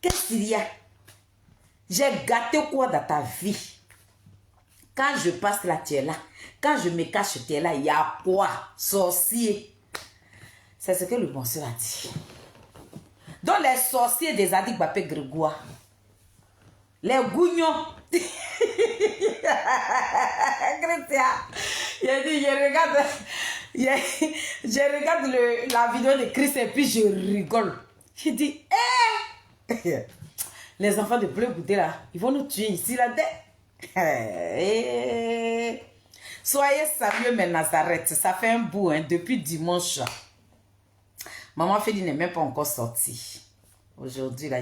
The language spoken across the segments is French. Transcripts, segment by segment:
Qu'est-ce qu'il y a? J'ai gâté quoi dans ta vie? Quand je passe là, tu es là. Quand je me cache, tu es là. Il y a quoi? Sorcier. C'est ce que le monsieur a dit. Donc les sorciers des Adik Bapé Grégoire, les gougnons. Christian, je regarde la vidéo de Chris et puis je rigole. Je dis, les enfants de Bleu Goudé là, ils vont nous tuer ici là. Soyez sérieux, mais Nazareth, ça fait un bout, hein, depuis dimanche. Maman Félie n'est même pas encore sortie. Aujourd'hui, là,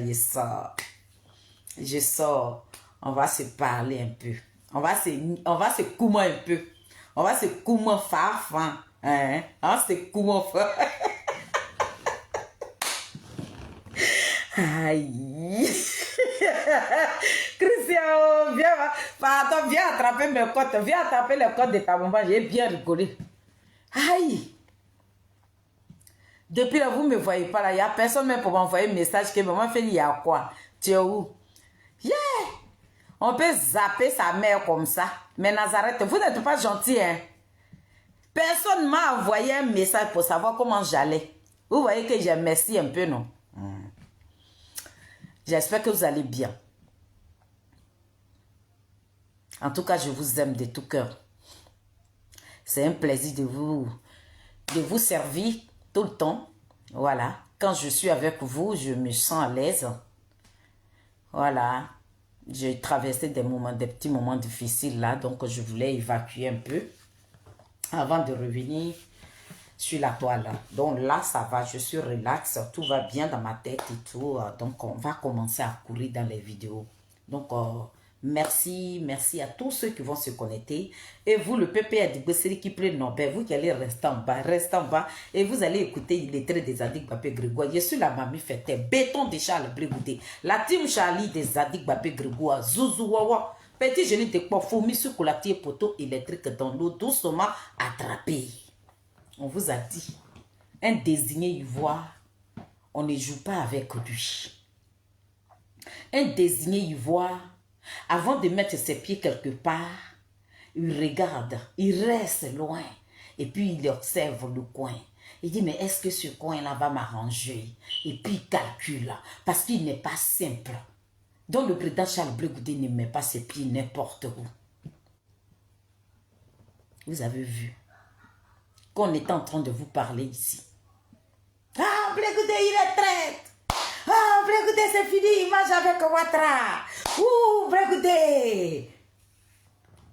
je sors. On va se parler un peu. On va se coumer un peu. On va se coumer farfan. Hein? On va se coumer farfan. Aïe. Christian, viens, pardon, viens attraper mes côtes. Viens attraper les côtes de ta maman. J'ai bien rigolé. Aïe. Depuis là, vous ne me voyez pas là. Il n'y a personne même pour m'envoyer un message que maman fait, il y a quoi? Tu es où? Yeah! On peut zapper sa mère comme ça. Mais Nazareth, vous n'êtes pas gentil, hein? Personne m'a envoyé un message pour savoir comment j'allais. Vous voyez que j'ai merci un peu, non? J'espère que vous allez bien. En tout cas, je vous aime de tout cœur. C'est un plaisir de vous servir tout le temps. Voilà. Quand je suis avec vous, je me sens à l'aise. Voilà. J'ai traversé des petits moments difficiles là. Donc, je voulais évacuer un peu avant de revenir sur la toile. Donc là, ça va. Je suis relax. Tout va bien dans ma tête et tout. Donc, on va commencer à courir dans les vidéos. Donc, merci à tous ceux qui vont se connecter. Et vous, le PPA de Besseri qui plaît Nobel, vous qui allez rester en bas, et vous allez écouter les traits des Adik Bapé Grégoire. Je suis la mamie fête, béton de Charles Brégoudé, la team Charlie des Adik Bapé Grégoire, Zouzou Wawa, petit génie de quoi, fourmi sur colatier poteau électrique dans l'eau, doucement attrapé. On vous a dit, un désigné ivoire, on ne joue pas avec lui. Un désigné ivoire, avant de mettre ses pieds quelque part, il regarde, il reste loin et puis il observe le coin. Il dit, mais est-ce que ce coin-là va m'arranger? Et puis il calcule, parce qu'il n'est pas simple. Donc le président Charles Bleu Goudé ne met pas ses pieds n'importe où. Vous avez vu qu'on était en train de vous parler ici. Ah, Bleu Goudé, il est traite. Ah, Bleu Goudé, c'est fini, il mange avec Ouattara. Ouh, Bleu Goudé.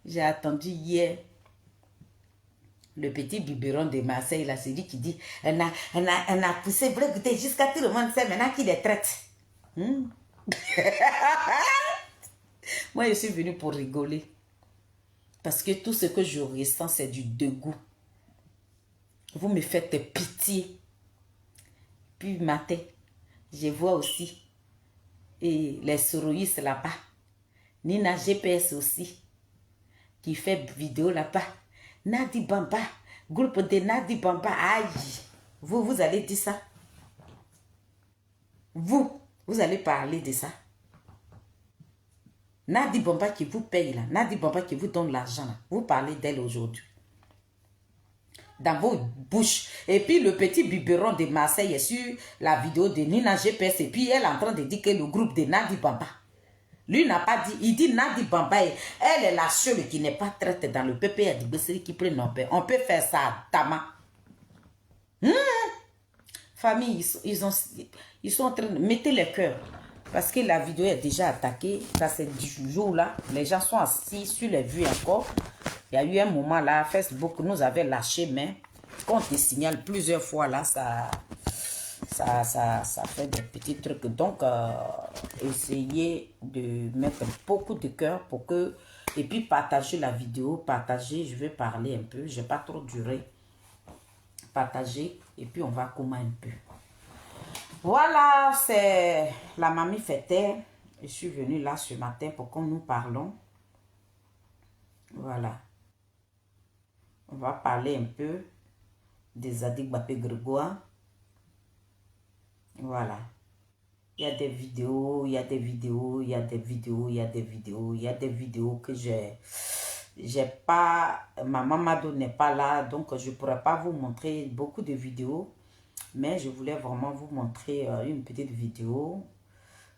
J'ai attendu hier le petit biberon de Marseille, là, c'est lui qui dit, on a poussé Bleu Goudé jusqu'à tout le monde sait maintenant qu'il est traite. Moi, je suis venue pour rigoler. Parce que tout ce que je ressens, c'est du dégoût. Vous me faites pitié. Puis matin, je vois aussi et les sourouillistes là-bas. Nina GPS aussi, qui fait vidéo là-bas. Nadi Bamba, groupe de Nadi Bamba. Aïe, vous allez dire ça. Vous allez parler de ça. Nadi Bamba qui vous paye là, Nadi Bamba qui vous donne l'argent là. Vous parlez d'elle aujourd'hui. Dans vos bouches. Et puis le petit biberon de Marseille est sur la vidéo de Nina GPS. Et puis elle est en train de dire que le groupe de Nadi Bamba. Lui n'a pas dit, il dit Nadi Bamba, elle est la seule qui n'est pas traite dans le PPA de Besseri qui prend Nobel. On peut faire ça à Tama. Famille, ils sont en train de mettre les cœurs. Parce que la vidéo est déjà attaquée. Ça c'est du jour là. Les gens sont assis sur les vues encore. Il y a eu un moment là, Facebook nous avait lâché, mais quand on te signale plusieurs fois là, ça fait des petits trucs. Donc, essayez de mettre beaucoup de cœur pour que... Et puis, partagez la vidéo. Partagez, je vais parler un peu. Je ne vais pas trop durer. Partagez. Et puis, on va comment un peu. Voilà, c'est la mamie fêtait. Je suis venue là ce matin pour qu'on nous parlons. Voilà. On va parler un peu des Adik Bapé Grégoire. Voilà. Il y a des vidéos, il y a des vidéos, il y a des vidéos, il y a des vidéos, il y a des vidéos que j'ai pas, ma maman n'est pas là, donc je ne pourrais pas vous montrer beaucoup de vidéos, mais je voulais vraiment vous montrer une petite vidéo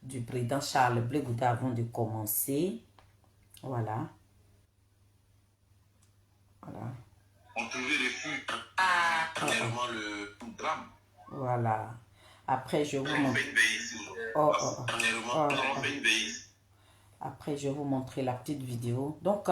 du président Charles Blé Gouda avant de commencer. Voilà. Voilà. On trouvait des flux. Dernièrement, le drame. Voilà. Après, je vous montre. Après, je vais vous montrer la petite vidéo. Donc,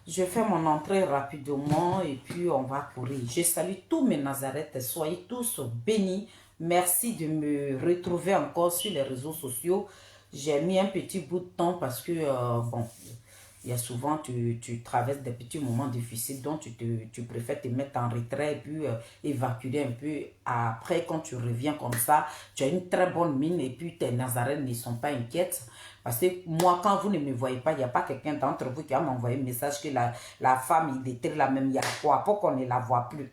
je fais mon entrée rapidement et puis on va courir. Je salue tous mes Nazareth. Soyez tous bénis. Merci de me retrouver encore sur les réseaux sociaux. J'ai mis un petit bout de temps parce que, bon, il y a souvent, tu traverses des petits moments difficiles, donc tu préfères te mettre en retrait et puis évacuer un peu. Après, quand tu reviens comme ça, tu as une très bonne mine et puis tes Nazareth ne sont pas inquiètes. Parce que moi, quand vous ne me voyez pas, il n'y a pas quelqu'un d'entre vous qui a m'envoyé un message que la femme, il était la même. Il y a quoi? Pourquoi on ne la voit plus?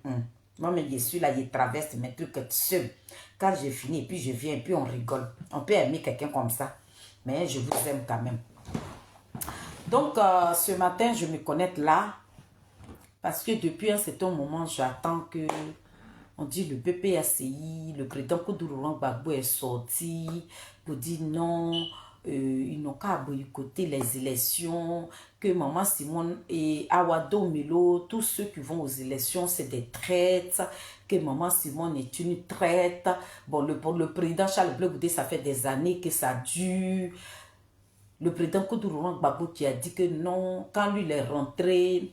Moi, mais je suis là, il traverse mes trucs seul. Quand j'ai fini, et puis je viens, et puis on rigole. On peut aimer quelqu'un comme ça. Mais je vous aime quand même. Donc, ce matin, je me connecte là. Parce que depuis un certain moment, j'attends que... On dit le PPACI, le président Koudourou Gbagbo est sorti pour dire non, ils n'ont qu'à boycotter les élections, que Maman Simone et Awado Melo, tous ceux qui vont aux élections, c'est des traites, que Maman Simone est une traite. Bon, pour le président Charles Blé Gouda, ça fait des années que ça dure. Le président Koudourou Gbagbo qui a dit que non, quand lui il est rentré,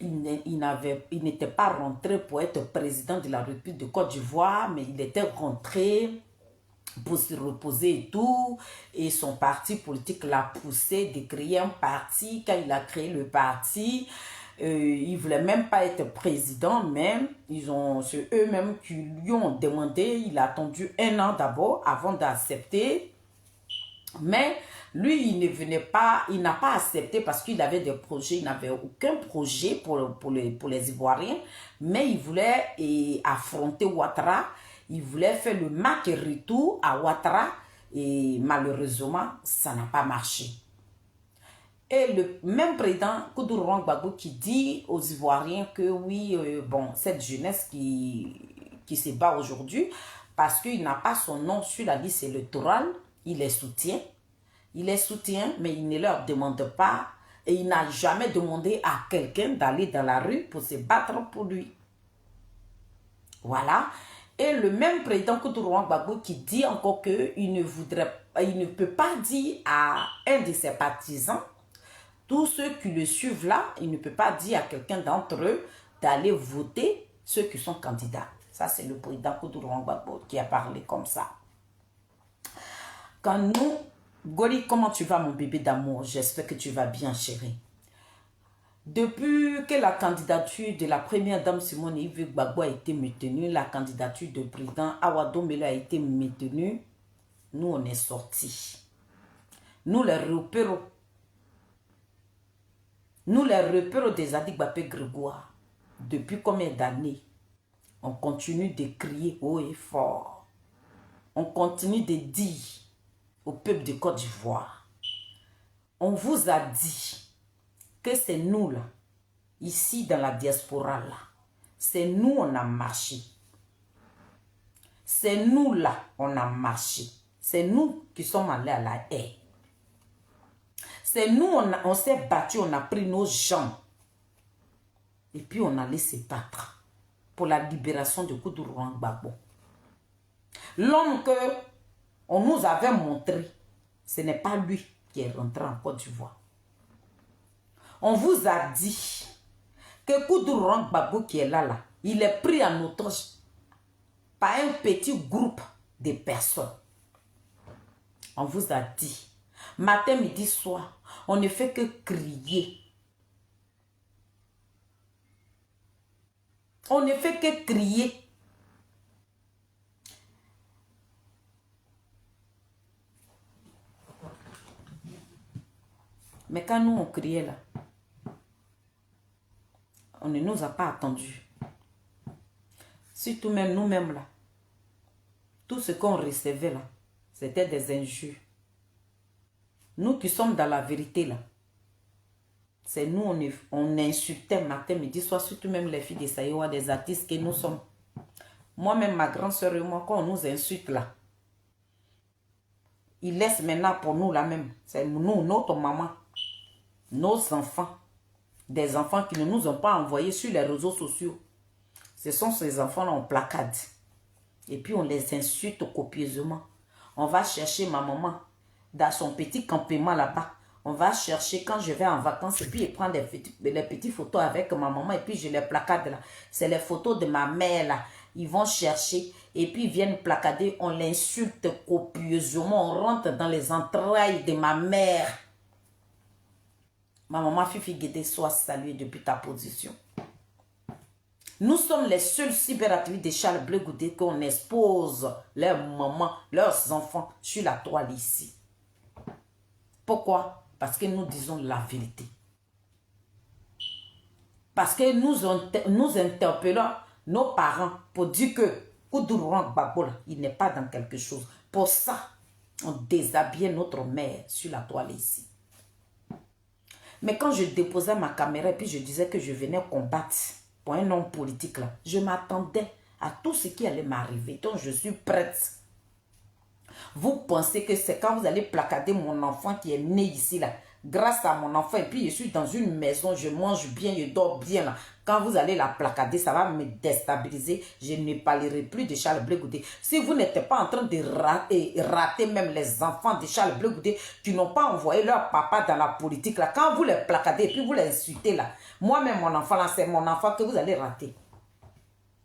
il n'était pas rentré pour être président de la République de Côte d'Ivoire, mais il était rentré pour se reposer et tout. Et son parti politique l'a poussé de créer un parti. Quand il a créé le parti, il ne voulait même pas être président, mais c'est eux-mêmes qui lui ont demandé. Il a attendu 1 an d'abord avant d'accepter. Mais lui, il ne venait pas, il n'a pas accepté parce qu'il avait des projets, il n'avait aucun projet pour les Ivoiriens, mais il voulait affronter Ouattara, il voulait faire le match retour à Ouattara et malheureusement, ça n'a pas marché. Et le même président Koudourou Gbagbo qui dit aux Ivoiriens que oui, bon, cette jeunesse qui se bat aujourd'hui, parce qu'il n'a pas son nom sur la liste électorale, il les soutient. Il les soutient, mais il ne leur demande pas et il n'a jamais demandé à quelqu'un d'aller dans la rue pour se battre pour lui. Voilà. Et le même président Koudourou Gbagbo qui dit encore qu'il ne peut pas dire à un de ses partisans, tous ceux qui le suivent là, il ne peut pas dire à quelqu'un d'entre eux d'aller voter ceux qui sont candidats. Ça, c'est le président Koudourou Gbagbo qui a parlé comme ça. Quand nous... Goli, comment tu vas mon bébé d'amour? J'espère que tu vas bien, chérie. Depuis que la candidature de la première dame Simone Yves Gbagbo a été maintenue, la candidature de président Awado Melo a été maintenue, nous on est sortis. Nous les repérons. Nous les repérons des Adigbape Grégoire. Depuis combien d'années? On continue de crier haut et fort. On continue de dire au peuple de Côte d'Ivoire, on vous a dit que c'est nous là, ici dans la diaspora là, c'est nous on a marché. C'est nous là on a marché. C'est nous qui sommes allés à la haie. C'est nous on s'est battu, on a pris nos jambes. Et puis on allait se battre pour la libération de Koudourou Gbagbo. L'homme que on nous avait montré, ce n'est pas lui qui est rentré en Côte d'Ivoire. On vous a dit que Koudourou Gbagbo qui est là, il est pris en otage par un petit groupe de personnes. On vous a dit, matin, midi, soir, on ne fait que crier. On ne fait que crier. Mais quand nous, on criait là, on ne nous a pas attendus. Surtout même nous-mêmes là. Tout ce qu'on recevait là, C'était des injures. Nous qui sommes dans la vérité là, c'est nous, on insultait matin, midi, soir, surtout même les filles des Saïwa, des artistes que nous sommes. Moi-même, ma grande soeur et moi, quand on nous insulte là, ils laissent maintenant pour nous là même. C'est nous, notre maman, nos enfants, des enfants qui ne nous ont pas envoyés sur les réseaux sociaux. Ce sont ces enfants-là, on placade. Et puis on les insulte copieusement. On va chercher ma maman dans son petit campement là-bas. On va chercher quand je vais en vacances et puis je prends les petites photos avec ma maman et puis je les placade là. C'est les photos de ma mère là. Ils vont chercher et puis ils viennent placader. On l'insulte copieusement. On rentre dans les entrailles de ma mère. Ma maman Fifi Guédé, sois saluée depuis ta position. Nous sommes les seuls cyberactivistes de Charles Blé Goudé qu'on expose leurs mamans, leurs enfants sur la toile ici. Pourquoi? Parce que nous disons la vérité. Parce que nous interpellons nos parents pour dire que Koudourouan Gbagbo, il n'est pas dans quelque chose. Pour ça, on déshabillait notre mère sur la toile ici. Mais quand je déposais ma caméra et puis je disais que je venais combattre pour un homme politique là, je m'attendais à tout ce qui allait m'arriver. Donc je suis prête. Vous pensez que c'est quand vous allez placader mon enfant qui est né ici là, grâce à mon enfant, et puis je suis dans une maison, je mange bien, je dors bien là. Quand vous allez la placader, ça va me déstabiliser. Je ne parlerai plus de Charles Blé Goudé. Si vous n'êtes pas en train de rater même les enfants de Charles Blé Goudé qui n'ont pas envoyé leur papa dans la politique là, quand vous les placadez et puis vous les insultez là, moi-même mon enfant là, c'est mon enfant que vous allez rater.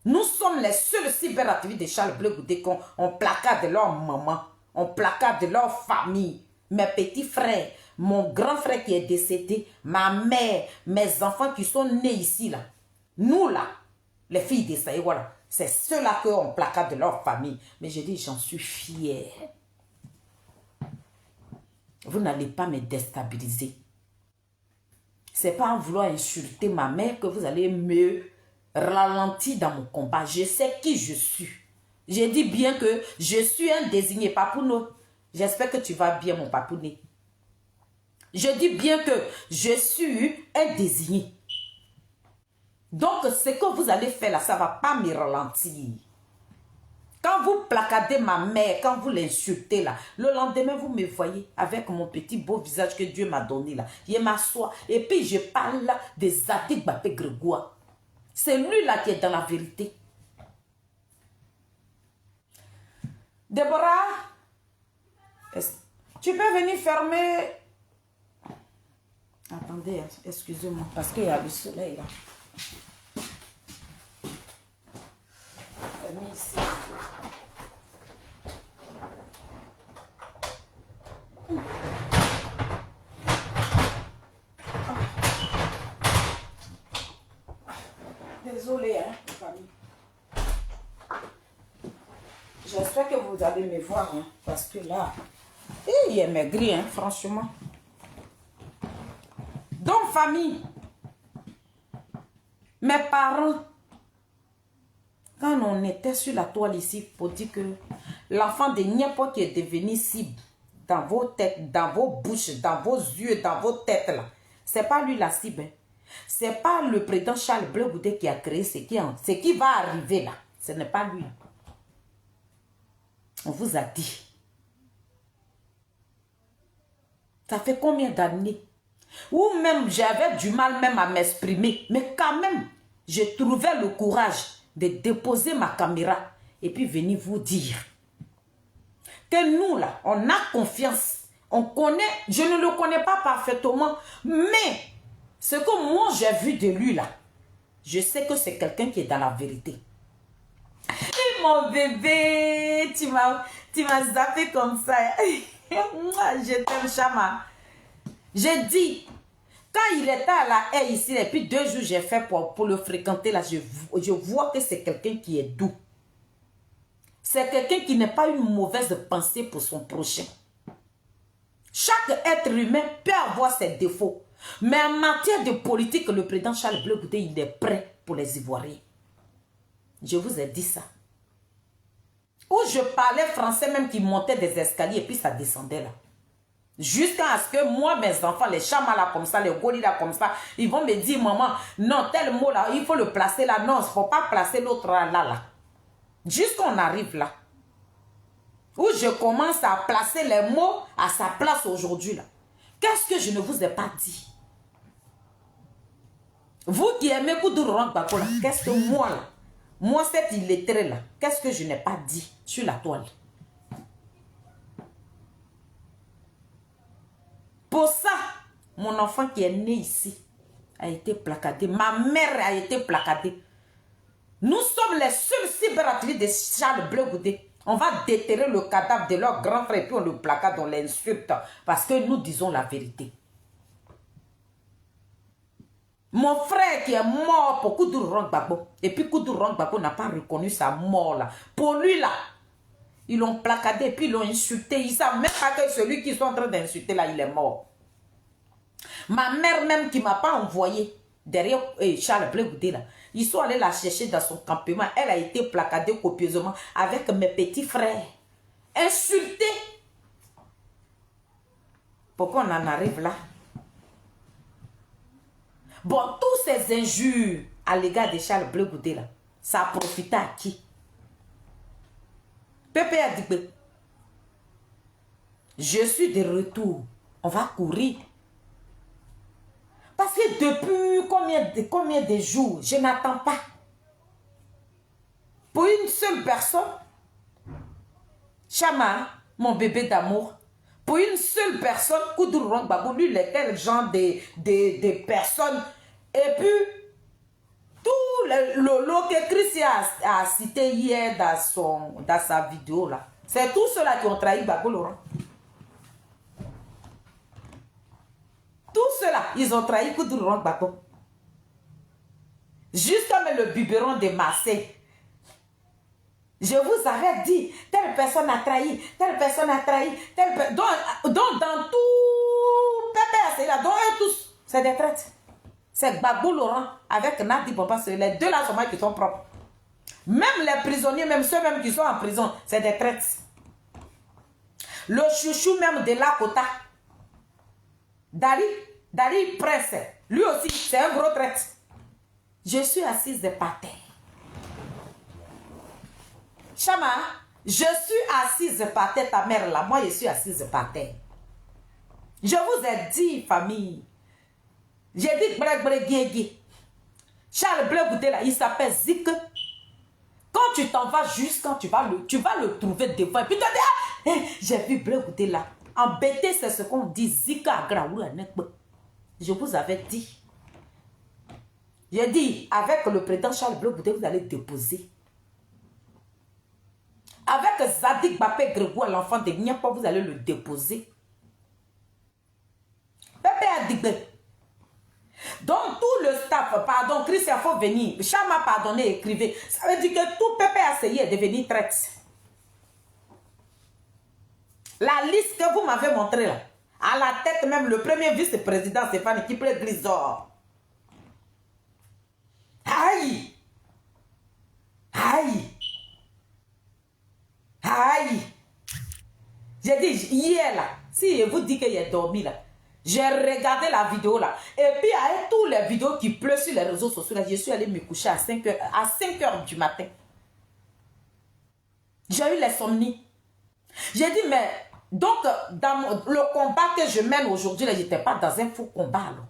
Nous sommes les seuls cyberactivistes de Charles Blé Goudé qu'on placade leur maman, on placade leur famille, mes petits frères, mon grand frère qui est décédé, ma mère, mes enfants qui sont nés ici là. Nous là, les filles des Saïwa là, c'est ceux-là qu'on placade de leur famille. Mais je dis, j'en suis fière. Vous n'allez pas me déstabiliser. C'est pas en vouloir insulter ma mère que vous allez me ralentir dans mon combat. Je sais qui je suis. J'ai dit bien que je suis un désigné Papouno. J'espère que tu vas bien, mon Papouné. Je dis bien que je suis un désigné. Donc, ce que vous allez faire là, ça ne va pas me ralentir. Quand vous placadez ma mère, quand vous l'insultez là, le lendemain, vous me voyez avec mon petit beau visage que Dieu m'a donné là. Je m'assois et puis je parle là de Zadig Bapé Grégoire. C'est lui là qui est dans la vérité. Déborah, tu peux venir fermer... Attendez, excusez-moi, parce qu'il y a le soleil là. Fermez ici. Désolée, hein, famille. J'espère que vous allez me voir, hein, parce que là, il est maigri, hein, franchement. Donc, famille, mes parents, quand on était sur la toile ici, pour dire que l'enfant de n'importe qui est devenu cible dans vos têtes, dans vos bouches, dans vos yeux, dans vos têtes, là, c'est pas lui la cible. Hein. C'est pas le président Charles Blé Goudé qui a créé ce qui va arriver là. Ce n'est pas lui. On vous a dit. Ça fait combien d'années? Ou même j'avais du mal même à m'exprimer. Mais quand même, j'ai trouvé le courage de déposer ma caméra et puis venir vous dire que nous là, on a confiance. On connaît, je ne le connais pas parfaitement, mais ce que moi j'ai vu de lui là, je sais que c'est quelqu'un qui est dans la vérité. Et mon bébé, tu m'as zappé comme ça. Je t'aime, Chama. J'ai dit, quand il était à la haie ici, et puis 2 jours j'ai fait pour le fréquenter là, je vois que c'est quelqu'un qui est doux. C'est quelqu'un qui n'a pas une mauvaise pensée pour son prochain. Chaque être humain peut avoir ses défauts. Mais en matière de politique, le président Charles Blé Goudé, il est prêt pour les Ivoiriens. Je vous ai dit ça. où je parlais français même qui montait des escaliers et puis ça descendait là. Jusqu'à ce que moi, mes enfants, les chamas là comme ça, les gorilles là comme ça, ils vont me dire, maman, non, tel mot là, il faut le placer là. Non, il ne faut pas placer l'autre là. Jusqu'on arrive là. Où je commence à placer les mots à sa place aujourd'hui là. Qu'est-ce que je ne vous ai pas dit? Vous qui aimez Koudou Rang Bako là, qu'est-ce que moi là, moi cette illettrée là, qu'est-ce que je n'ai pas dit sur la toile? Pour ça, mon enfant qui est né ici a été placardé. Ma mère a été placardée. Nous sommes les seuls cyberateliers de Charles Bleu Goudé. On va déterrer le cadavre de leur grand frère et puis on le placarde, on l'insulte parce que nous disons la vérité. Mon frère qui est mort pour Koudou Rang Bako. Et puis Koudou Rang Bako n'a pas reconnu sa mort là. Pour lui là, ils l'ont placardé et puis ils l'ont insulté. Ils ne savent même pas que celui qu'ils sont en train d'insulter là, il est mort. Ma mère même qui ne m'a pas envoyé derrière Charles Bleu Goudé là. Ils sont allés la chercher dans son campement. Elle a été placardée copieusement avec mes petits frères. Insultée. Pourquoi on en arrive là? Bon, tous ces injures à l'égard de Charles Bleu Goudé là, ça a profité à qui? Pépé a dit que je suis de retour. On va courir. Parce que depuis combien de jours, je n'attends pas. Pour une seule personne, Chama, mon bébé d'amour, pour une seule personne, Koudou Rang Bako, lui, il est quel genre de personnes. Et puis, tout le lot que Christy a cité hier dans sa vidéo, là, c'est tous ceux-là qui ont trahi Bako Laurent. Tous ceux-là, ils ont trahi Koudou Rang Bako. Juste comme le biberon de Marseille. Je vous avais dit, telle personne a trahi, telle personne a trahi, telle personne. Donc, dans tout PPS, là, donc eux tous, c'est des traites. C'est Gbagbo Laurent avec Nadi Bomba, c'est les deux là qui sont propres. Même les prisonniers, même ceux-mêmes qui sont en prison, c'est des traites. Le chouchou même de Lakota, Dari Prince, lui aussi, c'est un gros traite. Je suis assise par terre. Chama, je suis assise par terre, ta mère là, moi je suis assise par terre. Je vous ai dit, famille, j'ai dit Breg Charles Bleu Goudé là, il s'appelle Zik. Quand tu t'en vas juste, quand tu vas le trouver devant, et puis tu te dis, ah, j'ai vu Bleu Goudé là. Embêté, c'est ce qu'on dit, Zika Agraoula Nekbe. Je vous avais dit. J'ai dit, avec le président Charles Bleu Goudé, vous allez déposer. Avec Zadik Bapé Grégoire, l'enfant de Niapa, vous allez le déposer. Pépé a dit. Donc tout le staff, pardon, Christian, il faut venir. Chama pardonné, écrivez. Ça veut dire que tout Pépé a essayé de devenir traite. La liste que vous m'avez montrée là, à la tête même, le premier vice-président Stéphane qui plaît Glisor. Aïe! Aïe! Aïe! J'ai dit hier là, si je vous dis qu'il est dormi là, j'ai regardé la vidéo là, et puis avec toutes les vidéos qui pleuvent sur les réseaux sociaux là, je suis allée me coucher à 5 h du matin. J'ai eu l'insomnie. J'ai dit, mais donc dans le combat que je mène aujourd'hui là, je n'étais pas dans un faux combat là.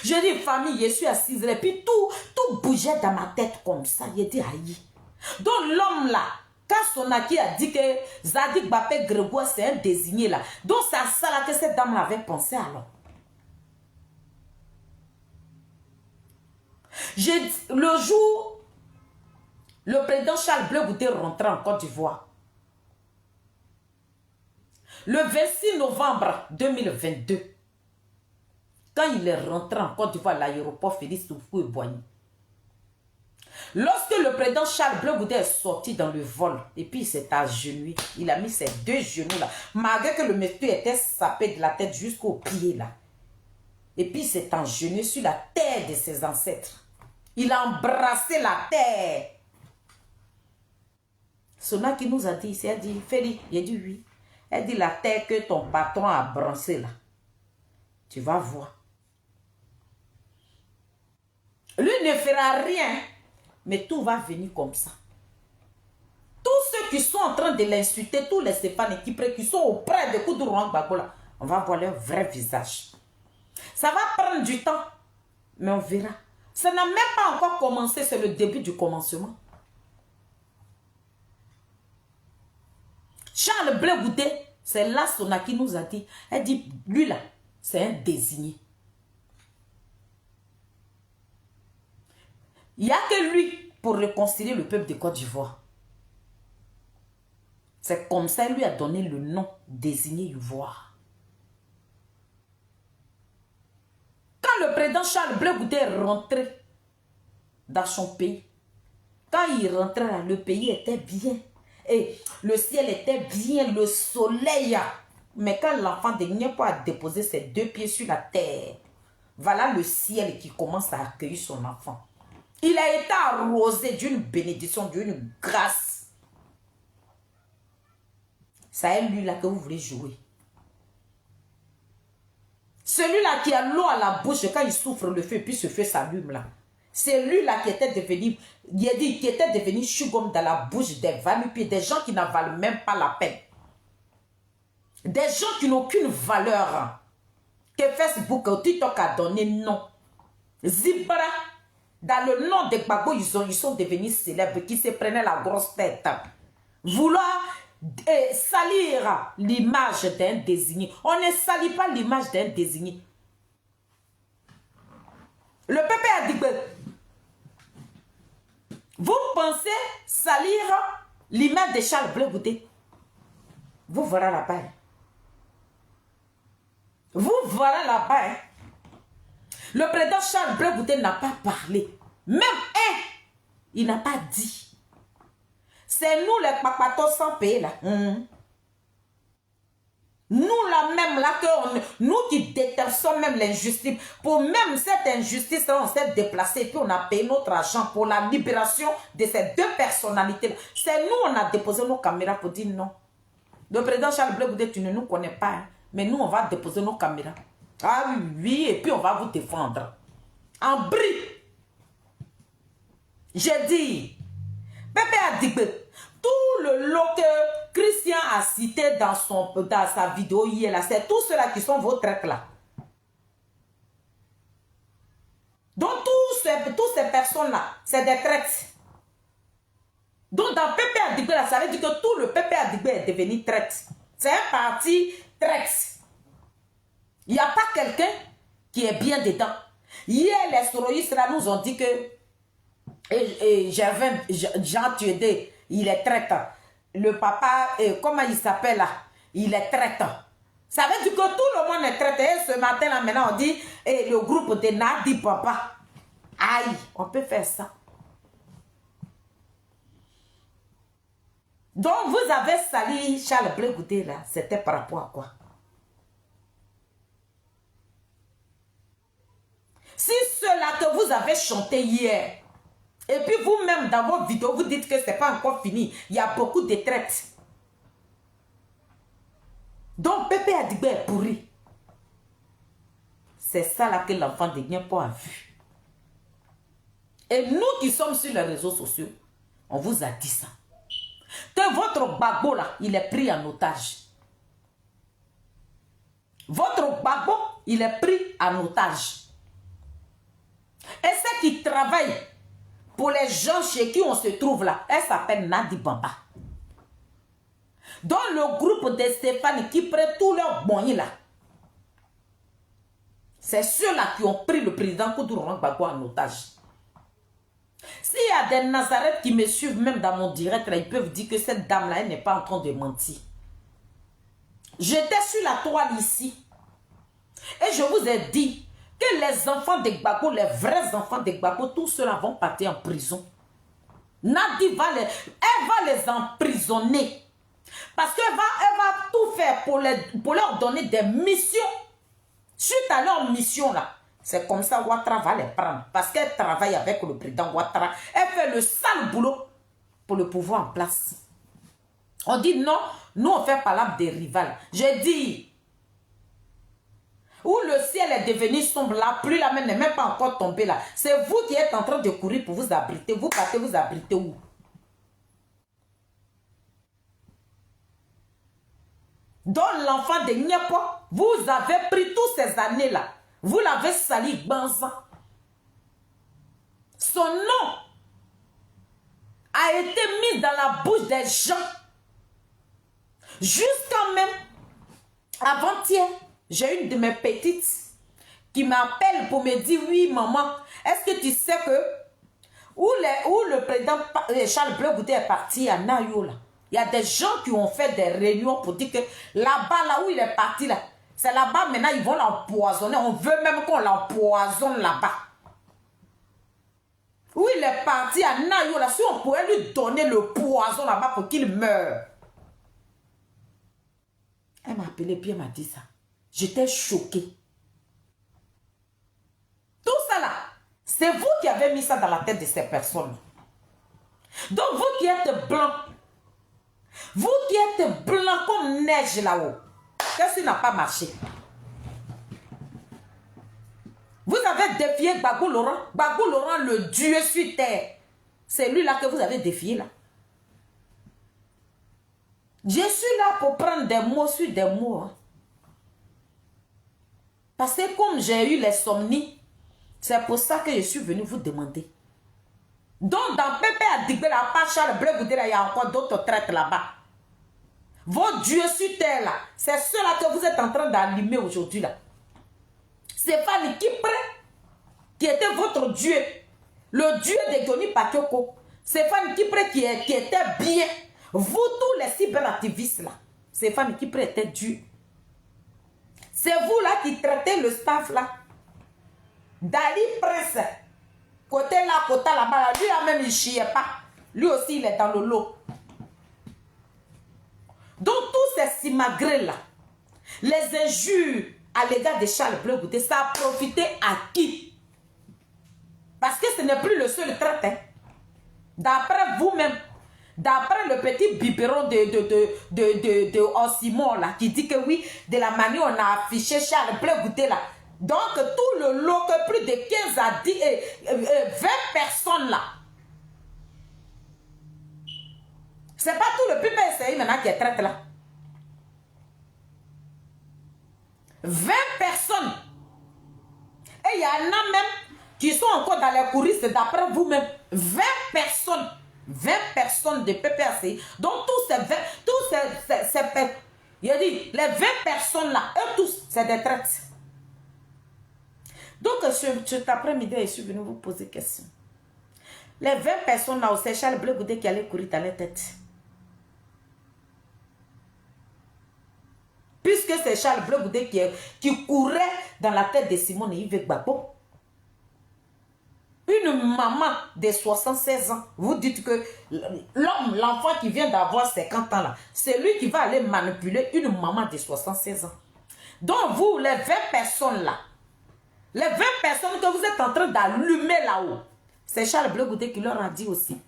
J'ai dit, famille, je suis assise là, et puis tout bougeait dans ma tête comme ça. J'ai dit, aïe. Donc l'homme là, quand Sonaki a dit que Zadik Bapé Grégoire c'est un désigné là, donc c'est à ça là que cette dame avait pensé alors. Le jour, le président Charles Bleu Goudé rentrait en Côte d'Ivoire. Le 26 novembre 2022, quand il est rentré en Côte d'Ivoire à l'aéroport Félix Houphouët-Boigny, lorsque le président Charles Bleu Goudé est sorti dans le vol, et puis il s'est agenouillé, il a mis ses deux genoux là, malgré que le monsieur était sapé de la tête jusqu'aux pieds là. Et puis il s'est agenouillé sur la terre de ses ancêtres. Il a embrassé la terre. Sona qui nous a dit ici, elle dit, Félix, il a dit oui. Elle dit, la terre que ton patron a branchée là, tu vas voir. Lui ne fera rien, mais tout va venir comme ça. Tous ceux qui sont en train de l'insulter, tous les Stéphane qui sont auprès de Koudourouan Gbagbo là, on va voir leur vrai visage. Ça va prendre du temps, mais on verra. Ça n'a même pas encore commencé, c'est le début du commencement. Charles Blé Goudé, c'est là Sona qui nous a dit. Elle dit, lui là, c'est un désigné. Il n'y a que lui pour réconcilier le peuple de Côte d'Ivoire. C'est comme ça, il lui a donné le nom désigné Ivoire. Quand le président Charles Blé Goudé est rentré dans son pays, quand il rentrait là, le pays était bien. Et le ciel était bien, le soleil. Mais quand l'enfant de Gnepo a déposé ses 2 pieds sur la terre, voilà le ciel qui commence à accueillir son enfant. Il a été arrosé d'une bénédiction, d'une grâce. C'est lui là que vous voulez jouer. Celui-là qui a l'eau à la bouche quand il souffre le feu, puis ce feu s'allume là. C'est lui-là qui était devenu, il a dit, qui était devenu chugom dans la bouche des valupiers, des gens qui n'en valent même pas la peine. Des gens qui n'ont aucune valeur. Que Facebook ou TikTok a donné non. Zibra, dans le nom de Gbagbo, ils sont devenus célèbres, qui se prenaient la grosse tête. Vouloir salir l'image d'un désigné. On ne salit pas l'image d'un désigné. Le peuple a dit que vous pensez salir l'image de Charles Blé Goudé. Vous verrez là-bas. Vous verrez là-bas. Le président Charles Blé Goudé n'a pas parlé. Même il n'a pas dit. C'est nous les papatos sans payer là. Nous là même là, nous qui détestons même l'injustice. Pour même cette injustice là, on s'est déplacé et puis on a payé notre argent pour la libération de ces 2 personnalités là. C'est nous, on a déposé nos caméras pour dire non. Le président Charles Blé Goudé, tu ne nous connais pas. Hein, mais nous, on va déposer nos caméras. Ah oui, et puis on va vous défendre. En bris. J'ai dit, Pépé a dit que tout le lot que Christian a cité dans sa vidéo hier, là, c'est tous ceux-là qui sont vos traites là. Donc toutes ces personnes-là, c'est des traites. Donc dans Pépé Adigbe, là, ça veut dire que tout le Pépé Adigbe est devenu traite. C'est un parti traite. Il n'y a pas quelqu'un qui est bien dedans. Hier, les soroïstes là nous ont dit que Jean Tuédé, il est traitant. Le papa, comment il s'appelle là? Il est traitant. Ça veut dire que tout le monde est traitant. Et ce matin là, maintenant, on dit le groupe de Nadi Papa. Aïe, on peut faire ça. Donc, vous avez sali Charles Blé Goudé là. C'était par rapport à quoi? Si ceux-là que vous avez chanté hier, et puis vous-même dans vos vidéos, vous dites que ce n'est pas encore fini. Il y a beaucoup de traites. Donc, Pépé Adigbe est pourri. C'est ça là que l'enfant de Gnepo a vu. Et nous qui sommes sur les réseaux sociaux, on vous a dit ça. Que votre Gbagbo là, il est pris en otage. Votre Gbagbo, il est pris en otage. Et ceux qui travaillent pour les gens chez qui on se trouve là, elle s'appelle Nadi Bamba. Dans le groupe de Stéphane qui prennent tous leurs bonnets là, c'est ceux-là qui ont pris le président Koudourouan Gbagbo en otage. S'il y a des Nazareth qui me suivent même dans mon direct, là, ils peuvent dire que cette dame-là, elle n'est pas en train de mentir. J'étais sur la toile ici. Et je vous ai dit que les enfants de Gbagbo, les vrais enfants de Gbagbo, tous ceux-là vont partir en prison. Nadi va les emprisonner. Parce qu'elle va tout faire pour leur donner des missions. Suite à leur mission là, c'est comme ça Ouattara va les prendre. Parce qu'elle travaille avec le président Ouattara. Elle fait le sale boulot pour le pouvoir en place. On dit non, nous on fait palabre des rivales. J'ai dit, où le ciel est devenu sombre, la pluie là même n'est même pas encore tombée là. C'est vous qui êtes en train de courir pour vous abriter. Vous partez vous abriter où? Donc l'enfant de Nyepo, vous avez pris toutes ces années là. Vous l'avez sali Banza. Son nom a été mis dans la bouche des gens. Jusqu'à même, avant-hier, j'ai une de mes petites qui m'appelle pour me dire, oui maman, est-ce que tu sais que où le président Charles Bleu Goudé est parti à Nayo là, il y a des gens qui ont fait des réunions pour dire que là-bas, là où il est parti là, c'est là-bas maintenant ils vont l'empoisonner. On veut même qu'on l'empoisonne là-bas. Où il est parti à Nayo là, si on pouvait lui donner le poison là-bas pour qu'il meure. Elle m'a appelé puis elle m'a dit ça. J'étais choquée. Tout ça là, c'est vous qui avez mis ça dans la tête de ces personnes. Donc vous qui êtes blanc, vous qui êtes blanc comme neige là-haut, qu'est-ce qui n'a pas marché? Vous avez défié Gbagbo Laurent. Gbagbo Laurent, le Dieu sur terre. C'est lui là que vous avez défié là. Je suis là pour prendre des mots sur des mots. Hein. Parce que comme j'ai eu les somnies, c'est pour ça que je suis venu vous demander. Donc dans Pépé Adigbe, la part Charles Bleu Goudé, il y a encore d'autres traites là-bas. Vos dieux sur terre là, c'est ceux-là que vous êtes en train d'allumer aujourd'hui là. Stéphane Kipré, qui était votre dieu, le dieu de Goni Pakyoko. Stéphane Kipré qui était bien. Vous tous les cyberactivistes là, Stéphane Kipré était Dieu. C'est vous là qui traitez le staff là. Dali Prince, côté là, côté là-bas, lui là même il chiait pas. Lui aussi il est dans le lot. Donc tous ces simagrées là, les injures à l'égard de Charles Bleu Goudé, ça a profité à qui? Parce que ce n'est plus le seul traite. Hein. D'après vous-même, d'après le petit biberon de Osimo là, qui dit que oui, de la manière on a affiché Charles Bleu Goudé là. Donc tout le lot, que plus de 15 à 10 20 personnes là. C'est pas tout le PPSI maintenant qui est traite là. 20 personnes. Et il y en a même qui sont encore dans les coulisses d'après vous-même. 20 personnes. 20 personnes de PPACI. Donc tous ces 20, il a dit, les 20 personnes là, eux tous, c'est des traites. Donc cet après-midi, je suis venu vous poser une question. Les 20 personnes là, c'est Charles Bleu Goudé qui allait courir dans les têtes. Puisque c'est Charles Bleu Goudé qui courait dans la tête de Simone Yves Gbagbo. Une maman de 76 ans, vous dites que l'enfant qui vient d'avoir 50 ans là, c'est lui qui va aller manipuler une maman de 76 ans. Donc vous, les 20 personnes là, les 20 personnes que vous êtes en train d'allumer là-haut, c'est Charles Bleu Goudé qui leur a dit aussi.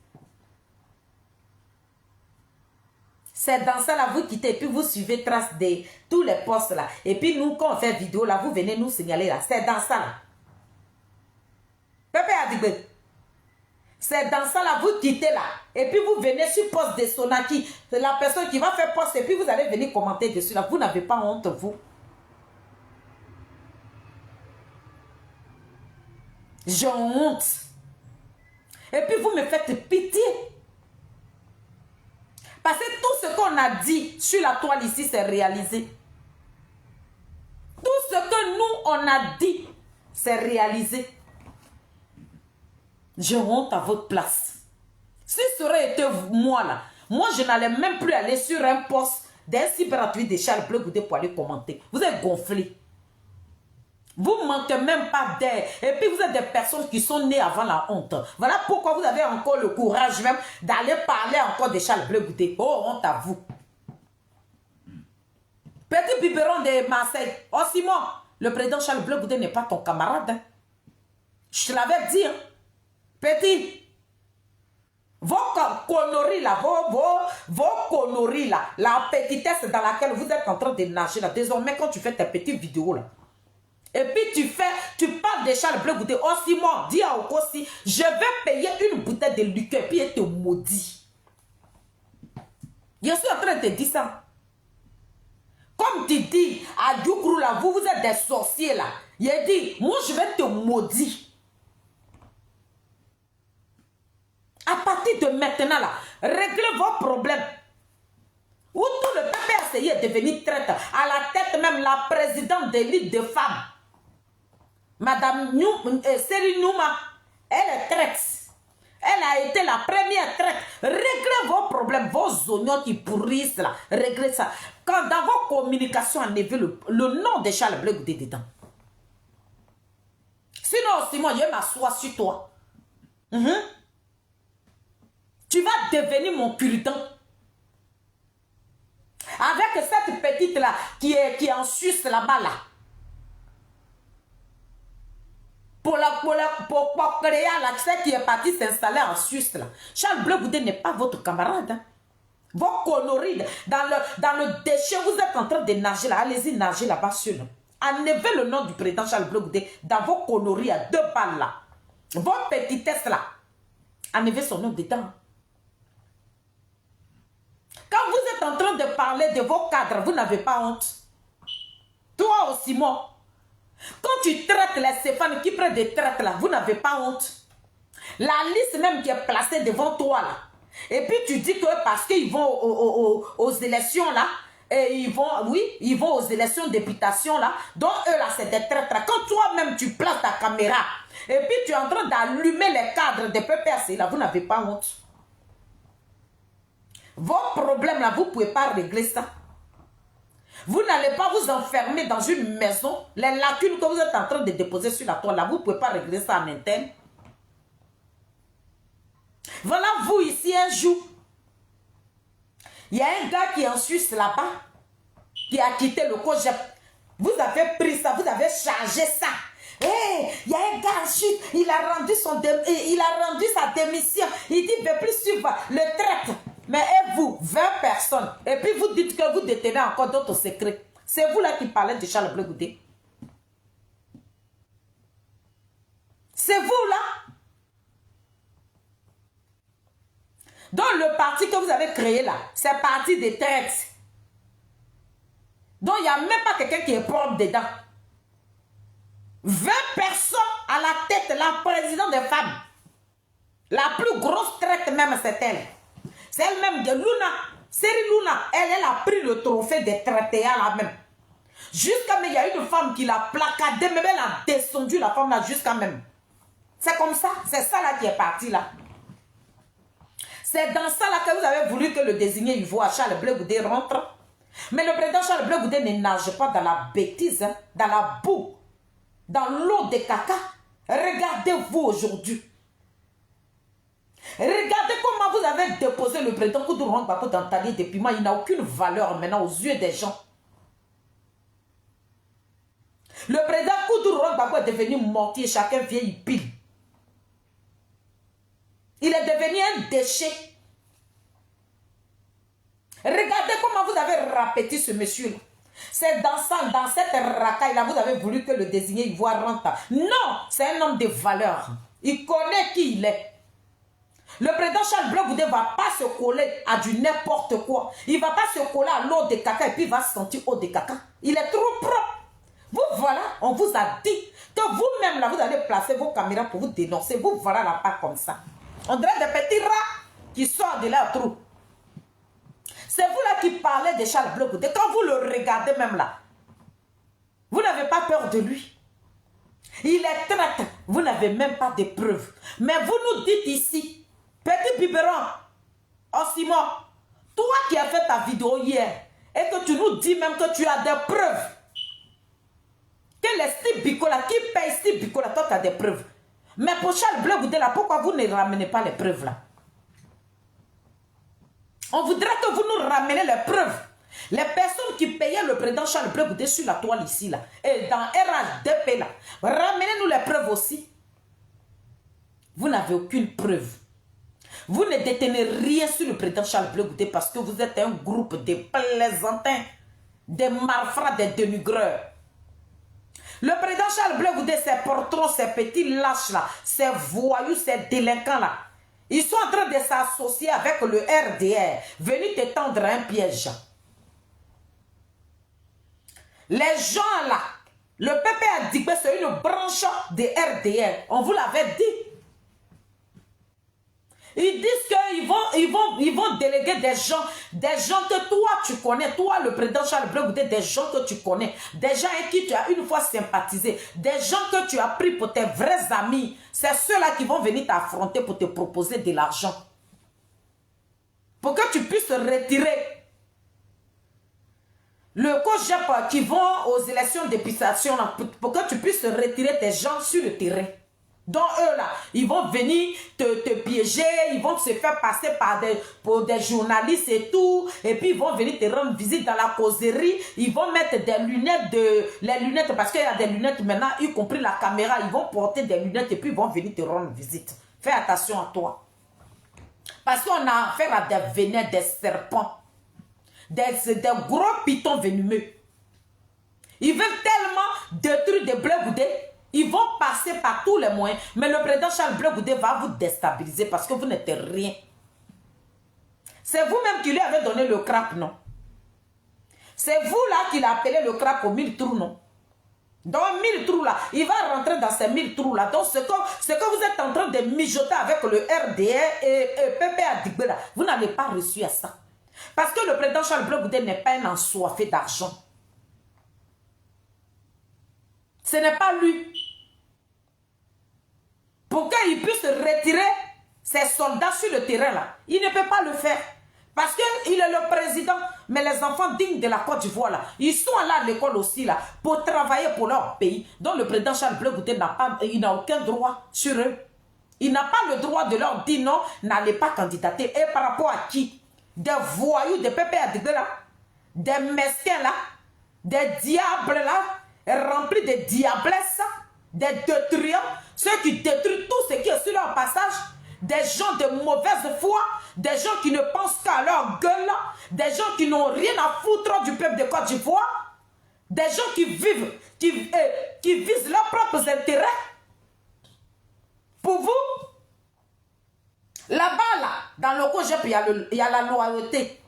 C'est dans ça là, vous quittez, et puis vous suivez trace de tous les postes là. Et puis nous, quand on fait vidéo là, vous venez nous signaler là. C'est dans ça là. Pépé Adigbe. C'est dans ça là, vous quittez là. Et puis vous venez sur poste de Sonaki. C'est la personne qui va faire poste et puis vous allez venir commenter dessus là. Vous n'avez pas honte, vous. J'ai honte. Et puis vous me faites pitié. Parce que tout ce qu'on a dit sur la toile ici, c'est réalisé. Tout ce que nous, on a dit, c'est réalisé. Je honte à votre place. Si ce aurait été moi là, moi je n'allais même plus aller sur un poste d'un cyberactiviste de Charles Bleu Goudé pour aller commenter. Vous êtes gonflés. Vous ne manquez même pas d'air. Et puis vous êtes des personnes qui sont nées avant la honte. Voilà pourquoi vous avez encore le courage même d'aller parler encore de Charles Bleu Goudé. Oh, honte à vous. Petit biberon de Marseille. Oh Simon, le président Charles Bleu Goudé n'est pas ton camarade. Hein. Je te l'avais dit. Hein. Petit. Vos conneries là, vos conneries là, la petitesse dans laquelle vous êtes en train de nager là. Désormais, quand tu fais tes petites vidéos là, et puis tu parles de Charles Blé Goudé, oh Simon, dis à Okosi, je vais payer une bouteille de liqueur, puis il te maudit. Je suis en train de te dire ça. Comme tu dis à Djoukrou là, vous êtes des sorciers là. Il dit, moi je vais te maudire. À partir de maintenant là, réglez vos problèmes. Où tout le PPRCI est devenu traître. À la tête même la présidente de l'élite de femmes. Madame Seri Nouma, elle est traître. Elle a été la première traite. Réglez vos problèmes, vos oignons qui pourrissent là. Réglez ça. Quand dans vos communications, enlevez le nom de Charles Blé Goudé dedans. Sinon, Simon, je vais m'asseoir sur toi. Tu vas devenir mon cure-dent. Avec cette petite là qui est en Suisse là-bas là. Pour créer là, celle qui est partie s'installer en Suisse là. Charles Blé Goudé n'est pas votre camarade. Hein. Vos conneries dans le déchet, vous êtes en train de nager là. Allez-y nager là-bas sur là. Enlevez le nom du président Charles Blé Goudé dans vos conneries à 2 balles là. Vos petitesses là. Enlevez son nom dedans. Quand vous êtes en train de parler de vos cadres, vous n'avez pas honte. Toi aussi, moi. Quand tu traites les Stéphane qui prennent des traites là, vous n'avez pas honte. La liste même qui est placée devant toi là. Et puis tu dis que parce qu'ils vont aux élections là, et ils vont aux élections de députation là, donc eux là c'est des traites là. Quand toi-même tu places ta caméra, et puis tu es en train d'allumer les cadres des PPRC là, vous n'avez pas honte. Vos problèmes là, vous ne pouvez pas régler ça. Vous n'allez pas vous enfermer dans une maison. Les lacunes que vous êtes en train de déposer sur la toile là, vous ne pouvez pas régler ça en interne. Voilà vous ici un jour. Il y a un gars qui est en Suisse là-bas, qui a quitté le COJEP. Vous avez pris ça, vous avez chargé ça. Hey, il y a un gars en Suisse, il a rendu sa démission. Il dit, il ne veut plus suivre le traite. Mais et vous, 20 personnes, et puis vous dites que vous détenez encore d'autres secrets. C'est vous là qui parlez de Charles Blé Goudé. C'est vous là. Donc le parti que vous avez créé là, c'est parti des traites. Donc il n'y a même pas quelqu'un qui est propre dedans. 20 personnes à la tête, la présidente des femmes. La plus grosse traite même, c'est elle. C'est elle-même de Luna. Seri Luna, elle a pris le trophée des traités là même. Jusqu'à même, il y a une femme qui l'a placardée, même elle a descendu la femme là jusqu'à même. C'est comme ça, c'est ça là qui est parti là. C'est dans ça là que vous avez voulu que le désigné ivoire Charles Blé Goudé rentre. Mais le président Charles Blé Goudé ne nage pas dans la bêtise, hein, dans la boue, dans l'eau de caca. Regardez-vous aujourd'hui. Regardez comment vous avez déposé le président Koudou Rwanda dans Tali depuis moi. Il n'a aucune valeur maintenant aux yeux des gens. Le président Koudou Rwanda est devenu mortier, chacun vient y pile. Il est devenu un déchet. Regardez comment vous avez répété ce monsieur-là. C'est dans cette racaille-là, vous avez voulu que le désigné ivoire rentre. Non, c'est un homme de valeur. Il connaît qui il est. Le président Charles Blé Goudé ne va pas se coller à du n'importe quoi. Il ne va pas se coller à l'eau de caca et puis il va se sentir eau de caca. Il est trop propre. Vous voilà, on vous a dit que vous-même là, vous allez placer vos caméras pour vous dénoncer. Vous voilà là pas comme ça. On dirait des petits rats qui sortent de leur trou. C'est vous là qui parlez de Charles Blé Goudé. Quand vous le regardez même là, vous n'avez pas peur de lui. Il est traître. Vous n'avez même pas de preuves. Mais vous nous dites ici, petit biberon, oh Simon, toi qui as fait ta vidéo hier, et que tu nous dis même que tu as des preuves. Que les Steve Bicola, qui paye Steve Bicola, toi tu as des preuves. Mais pour Charles Blé Goudé là, pourquoi vous ne ramenez pas les preuves là? On voudrait que vous nous rameniez les preuves. Les personnes qui payaient le président Charles Blé Goudé sur la toile ici là, et dans RHDP là, ramenez-nous les preuves aussi. Vous n'avez aucune preuve. Vous ne détenez rien sur le président Charles Blé Goudé parce que vous êtes un groupe de plaisantins, des malfrats, des dénigreurs. Le président Charles Blé Goudé, ces portrons, ces petits lâches-là, ces voyous, ces délinquants-là, ils sont en train de s'associer avec le RDR, venus te tendre un piège. Les gens là, le PP a dit que c'est une branche de RDR. On vous l'avait dit. Ils disent qu'ils vont déléguer des gens que toi tu connais, toi le président Charles Blé Goudé, des gens que tu connais, des gens avec qui tu as une fois sympathisé, des gens que tu as pris pour tes vrais amis. C'est ceux-là qui vont venir t'affronter pour te proposer de l'argent. Pour que tu puisses retirer le COJEP qui vont aux élections d'épuration, pour que tu puisses retirer tes gens sur le terrain. Donc eux là, ils vont venir te piéger, ils vont se faire passer pour des journalistes et tout, et puis ils vont venir te rendre visite dans la causerie, ils vont mettre des lunettes, les lunettes, parce qu'il y a des lunettes maintenant, y compris la caméra, ils vont porter des lunettes et puis ils vont venir te rendre visite. Fais attention à toi. Parce qu'on a affaire à des vénins, des serpents, des gros pitons venimeux. Ils veulent tellement détruire des Blé Goudé. Ils vont passer par tous les moyens. Mais le président Charles Blé Goudé va vous déstabiliser parce que vous n'êtes rien. C'est vous-même qui lui avez donné le crap, non? C'est vous là qui l'a appelé le crap aux 1000 trous, non? Dans 1000 trous là, il va rentrer dans ces 1000 trous là. Donc ce que vous êtes en train de mijoter avec le RDR et PP Adigbe là, vous n'avez pas reçu à ça. Parce que le président Charles Blé Goudé n'est pas un ensoiffé d'argent. Ce n'est pas lui. Pour qu'il puisse retirer ses soldats sur le terrain là, il ne peut pas le faire. Parce qu'il est le président. Mais les enfants dignes de la Côte d'Ivoire là, ils sont allés à l'école aussi là, pour travailler pour leur pays. Donc le président Charles Blé Goudé n'a aucun droit sur eux. Il n'a pas le droit de leur dire non, n'allez pas candidater. Et par rapport à qui? Des voyous, des PP Adigbe là, des mesquins là, des diables là, remplis de diablesses, des détruisants, ceux qui détruisent tout ce qui est sur leur passage, des gens de mauvaise foi, des gens qui ne pensent qu'à leur gueule, des gens qui n'ont rien à foutre du peuple de Côte d'Ivoire, des gens qui vivent, qui visent leurs propres intérêts. Pour vous, là-bas, là, dans le COJEP, il y a la loyauté.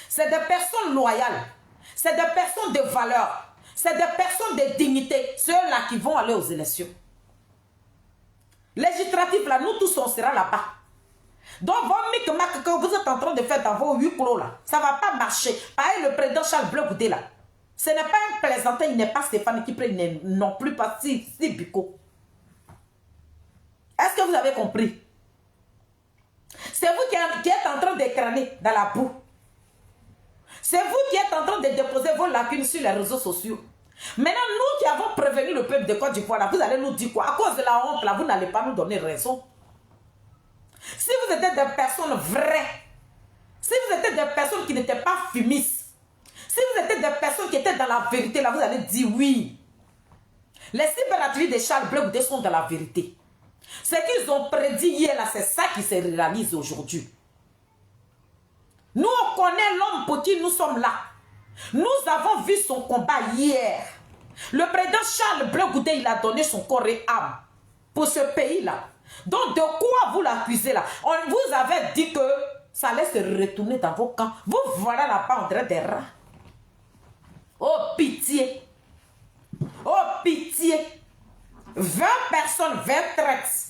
C'est des personnes loyales, c'est des personnes de valeur. C'est des personnes de dignité, ceux-là qui vont aller aux élections. Législatif, là, nous tous, on sera là-bas. Donc, vos micmacs que vous êtes en train de faire dans vos 8 clos, là, ça ne va pas marcher. Pareil, le président Charles Blé Goudé, là, ce n'est pas un plaisantin, il n'est pas Stéphane qui prend, non plus pas si Biko. Est-ce que vous avez compris? C'est vous qui êtes en train d'écraner dans la boue. C'est vous qui êtes en train de déposer vos lacunes sur les réseaux sociaux. Maintenant, nous qui avons prévenu le peuple de Côte d'Ivoire, vous allez nous dire quoi? À cause de la honte, là, vous n'allez pas nous donner raison. Si vous étiez des personnes vraies, si vous étiez des personnes qui n'étaient pas fumistes, si vous étiez des personnes qui étaient dans la vérité, là, vous allez dire oui. Les cyberateliers de Charles Blé Goudé sont dans la vérité. Ce qu'ils ont prédit hier, là, c'est ça qui se réalise aujourd'hui. Nous, on connaît l'homme pour qui nous sommes là. Nous avons vu son combat hier. Le président Charles Blé Goudé, il a donné son corps et âme pour ce pays-là. Donc, de quoi vous l'accusez là? On vous avait dit que ça allait se retourner dans vos camps. Vous voilà là-bas, on dirait des rats. Oh, pitié. Oh, pitié. 20 personnes, 20 traites.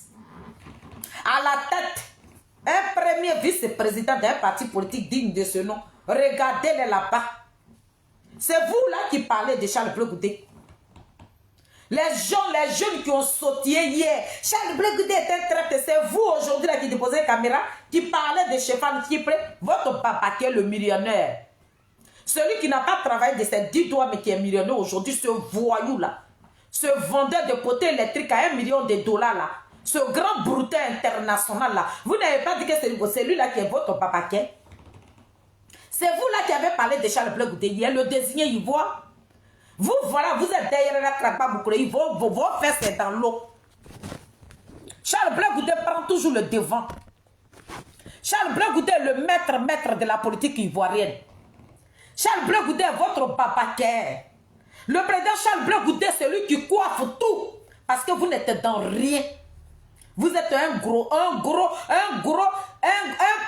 À la tête. Un premier vice-président d'un parti politique digne de ce nom. Regardez-les là-bas. C'est vous là qui parlez de Charles Blé Goudé. Les jeunes qui ont sauté hier. Charles Blé Goudé est un traître. C'est vous aujourd'hui là qui déposez la caméra, qui parlez de Stéphane Kipre, votre papa qui est le millionnaire. Celui qui n'a pas travaillé de ses 10 doigts mais qui est millionnaire aujourd'hui, ce voyou là. Ce vendeur de poteaux électriques à $1 million là. Ce grand brouteur international là. Vous n'avez pas dit que c'est lui là qui est votre papa qui est. C'est vous là qui avez parlé de Charles Blé Goudé hier, le désigné ivoire. Vous, voilà, vous êtes derrière la Krapa Boukoulé, vos fesses c'est dans l'eau. Charles Blé Goudé prend toujours le devant. Charles Blé Goudé est le maître de la politique ivoirienne. Charles Blé Goudé est votre babaquer. Le président Charles Blé Goudé, c'est lui qui coiffe tout. Parce que vous n'êtes dans rien. Vous êtes un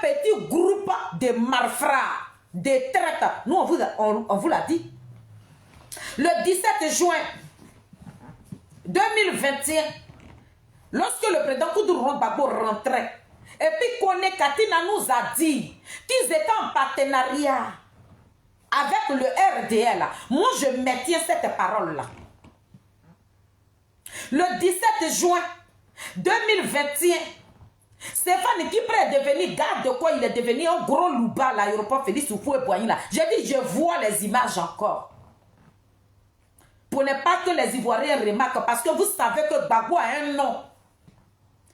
petit groupe de malfrats, de traîtres. Nous, on vous l'a dit. Le 17 juin 2021, lorsque le président Koudou Babo rentrait, et puis Kone Katina nous a dit qu'ils étaient en partenariat avec le RDL. Moi, je maintiens cette parole-là. Le 17 juin 2021, Stéphane Kipre est devenu garde de quoi? Il est devenu un gros louba à l'aéroport Félix Houphouët-Boigny là. J'ai dit, je vois les images encore. Pour ne pas que les Ivoiriens remarquent, parce que vous savez que Gbagbo a un nom.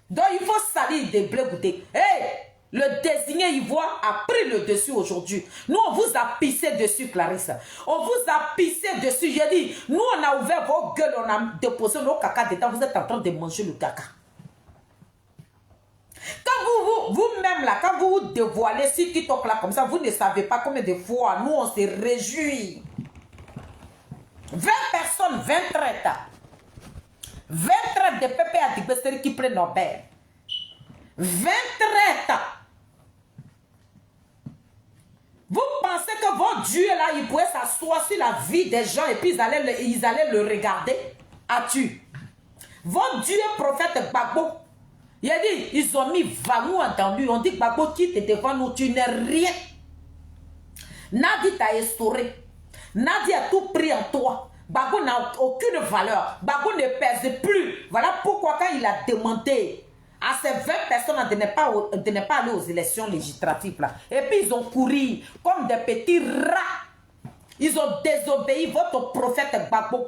Donc il faut salir des Blé Goudé. Hey, le désigné ivoire a pris le dessus aujourd'hui. Nous, on vous a pissé dessus, Clarisse. On vous a pissé dessus. J'ai dit, nous, on a ouvert vos gueules, on a déposé nos caca dedans. Vous êtes en train de manger le caca. Quand vous-même là, quand vous vous dévoilez sur TikTok là, comme ça, vous ne savez pas combien de fois, nous, on se réjouit. 20 personnes, 20 traites. 20 traites de Pépé Adibesteri qui prennent Nobel. 20 traites. Vous pensez que votre Dieu là, il pouvait s'asseoir sur la vie des gens et puis ils allaient le regarder? As-tu? Votre Dieu prophète Gbagbo, il a dit, ils ont mis Vamou dans lui. On dit Gbagbo, quitte devant nous, tu n'es rien. Nadi t'a instauré. Nadi a tout pris en toi. Gbagbo n'a aucune valeur. Gbagbo ne pèse plus. Voilà pourquoi quand il a demandé à ces 20 personnes de ne pas aller aux élections législatives là. Et puis ils ont couru comme des petits rats. Ils ont désobéi votre prophète Gbagbo.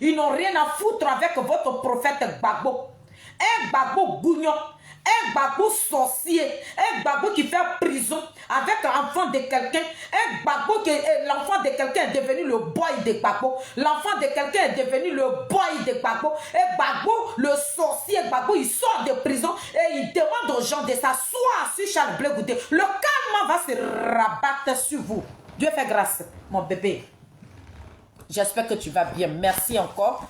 Ils n'ont rien à foutre avec votre prophète Gbagbo. Un Gbagbo gougnon, un Gbagbo sorcier, un Gbagbo qui fait prison avec l'enfant de quelqu'un, un Gbagbo que l'enfant de quelqu'un est devenu le boy de Gbagbo, l'enfant de quelqu'un est devenu le boy de Gbagbo, et Gbagbo, le sorcier Gbagbo, il sort de prison et il demande aux gens de s'asseoir sur Charles Blé Goudé. Le calme va se rabattre sur vous. Dieu fait grâce, mon bébé. J'espère que tu vas bien. Merci encore.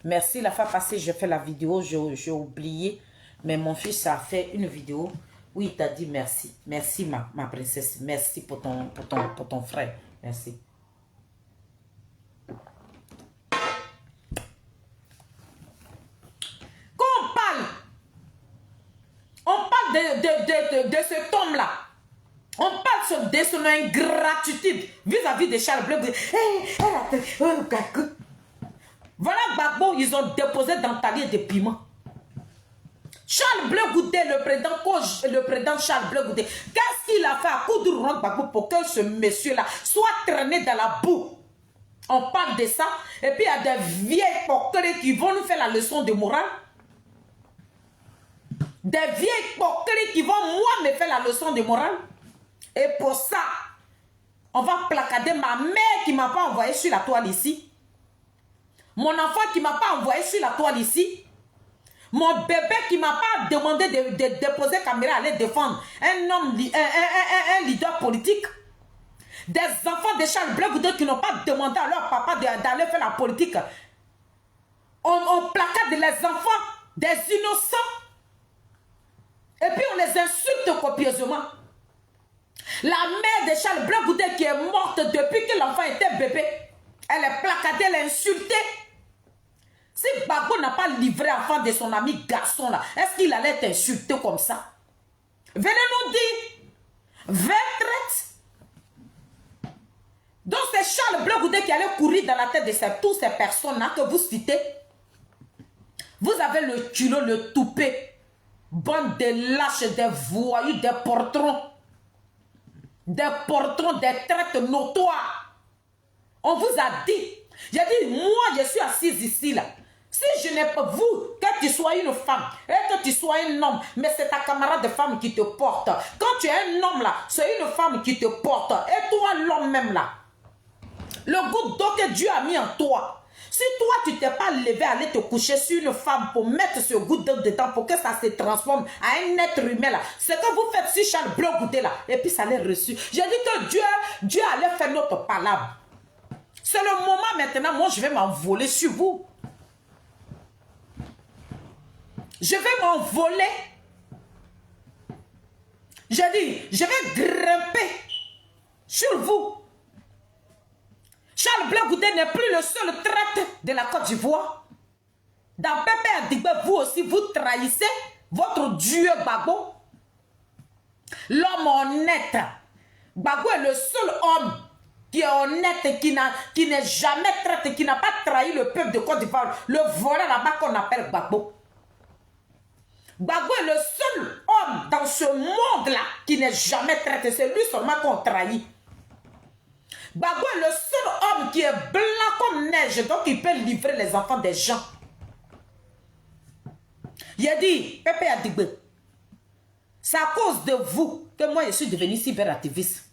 Merci, la fois passée, j'ai fait la vidéo, j'ai oublié. Mais mon fils a fait une vidéo où il t'a dit merci. Merci, ma princesse. Merci pour ton frère. Merci. Quand on parle de cet homme-là. On parle de son ingratitude vis-à-vis de Charles Blé Goudé. Voilà Gbagbo, ils ont déposé dans talier de piment. Charles Blé Goudé, le président Charles Blé Goudé, qu'est-ce qu'il a fait à Koudou Gbagbo pour que ce monsieur-là soit traîné dans la boue? On parle de ça, et puis il y a des vieilles porqueries qui vont nous faire la leçon de morale. Des vieilles porqueries qui vont, moi, me faire la leçon de morale. Et pour ça, on va placader ma mère qui ne m'a pas envoyé sur la toile ici. Mon enfant qui ne m'a pas envoyé sur la toile ici. Mon bébé qui ne m'a pas demandé de déposer caméra, aller défendre un leader politique. Des enfants de Charles Blé Goudé qui n'ont pas demandé à leur papa d'aller faire la politique. On placade les enfants, des innocents. Et puis on les insulte copieusement. La mère de Charles Blé Goudé qui est morte depuis que l'enfant était bébé. Elle est placadée, elle est insultée. Si Gbagbo n'a pas livré l'enfant de son ami garçon là, est-ce qu'il allait être insulté comme ça? Venez nous dire. 20 traites. Donc c'est Charles Blé Goudé qui allait courir dans la tête de toutes ces personnes-là que vous citez. Vous avez le culot, le toupet. Bande de lâches, des voyous, des portrons. Des portrons, des traites notoires. On vous a dit. J'ai dit, moi je suis assise ici là. Si je n'ai pas vous, que tu sois une femme et que tu sois un homme, mais c'est ta camarade de femme qui te porte. Quand tu es un homme là, c'est une femme qui te porte. Et toi l'homme même là. Le goutte d'eau que Dieu a mis en toi, Si toi, tu t'es pas levé à aller te coucher sur une femme pour mettre ce goût dedans, pour que ça se transforme à un être humain là, ce que vous faites sur Charles Bleu Goudé là, et puis ça l'est reçu. J'ai dit que Dieu allait faire notre palabre. C'est le moment maintenant, moi je vais m'envoler sur vous. Je vais m'envoler. J'ai dit, je vais grimper sur vous. Charles Bleu Goudé n'est plus le seul traître de la Côte d'Ivoire. Dans Pépé Adigbe, vous aussi, vous trahissez votre Dieu Gbagbo. L'homme honnête. Gbagbo est le seul homme qui est honnête et qui n'est jamais traité, qui n'a pas trahi le peuple de Côte d'Ivoire. Le voleur là-bas qu'on appelle Gbagbo. Gbagbo est le seul homme dans ce monde-là qui n'est jamais traité. C'est lui seulement qu'on trahit. Gbagbo est le seul homme qui est blanc comme neige, donc il peut livrer les enfants des gens. Il a dit, Pépé Adigbe, c'est à cause de vous que moi je suis devenu cyberactiviste.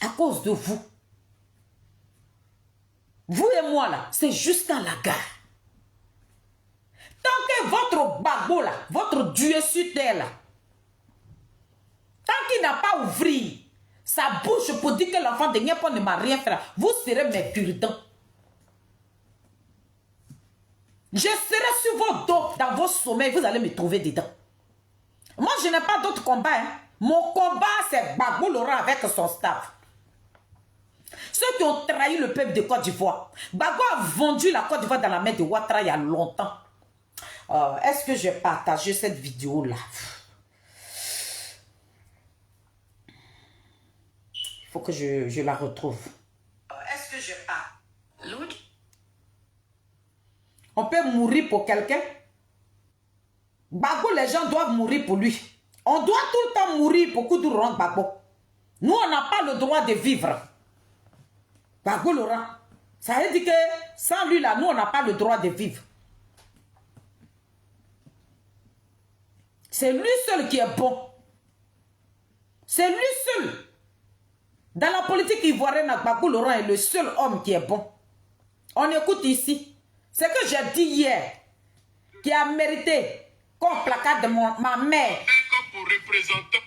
À cause de vous. Vous et moi là, c'est jusqu'à la gare. Tant que votre Gbagbo là, votre Dieu sur terre là, tant qu'il n'a pas ouvert sa bouche pour dire que l'enfant de Niapo ne m'a rien fait, vous serez mes cure-dents. Je serai sur vos dos, dans vos sommets, vous allez me trouver dedans. Moi, je n'ai pas d'autre combat. Hein. Mon combat, c'est Gbagbo Laurent avec son staff. Ceux qui ont trahi le peuple de Côte d'Ivoire. Gbagbo a vendu la Côte d'Ivoire dans la main de Ouattara il y a longtemps. Est-ce que je vais partager cette vidéo-là? Il faut que je la retrouve. Est-ce que je parle? On peut mourir pour quelqu'un. Gbagbo, les gens doivent mourir pour lui. On doit tout le temps mourir pour Koudou Laurent Gbagbo. Nous, on n'a pas le droit de vivre. Gbagbo Laurent. Ça veut dire que sans lui, là, nous, on n'a pas le droit de vivre. C'est lui seul qui est bon. C'est lui seul. Dans la politique ivoirienne, Gbagbo Laurent est le seul homme qui est bon. On écoute ici. Ce que j'ai dit hier, qui a mérité qu'on placard de ma mère. Pour représentant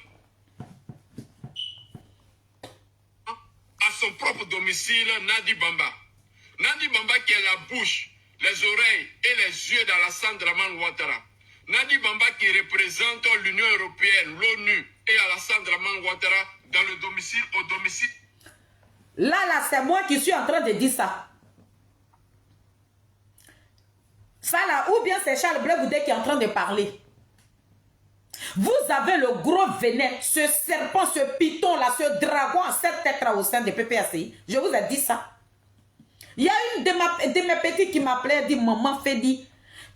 à son propre domicile, Nadi Bamba. Nadi Bamba qui est la bouche, les oreilles et les yeux d'Alassane Dramane Ouattara. Nadi Bamba qui représente l'Union européenne, l'ONU et Alassane Dramane Ouattara dans le domicile, au domicile. Là, c'est moi qui suis en train de dire ça. Ça là, ou bien c'est Charles Bleu Goudé qui est en train de parler. Vous avez le gros venin, ce serpent, ce python là, ce dragon à 7 têtes au sein de PPACI. Je vous ai dit ça. Il y a une de mes petites qui m'appelait, elle dit, maman Fedi,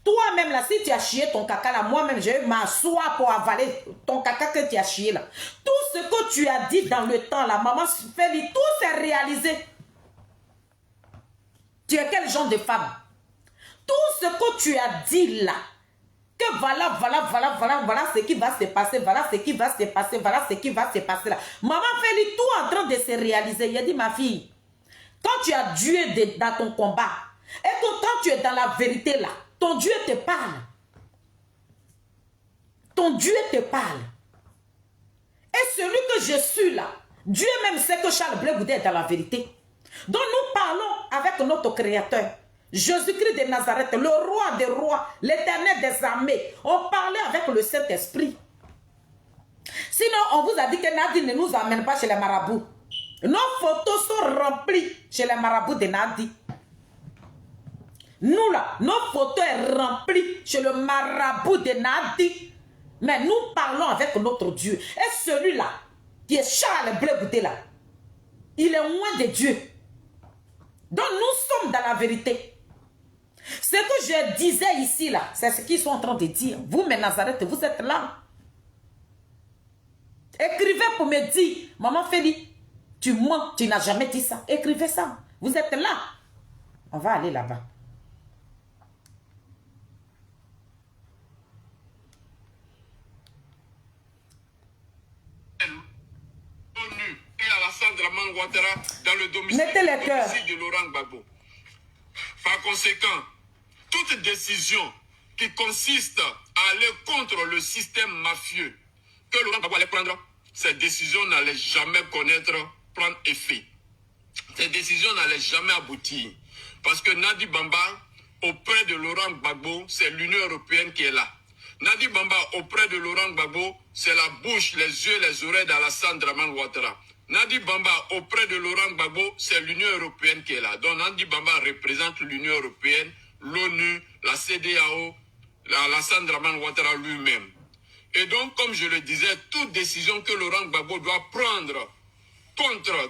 toi-même là, si tu as chié ton caca là, moi-même, je vais m'asseoir pour avaler ton caca que tu as chié là. Tout ce que tu as dit dans le temps là, maman Fedi, tout s'est réalisé. Tu es quel genre de femme? Tout ce que tu as dit là, que voilà ce qui va se passer, voilà ce qui va se passer, voilà ce qui va se passer là. Maman Feli, tout en train de se réaliser. Il a dit, ma fille, quand tu as Dieu dans ton combat, et que quand tu es dans la vérité là, ton Dieu te parle. Ton Dieu te parle. Et celui que je suis là, Dieu même sait que Charles Bleu Goudé est dans la vérité. Donc nous parlons avec notre Créateur. Jésus-Christ de Nazareth, le roi des rois, l'éternel des armées. On parlait avec le Saint-Esprit. Sinon, on vous a dit que Nadi ne nous amène pas chez les marabouts. Nos photos sont remplies chez les marabouts de Nadi. Nous là, nos photos sont remplies chez le marabout de Nadi. Mais nous parlons avec notre Dieu. Et celui-là, qui est Charles Bleu Goudé là, il est loin de Dieu. Donc nous sommes dans la vérité. Ce que je disais ici, là, c'est ce qu'ils sont en train de dire. Vous, mes Nazareth, vous êtes là. Écrivez pour me dire, maman Feli, tu mens, tu n'as jamais dit ça. Écrivez ça. Vous êtes là. On va aller là-bas. ONU et Alassane Dramane Ouattara dans le domicile mettez les cœurs de Laurent Gbagbo. Par conséquent, toute décision qui consiste à aller contre le système mafieux que Laurent Gbagbo allait prendre, cette décision n'allait jamais prendre effet. Cette décision n'allait jamais aboutir. Parce que Nadi Bamba, auprès de Laurent Gbagbo, c'est l'Union européenne qui est là. Nadi Bamba, auprès de Laurent Gbagbo, c'est la bouche, les yeux, les oreilles d'Alassane Dramane Ouattara. Nadi Bamba, auprès de Laurent Gbagbo, c'est l'Union européenne qui est là. Donc Nadi Bamba représente l'Union européenne, l'ONU, la CEDEAO, Alassane Dramane Ouattara lui-même. Et donc, comme je le disais, toute décision que Laurent Gbagbo doit prendre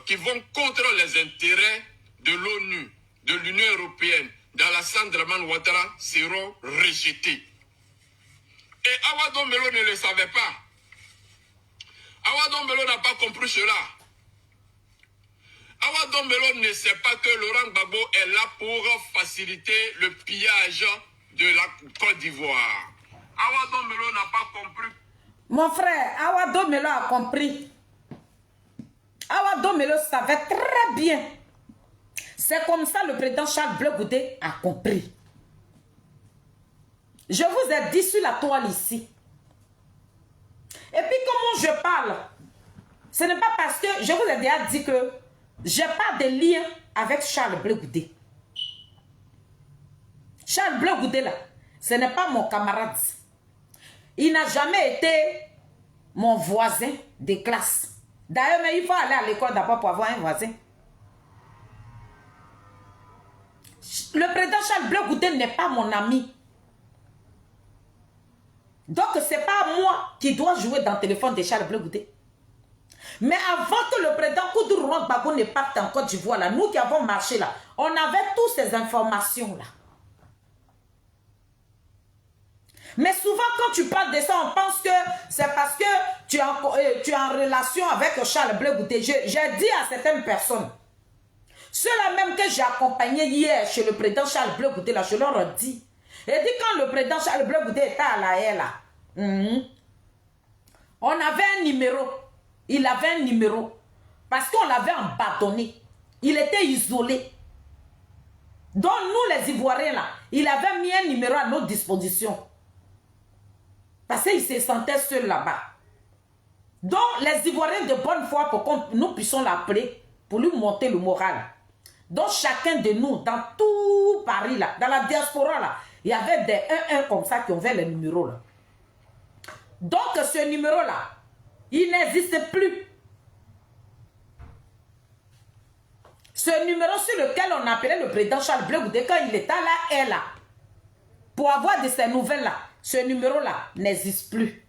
qui vont contre les intérêts de l'ONU, de l'Union européenne, d'Alassane Dramane Ouattara seront rejetées. Et Awa Dombelo ne le savait pas. Awa Dombelo n'a pas compris cela. Awa Dombelo ne sait pas que Laurent Gbagbo est là pour faciliter le pillage de la Côte d'Ivoire. Awa Dombelo n'a pas compris. Mon frère, Awa Dombelo a compris. Awa Dombelo savait très bien. C'est comme ça le président Charles Blé Goudé a compris. Je vous ai dit sur la toile ici. Et puis comment je parle, ce n'est pas parce que je vous ai déjà dit que je n'ai pas de lien avec Charles Blé Goudé. Charles Blé Goudé là, ce n'est pas mon camarade. Il n'a jamais été mon voisin de classe. D'ailleurs, mais il faut aller à l'école d'abord pour avoir un voisin. Le président Charles Blé Goudé n'est pas mon ami. Donc, ce n'est pas moi qui dois jouer dans le téléphone de Charles Blé Goudé. Mais avant que le président Koudou Laurent Gbagbo ne parte en Côte d'Ivoire, là, nous qui avons marché là, on avait toutes ces informations là. Mais souvent, quand tu parles de ça, on pense que c'est parce que tu es en relation avec Charles Blé Goudé. J'ai dit à certaines personnes, ceux-là même que j'ai accompagnés hier chez le président Charles Blé Goudé, là, je leur ai dit. Et dit quand le président Charles Blé Goudé était à la haie, là, on avait un numéro. Il avait un numéro. Parce qu'on l'avait abandonné. Il était isolé. Donc nous, les Ivoiriens, là, il avait mis un numéro à notre disposition. Parce qu'il se sentait seul là-bas. Donc, les Ivoiriens de bonne foi, pour que nous puissions l'appeler, pour lui monter le moral. Donc, chacun de nous, dans tout Paris, là, dans la diaspora, là, il y avait des 1-1 comme ça qui avaient le numéro, là. Donc, ce numéro-là, il n'existe plus. Ce numéro sur lequel on appelait le président Charles Blé Goudé quand il était là, pour avoir de ces nouvelles-là, ce numéro-là n'existe plus.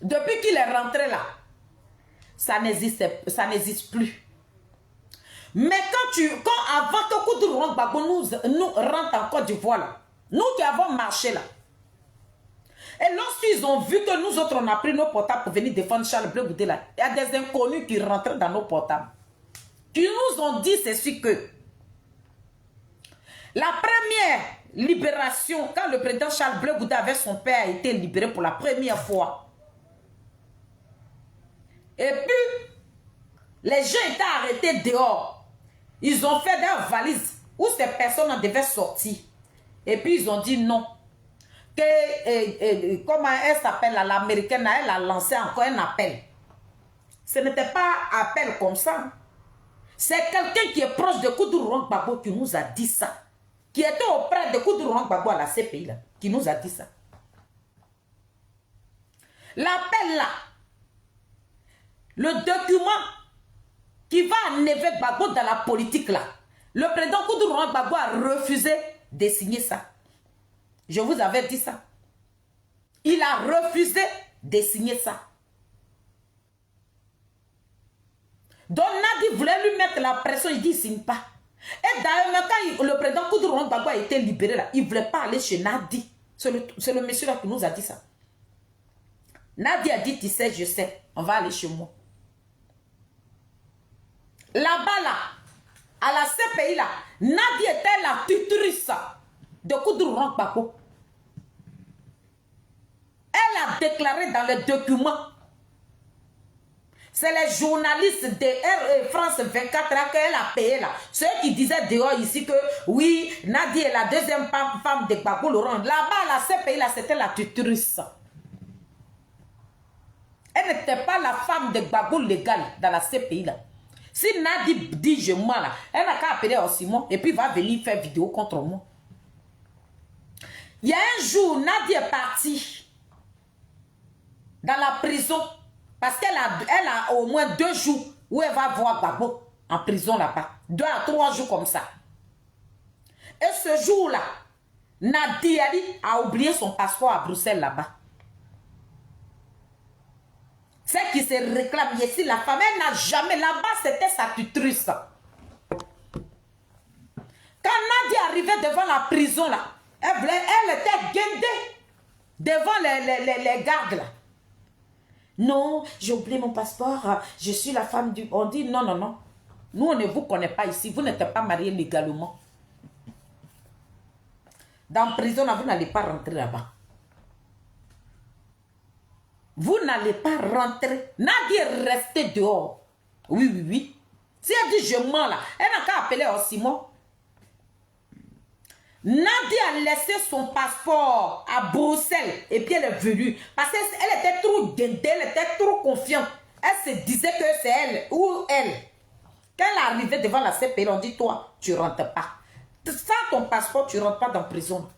Depuis qu'il est rentré là, ça n'existe plus. Mais avant que Koudou Laurent Gbagbo nous rentre en Côte d'Ivoire, là, nous qui avons marché là, et lorsqu'ils ont vu que nous autres, on a pris nos portables pour venir défendre Charles Blé Goudé là, il y a des inconnus qui rentraient dans nos portables. Qui nous ont dit ceci que la première libération, quand le président Charles Blé Goudé avec son père a été libéré pour la première fois. Et puis, les gens étaient arrêtés dehors. Ils ont fait des valises où ces personnes devaient sortir. Et puis, ils ont dit non. Comment elle s'appelle, l'américaine, elle a lancé encore un appel. Ce n'était pas un appel comme ça. C'est quelqu'un qui est proche de Koudou Laurent Gbagbo qui nous a dit ça. Qui était auprès de Koudou Laurent Gbagbo à la CPI, là, qui nous a dit ça. L'appel là, le document qui va enlever Gbagbo dans la politique là, le président Koudou Laurent Gbagbo a refusé de signer ça. Je vous avais dit ça. Il a refusé de signer ça. Donc Nadi voulait lui mettre la pression, il dit il ne signe pas. Et d'ailleurs, quand le président Koudou Laurent Gbagbo a été libéré là, il ne voulait pas aller chez Nadi. C'est le monsieur là qui nous a dit ça. Nadi a dit, tu sais, je sais, on va aller chez moi. Là-bas là, à la CPI là, Nadi était la tutrice de Koudou Laurent Gbagbo. Elle a déclaré dans les documents. C'est les journalistes de France 24 là qu'elle a payé là. Ceux qui disaient dehors ici que oui, Nadi est la deuxième femme de Gbagbo Laurent. Là-bas, la CPI là, c'était la tutrice. Elle n'était pas la femme de Gbagbo légale dans la CPI là. Si Nadi dit je mens là, elle n'a qu'à appeler Simon et puis va venir faire vidéo contre moi. Il y a un jour, Nadi est partie dans la prison parce qu'elle a au moins 2 jours où elle va voir Gbagbo en prison là-bas. 2 à 3 jours comme ça. Et ce jour-là, Nadi a oublié son passeport à Bruxelles là-bas. C'est qui se réclame ici, la femme, elle n'a jamais, là-bas, c'était sa tutrice. Quand Nadi arrivait devant la prison, là, elle était guindée devant les gardes, là. Non, j'ai oublié mon passeport, je suis la femme du... On dit non, non, non. Nous, on ne vous connaît pas ici, vous n'êtes pas mariés légalement. Dans la prison, là, vous n'allez pas rentrer là-bas. Vous n'allez pas rentrer. Nadi est resté dehors. Oui, oui, oui. Si elle dit je mens là, elle n'a qu'à appeler Simon. Nadi a laissé son passeport à Bruxelles et puis elle est venue. Parce qu'elle était trop guindée, elle était trop confiante. Elle se disait que c'est elle ou elle. Quand elle arrivait devant la CPI, on dit toi, tu ne rentres pas. Sans ton passeport, tu ne rentres pas dans la prison.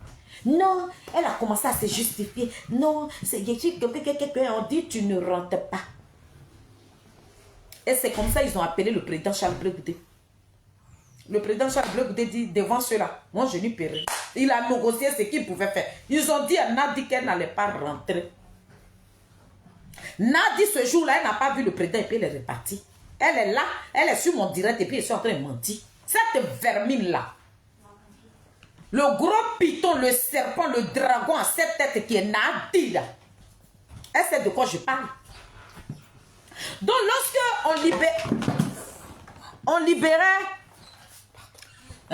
Non, elle a commencé à se justifier. Non, c'est on dit tu ne rentres pas. Et c'est comme ça qu'ils ont appelé le président Charles Blé Goudé. Le président Charles Blé Goudé dit devant cela, moi je n'y peux rien. Il a négocié ce qu'il pouvait faire. Ils ont dit à Nadi qu'elle n'allait pas rentrer. Nadi ce jour-là, elle n'a pas vu le président et puis elle est repartie. Elle est là, elle est sur mon direct et puis elle est en train de mentir. Cette vermine-là. Le gros python, le serpent, le dragon à 7 têtes qui est Nadi là. Elle sait de quoi je parle. Donc lorsque on libérait...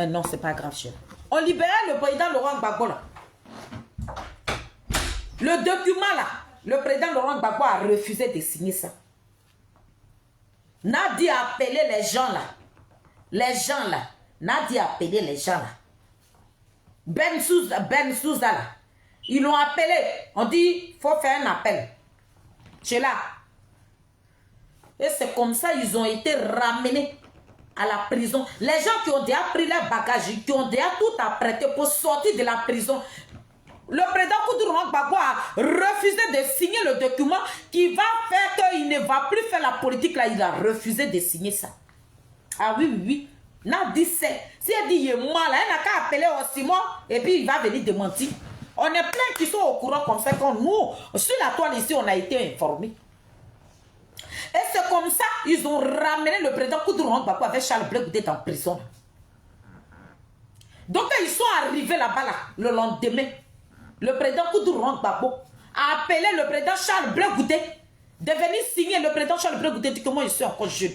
non, c'est pas grave, cher. On libérait le président Laurent Gbagbo là. Le document là, le président Laurent Gbagbo a refusé de signer ça. Nadi a appelé les gens là. Les gens là. Nadi a appelé les gens là. Ben Souza là. Ils l'ont appelé. On dit, il faut faire un appel. C'est là. Et c'est comme ça ils ont été ramenés à la prison. Les gens qui ont déjà pris leur bagage, qui ont déjà tout apprêté pour sortir de la prison. Le président Koudou Gbagbo a refusé de signer le document qui va faire qu'il ne va plus faire la politique là. Il a refusé de signer ça. Ah oui, oui, oui. Nadi c'est. Si elle dit il est mal, elle n'a qu'à appeler Simon et puis il va venir démentir. On est plein qui sont au courant comme ça. Quand nous, sur la toile ici, on a été informés. Et c'est comme ça ils ont ramené le président Koudou Gbagbo avec Charles Blé Goudé en prison. Donc ils sont arrivés là-bas là, le lendemain. Le président Koudou Gbagbo a appelé le président Charles Blé Goudé de venir signer. Le président Charles Blé Goudé dit que moi je suis encore jeune.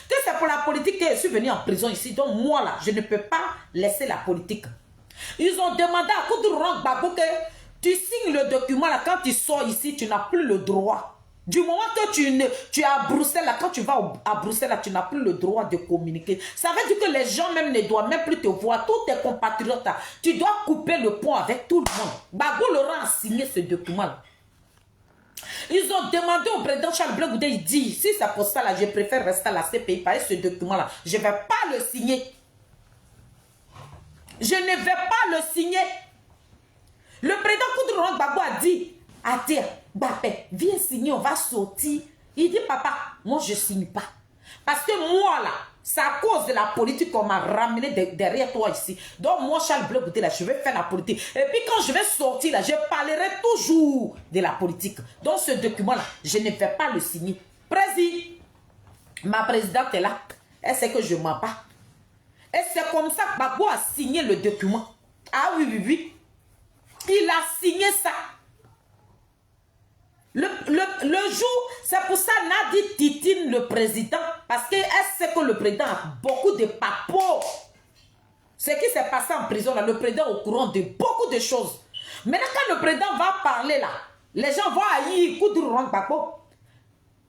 Que c'est pour la politique que je suis venu en prison ici. Donc moi là, je ne peux pas laisser la politique. Ils ont demandé à Koudou Gbagbo que tu signes le document là. Quand tu sors ici, tu n'as plus le droit. Du moment que tu es à Bruxelles, là, quand tu vas à Bruxelles, là, tu n'as plus le droit de communiquer. Ça veut dire que les gens même ne doivent même plus te voir. Tous tes compatriotes, là, tu dois couper le pont avec tout le monde. Gbagbo Laurent a signé ce document-là. Ils ont demandé au président Charles Blé Goudé, il dit, si c'est pour ça, là, je préfère rester à la CPI, par ce document-là. Je ne vais pas le signer. Je ne vais pas le signer. Le président Koudou Gbagbo a dit, Adir, Bapé, viens signer, on va sortir. Il dit, papa, moi je ne signe pas. Parce que moi là, c'est à cause de la politique qu'on m'a ramené derrière toi ici. Donc moi, Charles Blé Goudé là, je vais faire la politique. Et puis quand je vais sortir là, je parlerai toujours de la politique. Donc ce document là, je ne vais pas le signer. Président, ma présidente est là. Elle sait que je ne mens pas. Et c'est comme ça que Gbagbo a signé le document. Ah oui, oui, oui. Il a signé ça. Le jour, c'est pour ça Nadi titine le président, parce qu'elle sait que le président a beaucoup de papos. Ce qui s'est passé en prison, là, le président est au courant de beaucoup de choses. Maintenant, quand le président va parler là, les gens vont haïr Koudou Gbagbo.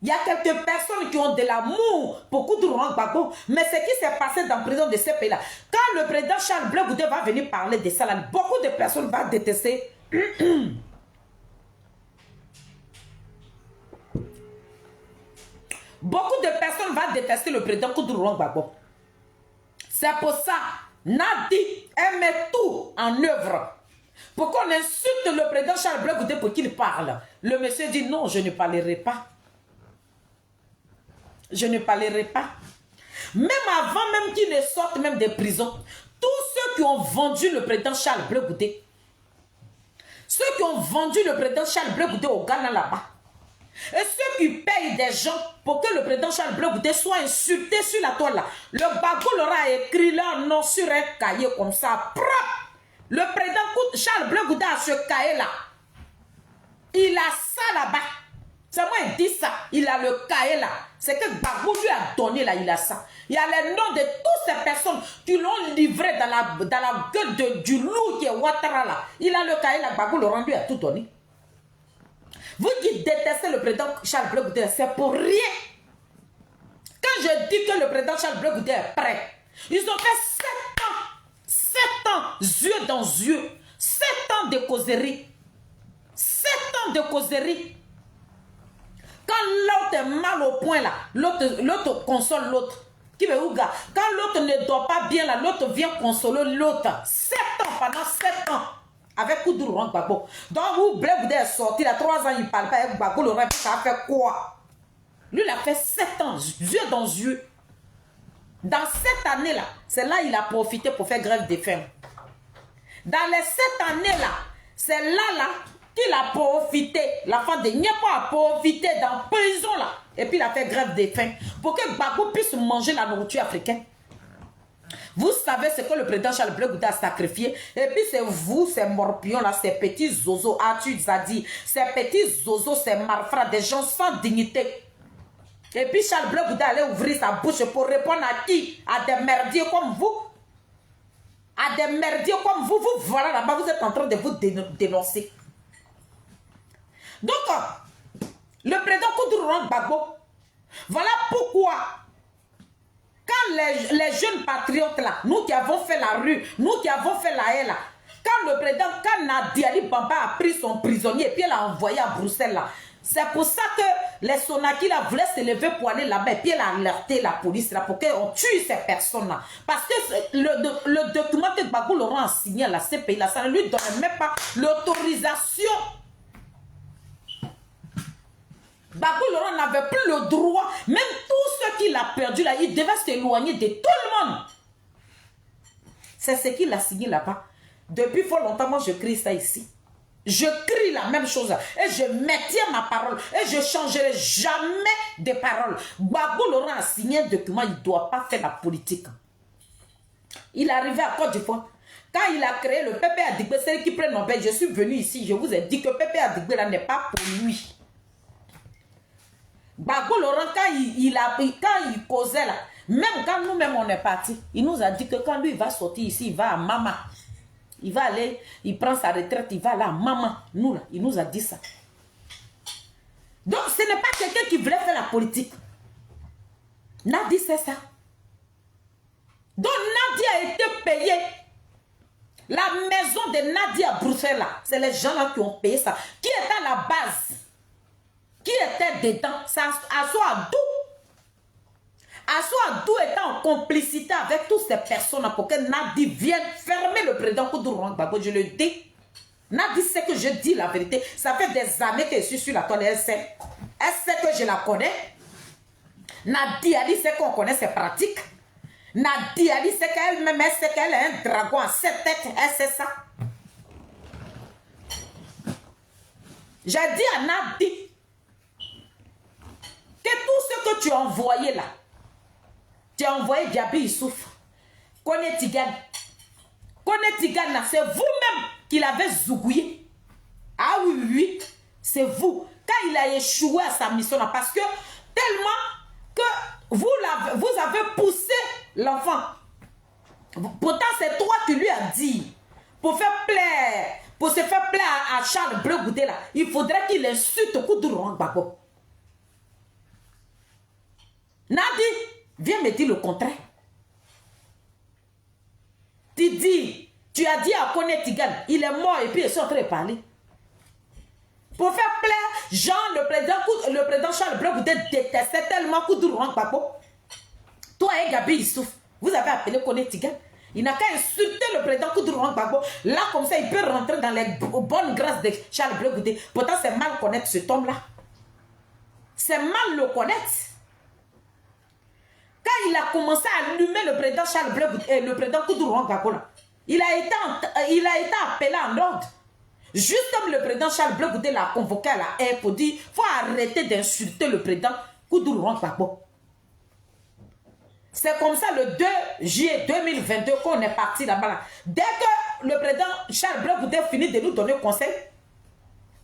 Il y a quelques personnes qui ont de l'amour pour Koudougou Gbagbo, mais ce qui s'est passé dans la prison de ces pays-là, quand le président Charles Blé Goudé va venir parler de ça, là, beaucoup de personnes vont détester. Beaucoup de personnes vont détester le président Koudougou Gbagbo. C'est pour ça, Nadi met tout en œuvre pour qu'on insulte le président Charles Blé Goudé pour qu'il parle. Le monsieur dit non, je ne parlerai pas. Je ne parlerai pas. Même avant même qu'il ne sorte même des prisons, tous ceux qui ont vendu le président Charles Blé Goudé, ceux qui ont vendu le président Charles Blé Goudé au Ghana là-bas, et ceux qui payent des gens pour que le président Charles Blé Goudé soit insulté sur la toile là, le Gbagbo leur a écrit leur nom sur un cahier comme ça, propre. Le président Charles Blé Goudé a ce cahier là. Il a ça là-bas. C'est moi qui dis ça. Il a le cahier là. C'est que Gbagbo lui a donné là, il a ça. Il y a les noms de toutes ces personnes qui l'ont livré dans la gueule du loup qui est Ouattara là. Il a le cahier là, Gbagbo le rendu a tout donné. Vous qui détestez le président Charles Blé Goudé, c'est pour rien. Quand je dis que le président Charles Blé Goudé est prêt, ils ont fait 7 ans, yeux dans yeux, 7 ans de causerie. 7 ans de causerie. Quand l'autre est mal au point là, l'autre console l'autre. Quand l'autre ne dort pas bien là, l'autre vient consoler l'autre. 7 ans, pendant 7 ans. Avec Koudougou Gbagbo. Donc, où Blé Goudé est sorti, il a 3 ans, il ne parle pas avec Gbagbo, le rêve, ça a fait quoi? Lui, il a fait 7 ans, yeux dans yeux. Dans cette année-là, c'est là qu'il a profité pour faire grève des faim. Dans les 7 années-là, c'est là qu'il a profité. La femme de Niapo a profité dans la prison là. Et puis il a fait grève des faim. Pour que Gbagbo puisse manger la nourriture africaine. Vous savez ce que le président Charles Blé Goudé a sacrifié. Et puis c'est vous, ces morpions là, ces petits zozos, Arthur Zadi, ces petits zozos, ces marfras, des gens sans dignité. Et puis Charles Blé Goudé allait ouvrir sa bouche pour répondre à qui? À des merdiers comme vous. À des merdiers comme vous. Vous voilà là-bas, vous êtes en train de vous dénoncer. Donc, le président Koudougou Gbagbo, voilà pourquoi, quand les jeunes patriotes là, nous qui avons fait la rue, nous qui avons fait la haie là, quand le président, quand Nadi Ali Bamba a pris son prisonnier et puis elle l'a envoyé à Bruxelles là, c'est pour ça que les Sonaki là voulaient se lever pour aller là-bas et puis elle a alerté la police là pour qu'on tue ces personnes là. Parce que le document que Gbagbo Laurent a signé à la CPI là, ça ne lui donne même pas l'autorisation. Gbagbo Laurent n'avait plus le droit, même tout ce qu'il a perdu là, il devait s'éloigner de tout le monde. C'est ce qu'il a signé là-bas. Depuis fort longtemps, moi je crie ça ici. Je crie la même chose et je maintiens ma parole et je ne changerai jamais de parole. Gbagbo Laurent a signé un document, il ne doit pas faire la politique. Il est arrivé à Côte d'Ivoire. Quand il a créé le PP Adigbe, c'est qui prend Nobel, je suis venu ici, je vous ai dit que PP Adigbe là n'est pas pour lui. Gbagbo Laurent, quand il causait là, même quand nous-mêmes on est partis, il nous a dit que quand lui il va sortir ici, il va à Mama. Il va aller, il prend sa retraite, il va là à Mama. Nous là, il nous a dit ça. Donc ce n'est pas quelqu'un qui voulait faire la politique. Nadi c'est ça. Donc Nadi a été payé. La maison de Nadi à Bruxelles là, c'est les gens là qui ont payé ça. Qui est à la base? Qui était dedans? C'est Assou Adou. Assou Adou était en complicité avec toutes ces personnes pour que Nadi vienne fermer le président Koudougou Gbagbo. Je le dis. Nadi sait que je dis la vérité. Ça fait des années que je suis sur la toile. Elle sait que je la connais. Nadi Ali sait qu'on connaît ses pratiques. Nadi Ali sait qu'elle-même, elle sait qu'elle est un dragon à 7 têtes. Elle sait ça. J'ai dit à Nadi que tout ce que tu as envoyé là, tu as envoyé Diaby Issouf, Kone Tigane. Kone Tigane, c'est vous-même qui l'avez zougouillé. Ah oui, oui, c'est vous. Quand il a échoué à sa mission là, parce que tellement que vous avez poussé l'enfant. Pourtant, c'est toi qui lui as dit, pour faire plaire, pour se faire plaire à Charles Blé Goudé là, il faudrait qu'il insulte Koudougou Gbagbo. Nadi, viens me dire le contraire. Tu as dit à Kone Tigane, il est mort et puis ils sont en train de parler. Pour faire plaire, Jean, le président Charles Blé, vous détestez tellement Koudourou Gbagbo. Toi et Gabi Issouf, vous avez appelé Kone Tigane. Il n'a qu'à insulter le président Koudourou Gbagbo. Là, comme ça, il peut rentrer dans les bonnes grâces de Charles Blé Goudé. Pourtant, c'est mal connaître cet homme-là. C'est mal le connaître. Quand il a commencé à allumer le président Charles Blé Goudé, le président Koudourou Gbagbo, il a été appelé en ordre. Juste comme le président Charles Blé Goudé l'a convoqué à la haie pour dire il faut arrêter d'insulter le président Koudourou Gbagbo. C'est comme ça le 2 juillet 2022 qu'on est parti là-bas. Dès que le président Charles Blé Goudé finit de nous donner conseil,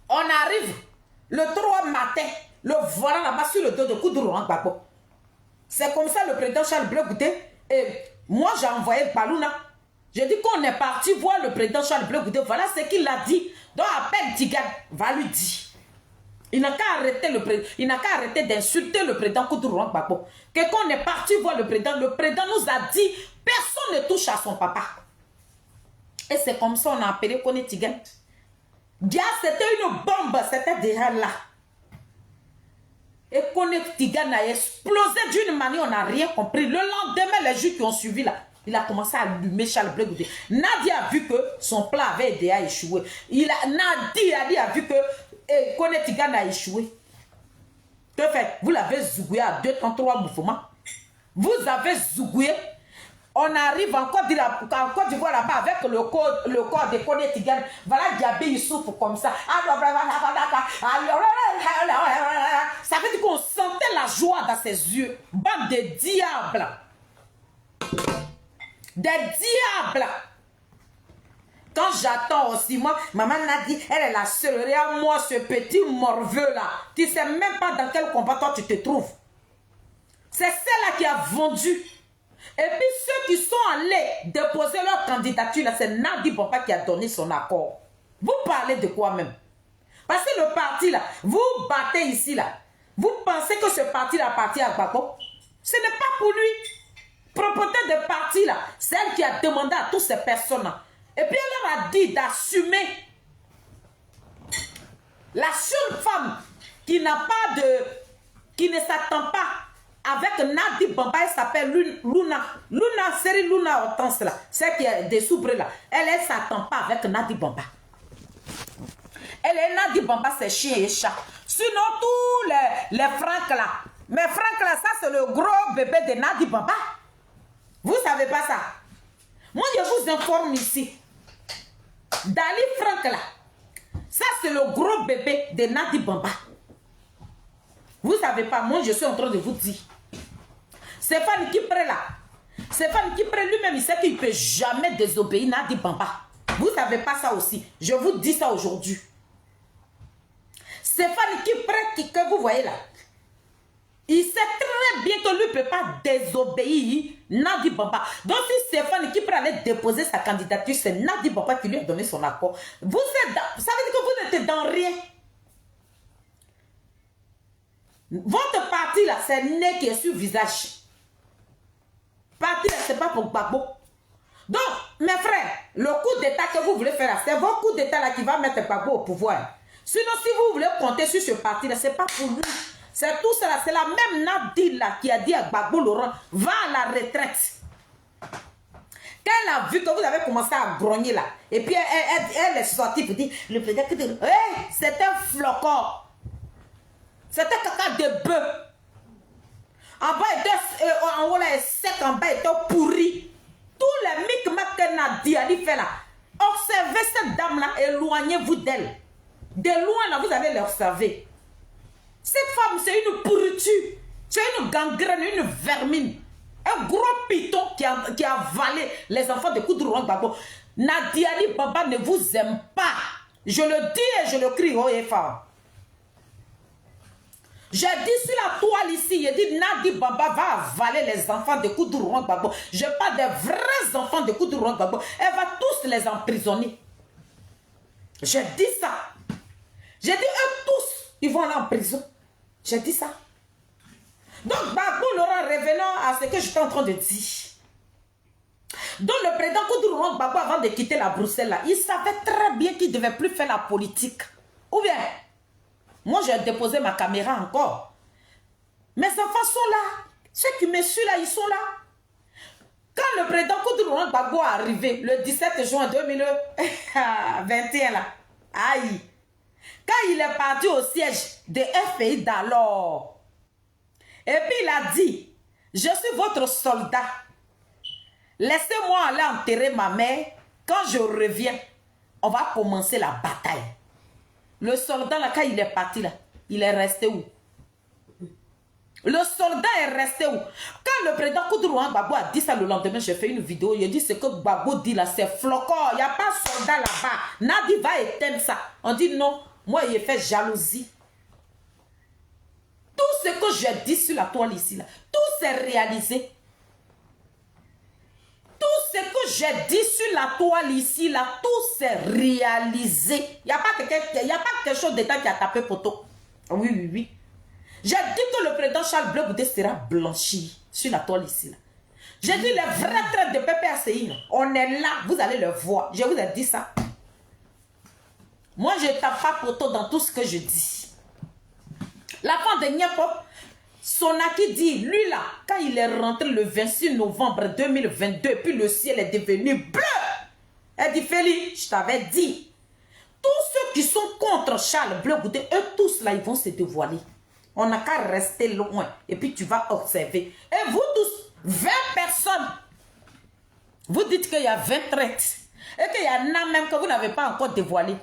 on arrive le 3 matin, le voilà là-bas sur le dos de Koudourou Gbagbo. C'est comme ça le président Charles Blé Goudé. Et moi j'ai envoyé Balouna. J'ai dit qu'on est parti voir le président Charles Blé Goudé. Voilà ce qu'il a dit. Donc appelle Tigane, va lui dire. Il n'a qu'à arrêter d'insulter le président Koudourou Gbagbo. Que quand on est parti voir le président nous a dit personne ne touche à son papa. Et c'est comme ça qu'on a appelé Kone Tigane. Dia, c'était une bombe, c'était déjà là. Et Kone Tigane a explosé d'une manière, on n'a rien compris. Le lendemain, les jours qui ont suivi là, il a commencé à allumer Charles Blé Goudé. Nadia a vu que son plan avait aidé à échouer. Nadia a vu que Kone Tigane a échoué. Que fait? Vous l'avez zougoué à 2 temps 3 mouvements. Vous avez zougoué. On arrive en Côte d'Ivoire là-bas avec le corps de Kone Tigane. Voilà, Gabi Issouf comme ça. Ça veut dire qu'on sentait la joie dans ses yeux. Bande de diables. Des diables. Quand j'attends aussi, moi, maman m'a dit, elle est la seule. Regarde moi, ce petit morveux là. Tu sais même pas dans quel combat toi tu te trouves. C'est celle-là qui a vendu. Et puis ceux qui sont allés déposer leur candidature, là, c'est Nadi Bamba qui a donné son accord. Vous parlez de quoi même? Parce que le parti là, vous battez ici là. Vous pensez que ce parti là appartient à Gbagbo? Ce n'est pas pour lui. Propriétaire de parti là, c'est elle qui a demandé à toutes ces personnes là. Et puis elle leur a dit d'assumer. La seule femme qui n'a pas de... qui ne s'attend pas avec Nadi Bamba, elle s'appelle Luna. Série Luna Hortense là, celle qui est des soubres là. Elle ne s'attend pas avec Nadi Bamba. Elle est Nadi Bamba, c'est chien et chat. Sinon tous les Franck là. Mais Franck là, ça c'est le gros bébé de Nadi Bamba. Vous savez pas ça? Moi je vous informe ici. Dali Franck là, ça c'est le gros bébé de Nadi Bamba. Vous savez pas, moi je suis en train de vous dire. Stéphane Kipré là, Stéphane Kipré lui-même il sait qu'il ne peut jamais désobéir Nadi Bamba. Vous savez pas ça aussi, je vous dis ça aujourd'hui. Stéphane Kipré que vous voyez là, il sait très bien que lui ne peut pas désobéir Nadi Bamba. Donc si Stéphane Kipré allait déposer sa candidature, c'est Nadi Bamba qui lui a donné son accord. Vous êtes dans, ça veut dire que vous n'êtes dans rien. Votre parti là, c'est nez qui est sur le visage. Parti là, c'est pas pour Gbagbo. Donc, mes frères, le coup d'état que vous voulez faire là, c'est votre coup d'état là qui va mettre Gbagbo au pouvoir. Sinon, si vous voulez compter sur ce parti là, c'est pas pour lui. C'est tout cela, c'est la même Nadi là qui a dit à Gbagbo Laurent, va à la retraite. Quand elle a vu que vous avez commencé à grogner là, et puis elle est sortie pour dire, le président qui dit, hey, c'est un flocon. C'était caca de bœuf. En bas, en haut, là, est sec, en bas, était pourri. Tous les micmacs que Nadi a dit fait là, observez cette dame-là, éloignez-vous d'elle. De loin, là, vous allez l'observer. Cette femme, c'est une pourriture. C'est une gangrène, une vermine. Un gros piton qui a avalé les enfants de Koudourou Gbagbo. Nadi Bamba ne vous aime pas. Je le dis et je le crie haut et fort. J'ai dit sur la toile ici, j'ai dit Nadi Bamba va avaler les enfants de Koudourou Gbagbo. Je parle des vrais enfants de Koudourou Gbagbo. Elle va tous les emprisonner. J'ai dit ça. J'ai dit eux tous, ils vont aller en prison. J'ai dit ça. Donc, Gbagbo Laurent, revenons à ce que je suis en train de dire. Donc, le président Koudou Laurent Gbagbo, avant de quitter la Bruxelles, là, il savait très bien qu'il ne devait plus faire la politique. Ou bien, moi, j'ai déposé ma caméra encore. Mes enfants sont là. Ceux qui me suivent là, ils sont là. Quand le président Koudou Laurent Gbagbo est arrivé, le 17 juin 2021, là, aïe, quand il est parti au siège de FPI d'alors, et puis il a dit, je suis votre soldat. Laissez-moi aller enterrer ma mère. Quand je reviens, on va commencer la bataille. Le soldat, là, quand il est parti, là, il est resté où? Le soldat est resté où? Quand le président Koudou Laurent Gbagbo a dit ça le lendemain, j'ai fait une vidéo, il a dit ce que Gbagbo dit là, c'est flocon, il n'y a pas de soldat là-bas. Nadi va éteindre ça. On dit non, moi il fait jalousie. Tout ce que j'ai dit sur la toile ici, là, tout s'est réalisé. Tout ce que j'ai dit sur la toile ici, là, tout s'est réalisé. Il n'y a pas quelque chose d'état qui a tapé poteau. Oui, oui, oui. J'ai dit que le président Charles Blé Goudé sera blanchi sur la toile ici. Là. J'ai dit les vrais traits de PPACI. On est là, vous allez le voir. Je vous ai dit ça. Moi, je ne tape pas poteau dans tout ce que je dis. La fin de Niapop, Sonaki dit, lui là, quand il est rentré le 26 novembre 2022, puis le ciel est devenu bleu. Elle dit, Félix, je t'avais dit, tous ceux qui sont contre Charles Blé Goudé, eux tous là, ils vont se dévoiler. On n'a qu'à rester loin. Et puis tu vas observer. Et vous tous, 20 personnes. Vous dites qu'il y a 20 traites. Et qu'il y en a même que vous n'avez pas encore dévoilé.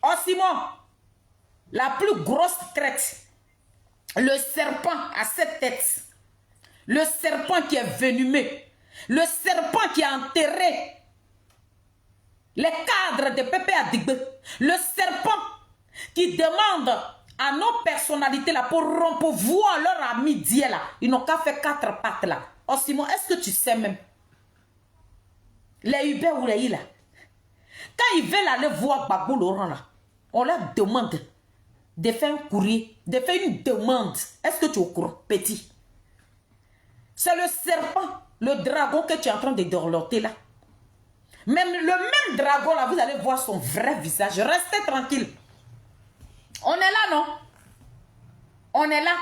Oh Simon, la plus grosse traite. Le serpent à 7 têtes. Le serpent qui est venimeux. Le serpent qui a enterré les cadres de Pépé Adigbe. Le serpent qui demande à nos personnalités là pour voir leur ami Dieu là. Ils n'ont qu'à faire 4 pattes là. Oh Simon, est-ce que tu sais même? Les Uber ou les là. Quand ils veulent aller voir Gbagbo Laurent là, on leur demande de faire un courrier, de faire une demande. Est-ce que tu es au courant, petit? C'est le serpent, le dragon que tu es en train de dorloter là. Même le même dragon là, vous allez voir son vrai visage. Restez tranquille. On est là, non? On est là.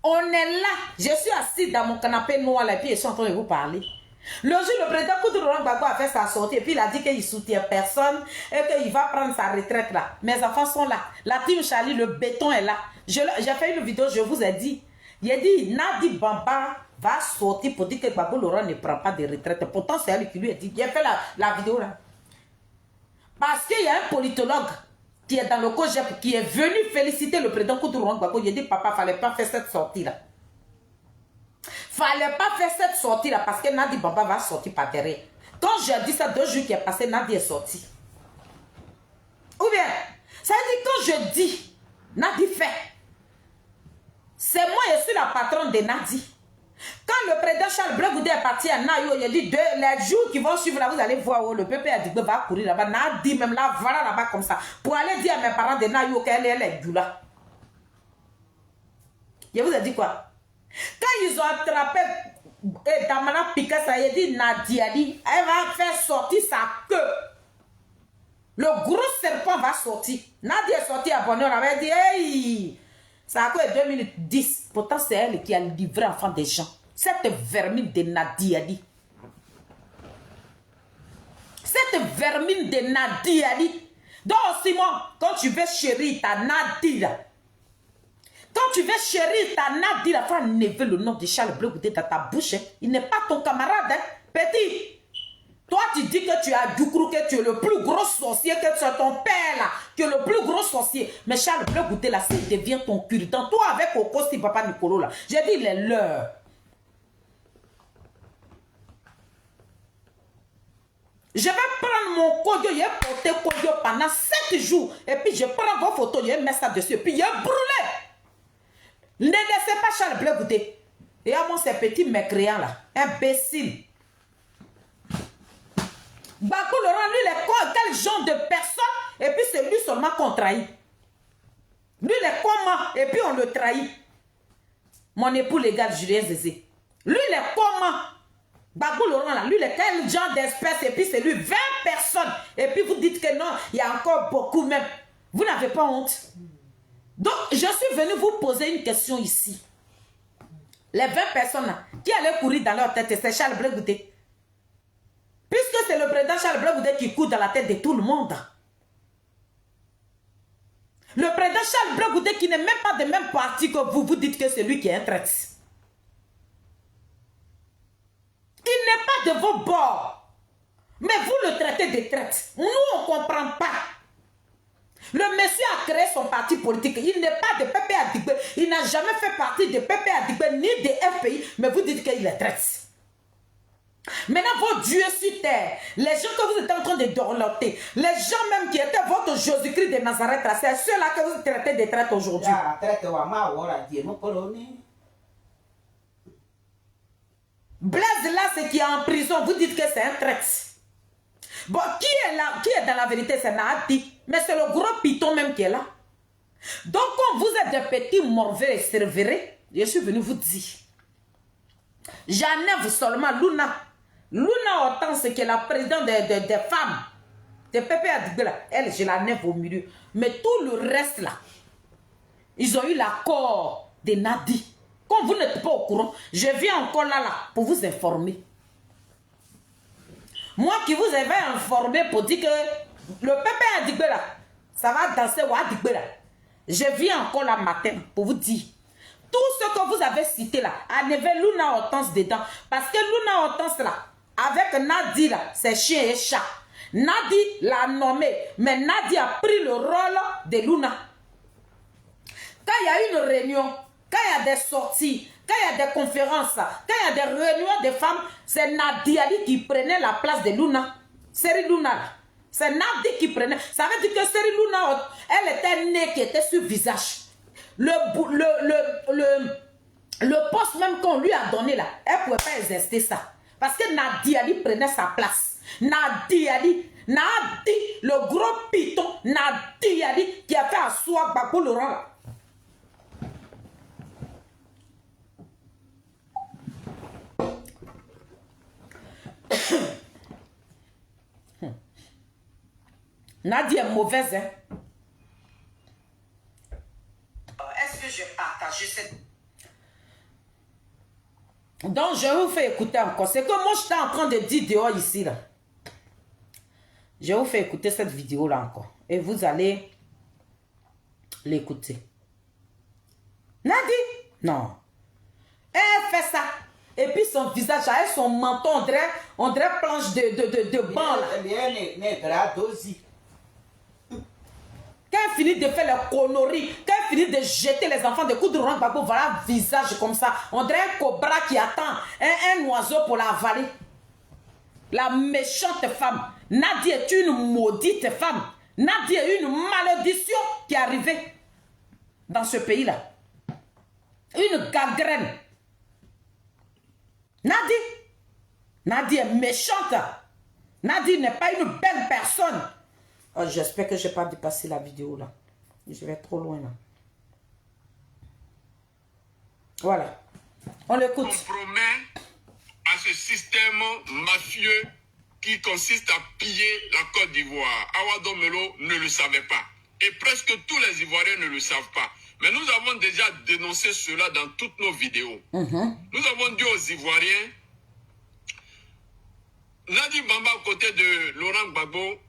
On est là. Je suis assis dans mon canapé noir là, et puis je suis en train de vous parler. Le jour, le président Koudou Laurent Gbagbo a fait sa sortie, et puis il a dit qu'il ne soutient personne, et qu'il va prendre sa retraite là. Mes enfants sont là. La team Charlie, le béton est là. J'ai fait une vidéo, je vous ai dit. Il a dit, Nadi Bamba va sortir pour dire que Gbagbo Laurent ne prend pas de retraite. Pourtant, c'est elle qui lui a dit. J'ai fait la vidéo là. Parce qu'il y a un politologue qui est dans le COGEP, qui est venu féliciter le président Koudou Laurent Gbagbo. Il a dit, papa, il ne fallait pas faire cette sortie-là. Il ne fallait pas faire cette sortie-là parce que Nadi Bamba va sortir par derrière. Quand j'ai dit ça, 2 jours qui est passé, Nadi est sorti. Ou bien, ça veut dire quand je dis, Nadi fait. C'est moi, je suis la patronne de Nadi. Quand le président Charles Blé Goudé est parti à Nayo, il a dit, les jours qui vont suivre là, vous allez voir où le peuple va courir là-bas. Nadi même là, voilà là-bas comme ça. Pour aller dire à mes parents de Nayo qu'elle est doula. Je vous ai dit quoi? Quand ils ont attrapé Damana Picasso, il a dit Nadia, elle va faire sortir sa queue. Le gros serpent va sortir. Nadia est sortie à Bonheur, elle avait dit, hey, ça a quoi 2010. Pourtant, c'est elle qui a livré enfant des gens. Cette vermine de Nadia. Cette vermine de Nadia. Donc, Simon, quand tu veux chérir ta Nadia, quand tu veux chérir ta Nadi, il faut enlever le nom de Charles Blé Goudé dans ta bouche. Hein. Il n'est pas ton camarade, hein. Petit. Toi, tu dis que tu as du crew, que tu es le plus gros sorcier, que c'est ton père là, qui est le plus gros sorcier. Mais Charles Blé Goudé là, ça devient ton cure-dent. Toi avec Coco, si papa Nicolo là, j'ai dit il est l'heure. Je vais prendre mon kodio, il est porté kodio pendant 7 jours. Et puis je prends vos photos, il met ça dessus. Et puis il est brûlé. Ne laissez pas Charles Blé Goudé. Et à moi, ces petits mécréants là, imbéciles. Gbagbo Laurent, lui, il est quel genre de personne? Et puis c'est lui seulement qu'on trahit. Lui, il est comment? Et puis on le trahit. Mon époux légal, Julien Zézé. Lui, il est comment? Gbagbo Laurent, là, lui, il est quel genre d'espèce? Et puis c'est lui, 20 personnes. Et puis vous dites que non, il y a encore beaucoup même. Vous n'avez pas honte? Donc, je suis venu vous poser une question ici. Les 20 personnes là, qui allaient courir dans leur tête, c'est Charles Blé Goudé. Puisque c'est le président Charles Blé Goudé qui court dans la tête de tout le monde. Le président Charles Blé Goudé qui n'est même pas de même parti que vous, vous dites que c'est lui qui est un traître. Il n'est pas de vos bords. Mais vous le traitez de traître. Nous, on ne comprend pas. Le monsieur a créé son parti politique. Il n'est pas de Pépé Adigbe. Il n'a jamais fait partie de Pépé Adigbe ni de FPI. Mais vous dites qu'il est traître. Maintenant, vos dieux sur terre, les gens que vous êtes en train de dorloter, les gens même qui étaient votre Jésus-Christ de Nazareth, c'est ceux-là que vous traitez de traître aujourd'hui. Blaise là, c'est qui est en prison, vous dites que c'est un traître. Bon, qui est là, qui est dans la vérité, c'est Nahati. Mais c'est le gros piton même qui est là. Donc, quand vous êtes des petits morveux et cervérés, je suis venu vous dire. J'enlève seulement Luna. Luna Hortense, qui est la présidente des femmes. De Pépé Adigbe, elle, je l'enlève au milieu. Mais tout le reste là, ils ont eu l'accord de Nadi. Comme vous n'êtes pas au courant, je viens encore là pour vous informer. Moi qui vous avais informé pour dire que le Pépé Adigbe là, ça va danser au Adigbe là. Je viens encore là matin pour vous dire. Tout ce que vous avez cité là, enlevez Luna Hortense dedans. Parce que Luna Hortense là, avec Nadi là, c'est chien et chat. Nadi l'a nommé, mais Nadi a pris le rôle de Luna. Quand il y a une réunion, quand il y a des sorties, quand il y a des conférences, quand il y a des réunions de femmes, c'est Nadi Ali qui prenait la place de Luna. Seri Luna. C'est Nadi qui prenait. Ça veut dire que Seri Luna, elle était née qui était sur le visage. Le poste même qu'on lui a donné là, elle ne pouvait pas exercer ça. Parce que Nadi Ali prenait sa place. Nadi Ali, le gros piton, Nadi Ali qui a fait asseoir Gbagbo Laurent là. Nadi est mauvaise, hein? Est-ce que je partage cette... Donc, je vous fais écouter encore. C'est que moi, je suis en train de dire dehors ici, là. Je vous fais écouter cette vidéo-là encore. Et vous allez l'écouter. Nadi? Non. Elle fait ça. Et puis son visage, elle, son menton, on dirait planche de banc, là. Quand elle finit de faire les conneries, quand elle finit de jeter les enfants de coups de Laurent Gbagbo, voilà un visage comme ça. On dirait un cobra qui attend un oiseau pour l'avaler. La méchante femme. Nadi est une maudite femme. Nadi est une malédiction qui est arrivée dans ce pays-là. Une gangrène. Nadi est méchante. Nadi n'est pas une belle personne. Oh, j'espère que je n'ai pas dépassé la vidéo là. Je vais trop loin là. Voilà. On l'écoute. On promet à ce système mafieux qui consiste à piller la Côte d'Ivoire. Awado Melo ne le savait pas. Et presque tous les Ivoiriens ne le savent pas. Mais nous avons déjà dénoncé cela dans toutes nos vidéos. Nous avons dit aux Ivoiriens, Nadi Bamba à côté de Laurent Gbagbo,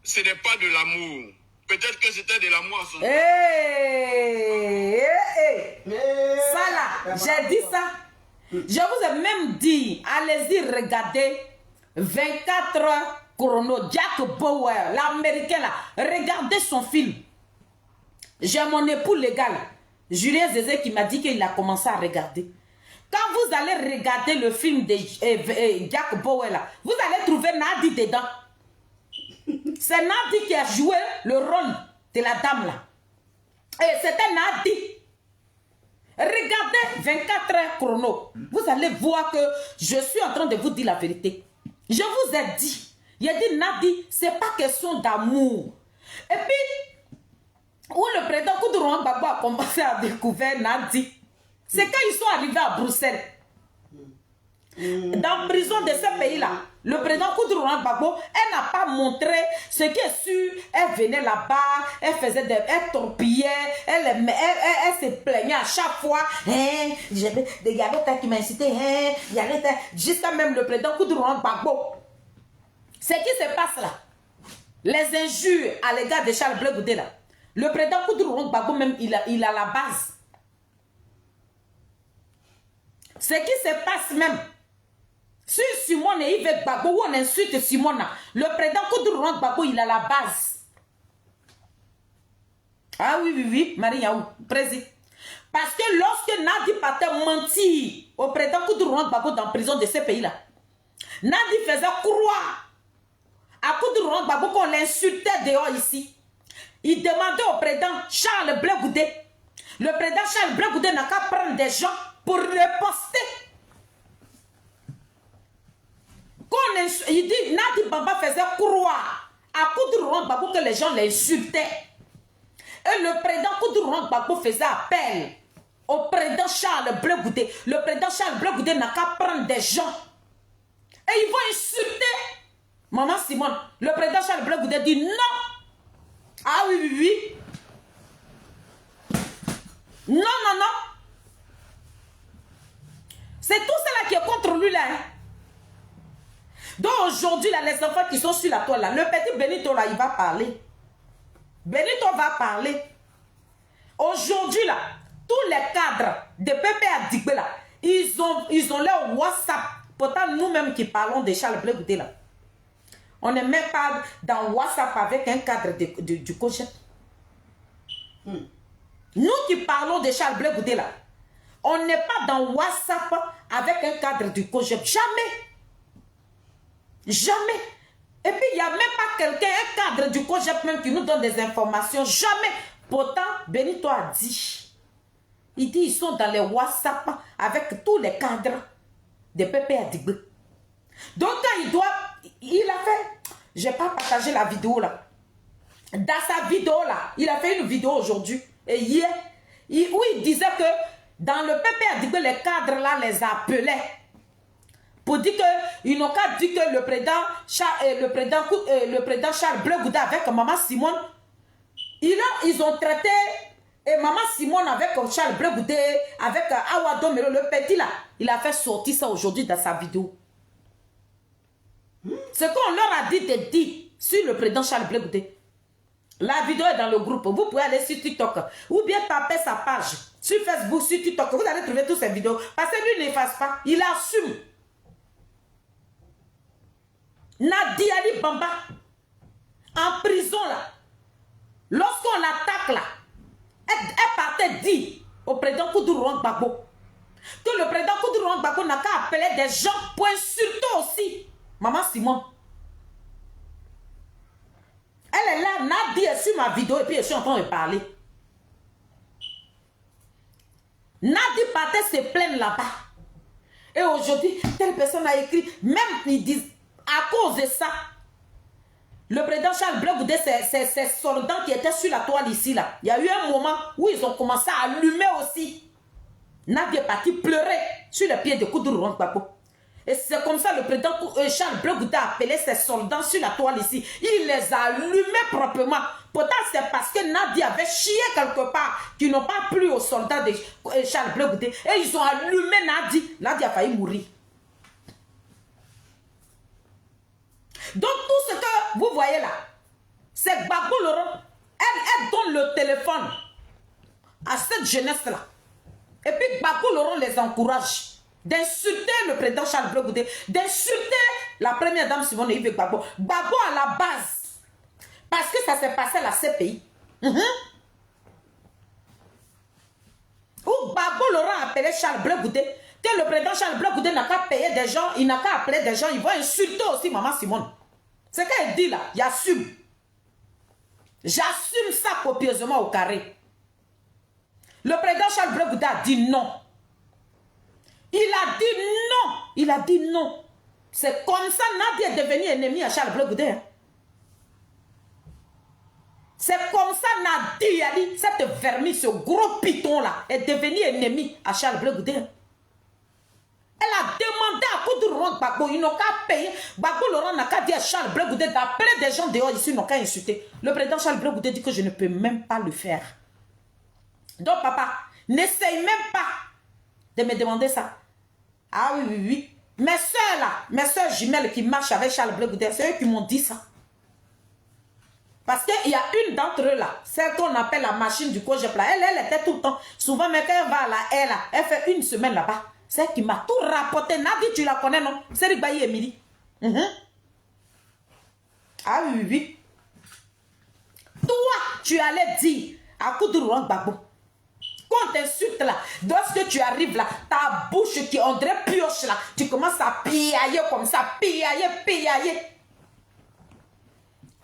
ce n'est pas de l'amour. Peut-être que c'était de l'amour à son... Ça là, j'ai dit ça. Je vous ai même dit, allez-y regarder 24 heures chrono, Jack Bauer, l'américain là. Regardez son film. J'ai mon époux légal, Julien Zézé, qui m'a dit qu'il a commencé à regarder. Quand vous allez regarder le film de Jack Bauer là, vous allez trouver Nadi dedans. C'est Nadi qui a joué le rôle de la dame là. Et c'était Nadi. Regardez 24 heures chrono. Vous allez voir que je suis en train de vous dire la vérité. Je vous ai dit. Il a dit Nadi, c'est pas question d'amour. Et puis, où le président Koudourouan Gbagbo a commencé à découvrir Nadi. C'est quand ils sont arrivés à Bruxelles. Dans la prison de ce pays-là, le président Koudourouan Gbagbo, elle n'a pas montré ce qui est sûr. Elle venait là-bas, elle torpillait, elle se plaignait à chaque fois. Il y avait tel qui m'a incité, jusqu'à même le président Koudourouan Gbagbo. Ce qui se passe là, les injures à l'égard de Charles Blé Goudé là, le président Koudourouan Gbagbo même, il a la base. Ce qui se passe même, sur Simone et Yves Gbagbo, où on insulte Simone, le président Koudourouan Gbagbo, il a la base. Ah oui, Marie Yaou, président. Parce que lorsque Nadi partait mentir au président Koudourouan Gbagbo dans la prison de ce pays-là, Nadi faisait croire à Koudourouan Gbagbo qu'on l'insultait dehors ici. Il demandait au président Charles Blé Goudé. Le président Charles Blé Goudé n'a qu'à prendre des gens pour reposter. Il dit, Nadi Bamba faisait croire à Koudourouan Gbagbo que les gens l'insultaient. Et le président Koudourouan Gbagbo faisait appel au président Charles Blé Goudé. Le président Charles Blé Goudé n'a qu'à prendre des gens. Et ils vont insulter Maman Simone. Le président Charles Blé Goudé dit non. Ah oui. Non. C'est tout cela qui est contre lui là. Donc aujourd'hui, là, les enfants qui sont sur la toile, là, le petit Benito, là, il va parler. Benito va parler. Aujourd'hui, là, tous les cadres de Pépé Adigbe, là, ils ont leur WhatsApp. Pourtant, nous-mêmes qui parlons de Charles Blé Goudé, là, on n'est même pas dans WhatsApp avec un cadre du COJEP. Nous qui parlons de Charles Blé Goudé, là, on n'est pas dans WhatsApp avec un cadre du COJEP. Jamais. Et puis, il n'y a même pas quelqu'un, un cadre du COJEP même qui nous donne des informations. Jamais. Pourtant, Benito a dit. Il dit, ils sont dans les WhatsApp avec tous les cadres de Pépé Adigbe. Donc, quand il a fait, je n'ai pas partagé la vidéo là. Dans sa vidéo là, il a fait une vidéo aujourd'hui. Et hier, où il disait que dans le Pépé Adigbe, les cadres là les appelaient. Pour dire qu'ils n'ont qu'à dire que le président Charles Blé Goudé avec Maman Simone, ils ont traité Maman Simone avec Charles Blé Goudé, avec Awa Domero, le petit là. Il a fait sortir ça aujourd'hui dans sa vidéo. Ce qu'on leur a dit de dire sur le président Charles Blé Goudé. La vidéo est dans le groupe. Vous pouvez aller sur TikTok ou bien taper sa page sur Facebook, sur TikTok. Vous allez trouver toutes ces vidéos. Parce que lui n'efface pas. Il assume. Nadi Ali Bamba, en prison là, lorsqu'on l'attaque là, elle partait dire au président Koudourouan Gbagbo que le président Koudourouan Gbagbo n'a qu'à appeler des gens pour insulter aussi Maman Simone. Elle est là, Nadi est sur ma vidéo et puis je suis en train de parler. Nadi partait se plaindre là-bas. Et aujourd'hui, telle personne a écrit, même ils disent, à cause de ça, le président Charles Blé Goudé, ces soldats qui étaient sur la toile ici, là, il y a eu un moment où ils ont commencé à allumer aussi. Nadi est parti pleurer sur les pieds de Koudourouan Gbagbo. Et c'est comme ça le président Charles Blé Goudé a appelé ses soldats sur la toile ici. Il les a allumés proprement. Pourtant, c'est parce que Nadi avait chié quelque part qu'ils n'ont pas plu aux soldats de Charles Blé Goudé. Et ils ont allumé Nadi. Nadi a failli mourir. Donc tout ce que vous voyez là, c'est Gbagbo Laurent. Elle donne le téléphone à cette jeunesse-là. Et puis Gbagbo Laurent les encourage d'insulter le président Charles Blé Goudé, d'insulter la première dame Simone Yves Gbagbo. Gbagbo à la base. Parce que ça s'est passé à la CPI. Où Gbagbo Laurent a appelé Charles Blé Goudé. Que le président Charles Blé Goudé n'a qu'à payer des gens, il n'a qu'à appeler des gens, il va insulter aussi Maman Simone. C'est ce qu'elle dit là, j'assume. J'assume ça copieusement au carré. Le président Charles Blé Goudé a dit non. Il a dit non. C'est comme ça Nadi est devenu ennemi à Charles Blé Goudé. C'est comme ça Nadi Ali, cette vermine, ce gros piton-là, est devenu ennemi à Charles Blé Goudé. Elle a demandé à Koudourou Gbagbo, ils n'ont qu'à payer. Gbagbo Laurent n'a qu'à dire à Charles Blé Goudé d'appeler des gens dehors ici, ils n'ont qu'à insulter. Le président Charles Blé Goudé dit que je ne peux même pas le faire. Donc papa, n'essaye même pas de me demander ça. Ah oui, oui, oui. Mes soeurs là, mes soeurs jumelles qui marchent avec Charles Blé Goudé, c'est eux qui m'ont dit ça. Parce qu'il y a une d'entre eux là, celle qu'on appelle la machine du cogep là, elle était tout le temps, souvent mais quand elle va là, elle fait une semaine là-bas. C'est elle qui m'a tout rapporté. Nadi, tu la connais non? C'est Rigbayi Emily. Ah oui, oui, oui. Toi, tu allais dire à Koudourou Gbagbo, quand t'insultes là, lorsque tu arrives là, ta bouche qui on dirait pioche là, tu commences à piailler comme ça, piailler.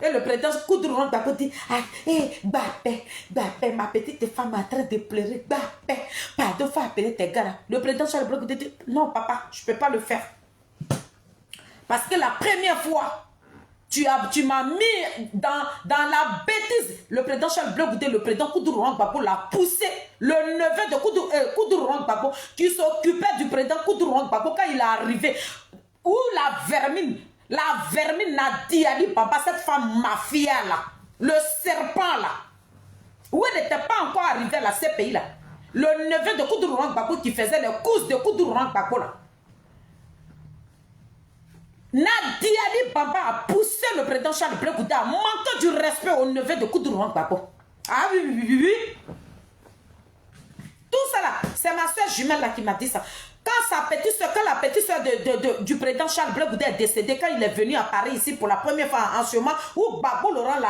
Et le président Koudourou Gbagbo dit, ah, Gbapé, ma petite femme est en train de pleurer, Gbapé, pardon, faut appeler tes gars là. Le président Charles Blé Goudé dit, non papa, je ne peux pas le faire. Parce que la première fois, tu m'as mis dans la bêtise. Le président Charles Blé Goudé, le président Koudourou Gbagbo l'a poussé. Le neveu de Koudourou Gbagbo qui s'occupait du président Koudourou Gbagbo quand il est arrivé. Où la vermine Nadi Ali Baba, cette femme mafia là, le serpent là, où elle n'était pas encore arrivée à la CPI là. Le neveu de Koudourou Gbagbo qui faisait les courses de Koudourou Gbagbo là. Nadi Ali Baba a poussé le président Charles Blé Goudé à manquer du respect au neveu de Koudourou Gbagbo. Ah oui, oui, oui, oui. Tout ça là, c'est ma soeur jumelle là qui m'a dit ça. Quand la petite soeur du président Charles Blé Goudé est décédée, quand il est venu à Paris ici pour la première fois en ce moment, où Gbagbo Laurent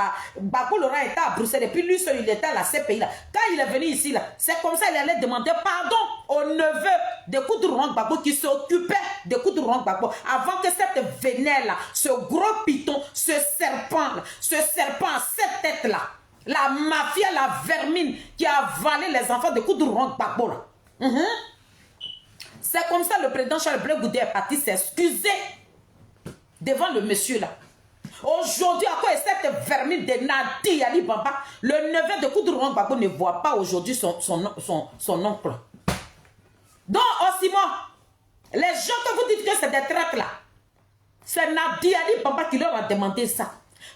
était à Bruxelles, et puis lui seul il était à la CPI là. Quand il est venu ici là, c'est comme ça il allait demander pardon au neveu de Koudourou Gbagbo qui s'occupait de Koudourou Gbagbo avant que cette vénère là, ce gros piton, ce serpent à 7 têtes là, la mafia, la vermine qui a avalé les enfants de Koudourou Gbagbo là. C'est comme ça le président Charles Blé Goudé est parti s'excuser devant le monsieur là. Aujourd'hui, à quoi est cette vermine de Nadi Ali Baba, le neveu de Koudourou Gbagbo ne voit pas aujourd'hui son oncle. Donc, Simon, les gens que vous dites que c'est des traites là, c'est Nadi Ali Baba qui leur a demandé ça.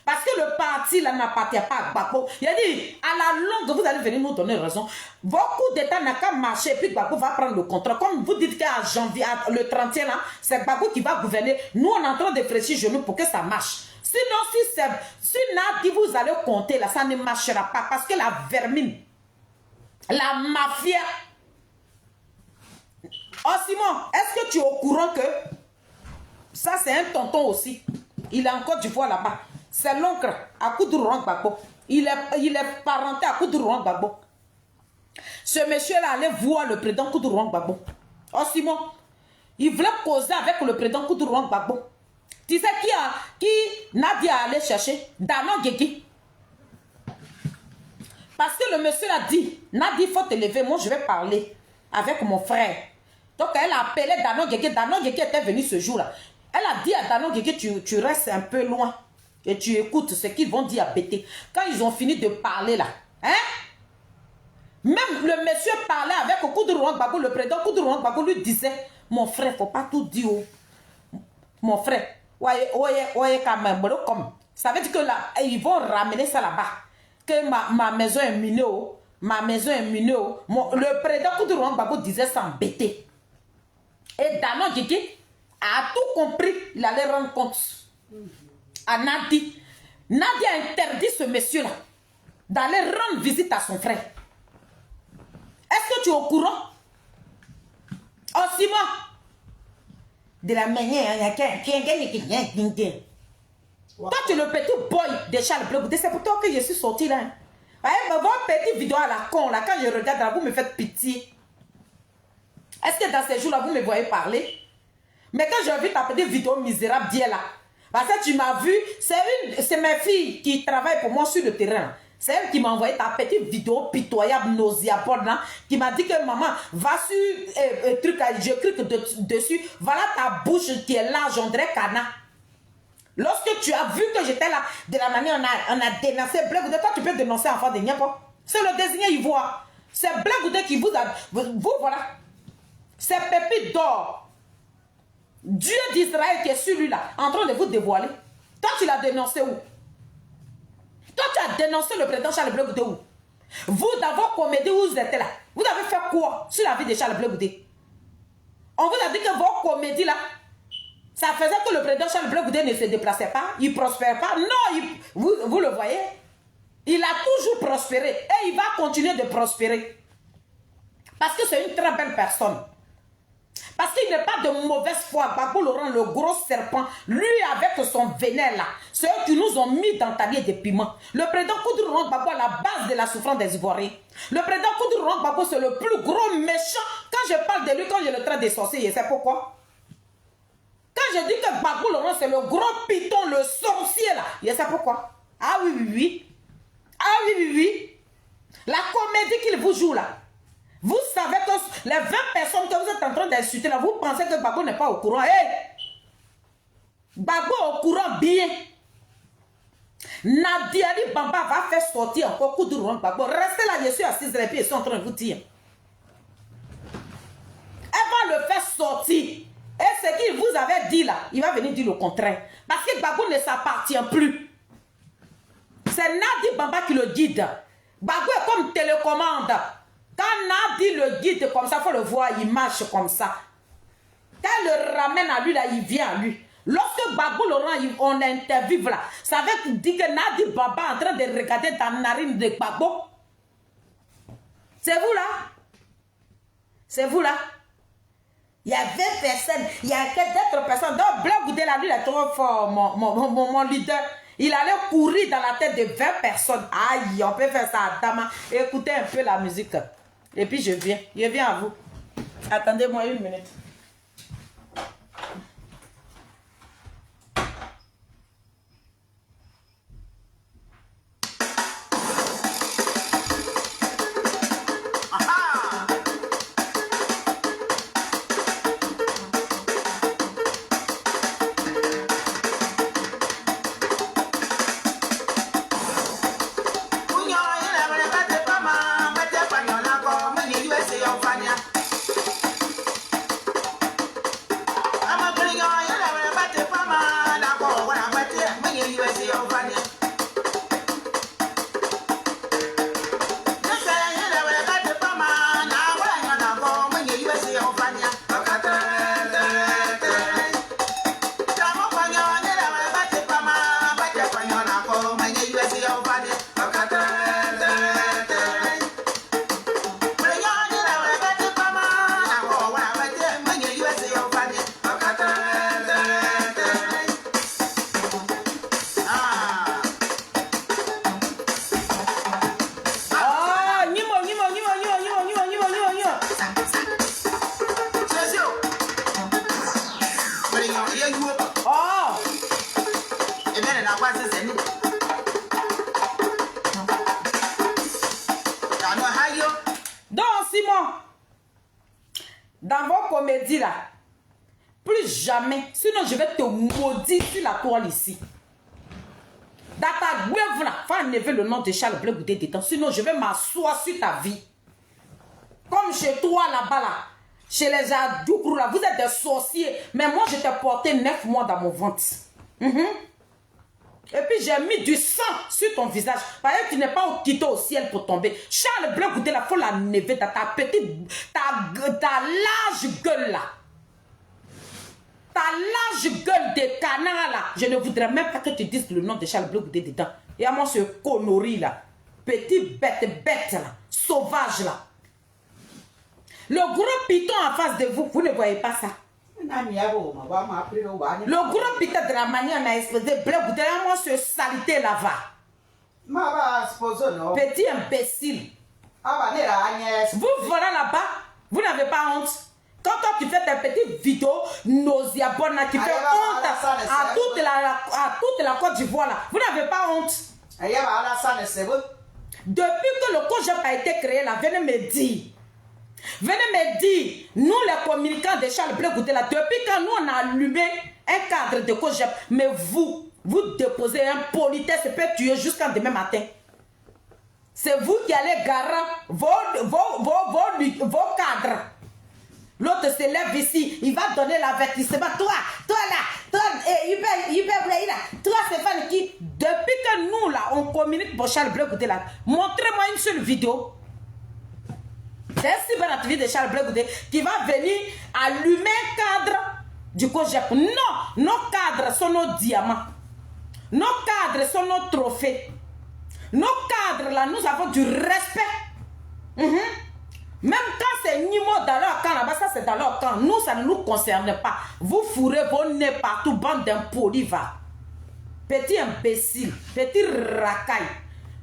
Parce que le parti là n'appartient pas à Gbagbo. Il a dit, à la longue, vous allez venir nous donner raison. Beaucoup d'États n'a qu'à marcher, puis Gbagbo va prendre le contrôle. Comme vous dites qu'à janvier, le 31 là, c'est Gbagbo qui va gouverner. Nous, on est en train de fléchir genoux pour que ça marche. Sinon, si Nadi vous allez compter là, ça ne marchera pas. Parce que la vermine, la mafia. Oh Simon, est-ce que tu es au courant que ça c'est un tonton aussi? Il est en Côte d'Ivoire là-bas. C'est l'oncle à Koudourou Gbagbo. Il est parenté à Koudourou Gbagbo. Ce monsieur-là allait voir le président Koudourou Gbagbo. Oh Simon, il voulait causer avec le président Koudourou Gbagbo. Tu sais qui Nadia allait chercher? Danon Guégui. Parce que le monsieur a dit, Nadia, il faut te lever, moi je vais parler avec mon frère. Donc elle a appelé Danon Guégui. Danon Guégui était venu ce jour-là. Elle a dit à Danon Guégui, tu restes un peu loin. Et tu écoutes ce qu'ils vont dire à Bété. Quand ils ont fini de parler là, hein? Même le monsieur parlait avec Koudourou Gbagbo, le président Koudourou Gbagbo lui disait, mon frère, il ne faut pas tout dire. Mon frère, quand même, ça veut dire que là, ils vont ramener ça là-bas. Que ma maison est minée. Ma maison est minée. Le président Koudourou Gbagbo disait ça en Bété. Et Danon Guégui a tout compris. Il allait rendre compte à Nadi. Nadi a interdit ce monsieur-là d'aller rendre visite à son frère. Est-ce que tu es au courant? Oh Simon, de la manière, toi tu es le petit boy de Charles Blé Goudé, c'est pour toi que je suis sorti là. Votre petite vidéo à la con là, quand je regarde là, vous me faites pitié. Est-ce que dans ces jours-là, vous me voyez parler? Mais quand j'ai vu ta petite vidéo misérable d'hier là, parce que tu m'as vu, c'est mes filles qui travaillent pour moi sur le terrain. C'est elle qui m'a envoyé ta petite vidéo pitoyable, nauséabonde, qui m'a dit que maman, va sur truc, je clique dessus, voilà ta bouche qui est large, on dirait cana. Lorsque tu as vu que j'étais là, de la manière on a dénoncé Blé Goudé, toi tu peux dénoncer enfant de Niapo. C'est le désigné ivoire. C'est Blé Goudé qui vous a... Vous voilà. C'est pépite d'or. Dieu d'Israël qui est sur lui là, en train de vous dévoiler. Toi tu l'as dénoncé où? Toi tu as dénoncé le président Charles Blé Goudé où? Vous dans vos comédies où vous étiez là, vous avez fait quoi sur la vie de Charles Blé Goudé? On vous a dit que vos comédies là, ça faisait que le président Charles Blé Goudé ne se déplaçait pas, il ne prospère pas. Non, vous le voyez. Il a toujours prospéré et il va continuer de prospérer. Parce que c'est une très belle personne. Parce qu'il n'est pas de mauvaise foi. Gbagbo Laurent, le gros serpent, lui avec son vénère là, ceux qui nous ont mis dans talier de piment. Le président Koudou Laurent Gbagbo à la base de la souffrance des Ivoiriens. Le président Koudou Laurent Gbagbo c'est le plus gros méchant. Quand je parle de lui, quand je le traite des sorciers, c'est pourquoi? Quand je dis que Gbagbo Laurent c'est le gros python, le sorcier là, je sais pourquoi. Ah oui, oui, oui. Ah oui, oui, oui. La comédie qu'il vous joue là. Vous savez que les 20 personnes que vous êtes en train d'insulter là, vous pensez que Gbagbo n'est pas au courant. Hey! Gbagbo est au courant bien. Nadiali Bamba va faire sortir encore Koudou Laurent Gbagbo. Restez là, je suis assise et puis ils sont en train de vous dire. Elle va le faire sortir. Et ce qu'il vous avait dit là, il va venir dire le contraire. Parce que Gbagbo ne s'appartient plus. C'est Nadi Bamba qui le guide. Gbagbo est comme télécommande. Quand Nadi le guide comme ça, il faut le voir, il marche comme ça. Quand il le ramène à lui, là, il vient à lui. Lorsque Gbagbo Laurent, on interviewe là, ça veut dire que Nadi Bamba est en train de regarder dans la narine de Gbagbo. C'est vous là? C'est vous là? Il y a 20 personnes, il y a d'autres personnes. Donc, Blé Goudé, là, lui, il est trop fort, mon leader. Il allait courir dans la tête de 20 personnes. Aïe, on peut faire ça à Dama. Écoutez un peu la musique. Et puis, je viens à vous. Attendez-moi une minute. Dans vos comédies là, plus jamais, sinon je vais te maudire sur la toile ici. Dans ta gueule là, faut enlever le nom de Charles Blé Goudé dedans, sinon je vais m'asseoir sur ta vie. Comme chez toi là-bas là, chez les Adoukrou là, vous êtes des sorciers, mais moi je t'ai porté 9 mois dans mon ventre. Et puis j'ai mis du sang sur ton visage. Parce que tu n'es pas quitté au ciel pour tomber. Charles Blé Goudé là, faut la lever dans ta petite, ta large gueule là. Ta large gueule de canard là. Je ne voudrais même pas que tu dises le nom de Charles Blé Goudé dedans. Et à moi ce connerie là. Petit bête là. Sauvage là. Le gros python en face de vous, vous ne voyez pas ça. Le gros python de la manière on a exposé Blé Goudé, à moi ce salité là-bas. Petit imbécile. Vous voilà là-bas, vous n'avez pas honte. Quand toi tu fais tes petites vidéos nauséabondes qui fait honte à toute la Côte d'Ivoire là, vous n'avez pas honte. Depuis que le COJEP a été créé là, venez me dire. Venez me dire, nous les communicants de Charles Blé Goudé là, depuis quand nous on a allumé un cadre de COJEP, mais vous vous déposez un politesse peut tuer jusqu'à demain matin. C'est vous qui allez garant vos cadres. L'autre se lève ici, il va donner l'avertissement. Toi là, toi, toi Stéphane qui, depuis que nous là, on communique pour Charles Blé Goudé là, montrez-moi une seule vidéo. C'est un si bon activité de Charles Blé Goudé qui va venir allumer un cadre du COJEP. Non, nos cadres sont nos diamants. Nos cadres sont nos trophées. Nos cadres là, nous avons du respect. Même quand c'est Nimo dans leur camp là-bas, ça c'est dans leur camp. Nous, ça ne nous concerne pas. Vous fourrez vos nez partout, bande d'impolis, va. Petit imbécile, petit racaille.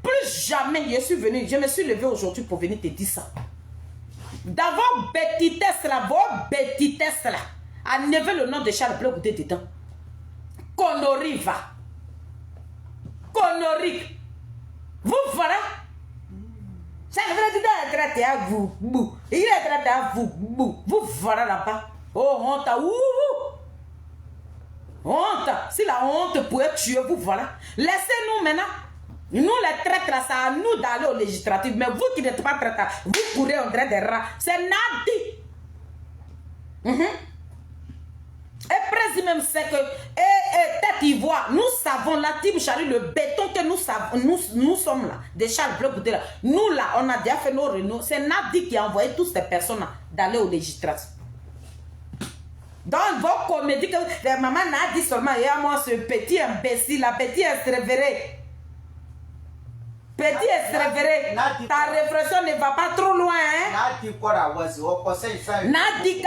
Plus jamais je me suis levé aujourd'hui pour venir te dire ça. Dans vos bêtitesses là, enlevez le nom de Charles Blé Goudé dedans. Connerie, va. Connerie. Vous voilà. Charles Blé Goudé est traité à vous. Il est traité à vous. Vous voilà là-bas. Oh, honte. Honte. Si la honte pouvait tuer, vous voilà. Laissez-nous maintenant. Nous les traîtres, c'est à nous d'aller au législatif. Mais vous qui n'êtes pas traîtres, vous courez en train des rats. C'est Nadi. Et président même sait que tête ivoire, nous savons la team Charlie, le béton que nous sommes là, des Charles Blé Goudé là. Nous là, on a déjà fait nos réunions. C'est Nadi qui a envoyé toutes ces personnes d'aller au législatif. Dans vos comédies que la maman n'a dit seulement, il y a moi ce petit imbécile, la petite révérée. Petit révéré, ta réflexion ne va pas trop loin, hein? Nadi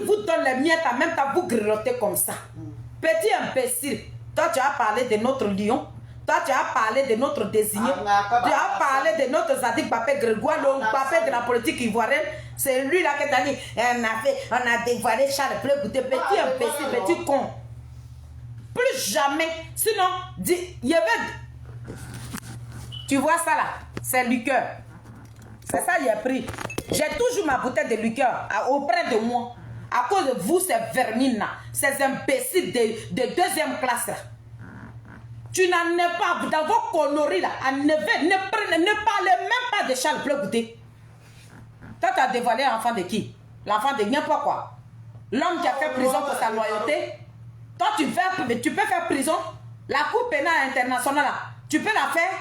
vous donne les miettes, en même temps vous grelottez comme ça. Petit imbécile, toi tu as parlé de notre lion, toi tu as parlé de notre désigné, tu as parlé de notre Zadig Papé Grégoire, le papé de la politique ivoirienne. C'est lui là qui t'a dit, on a dévoilé Charles Blé Goudé, petit imbécile, petit con. Plus jamais, sinon, il y avait... Tu vois ça là, c'est liqueur. C'est ça j'ai pris. J'ai toujours ma bouteille de liqueur auprès de moi. À cause de vous, ces vermines là, ces imbéciles de deuxième classe là. Tu n'en es pas dans vos conneries là. Ne parlez même pas de Charles Blé Goudé. Toi, tu as dévoilé l'enfant de qui? L'enfant de n'importe quoi. L'homme qui a fait prison pour sa loyauté. Toi, tu peux faire prison. La Cour pénale internationale là, tu peux la faire.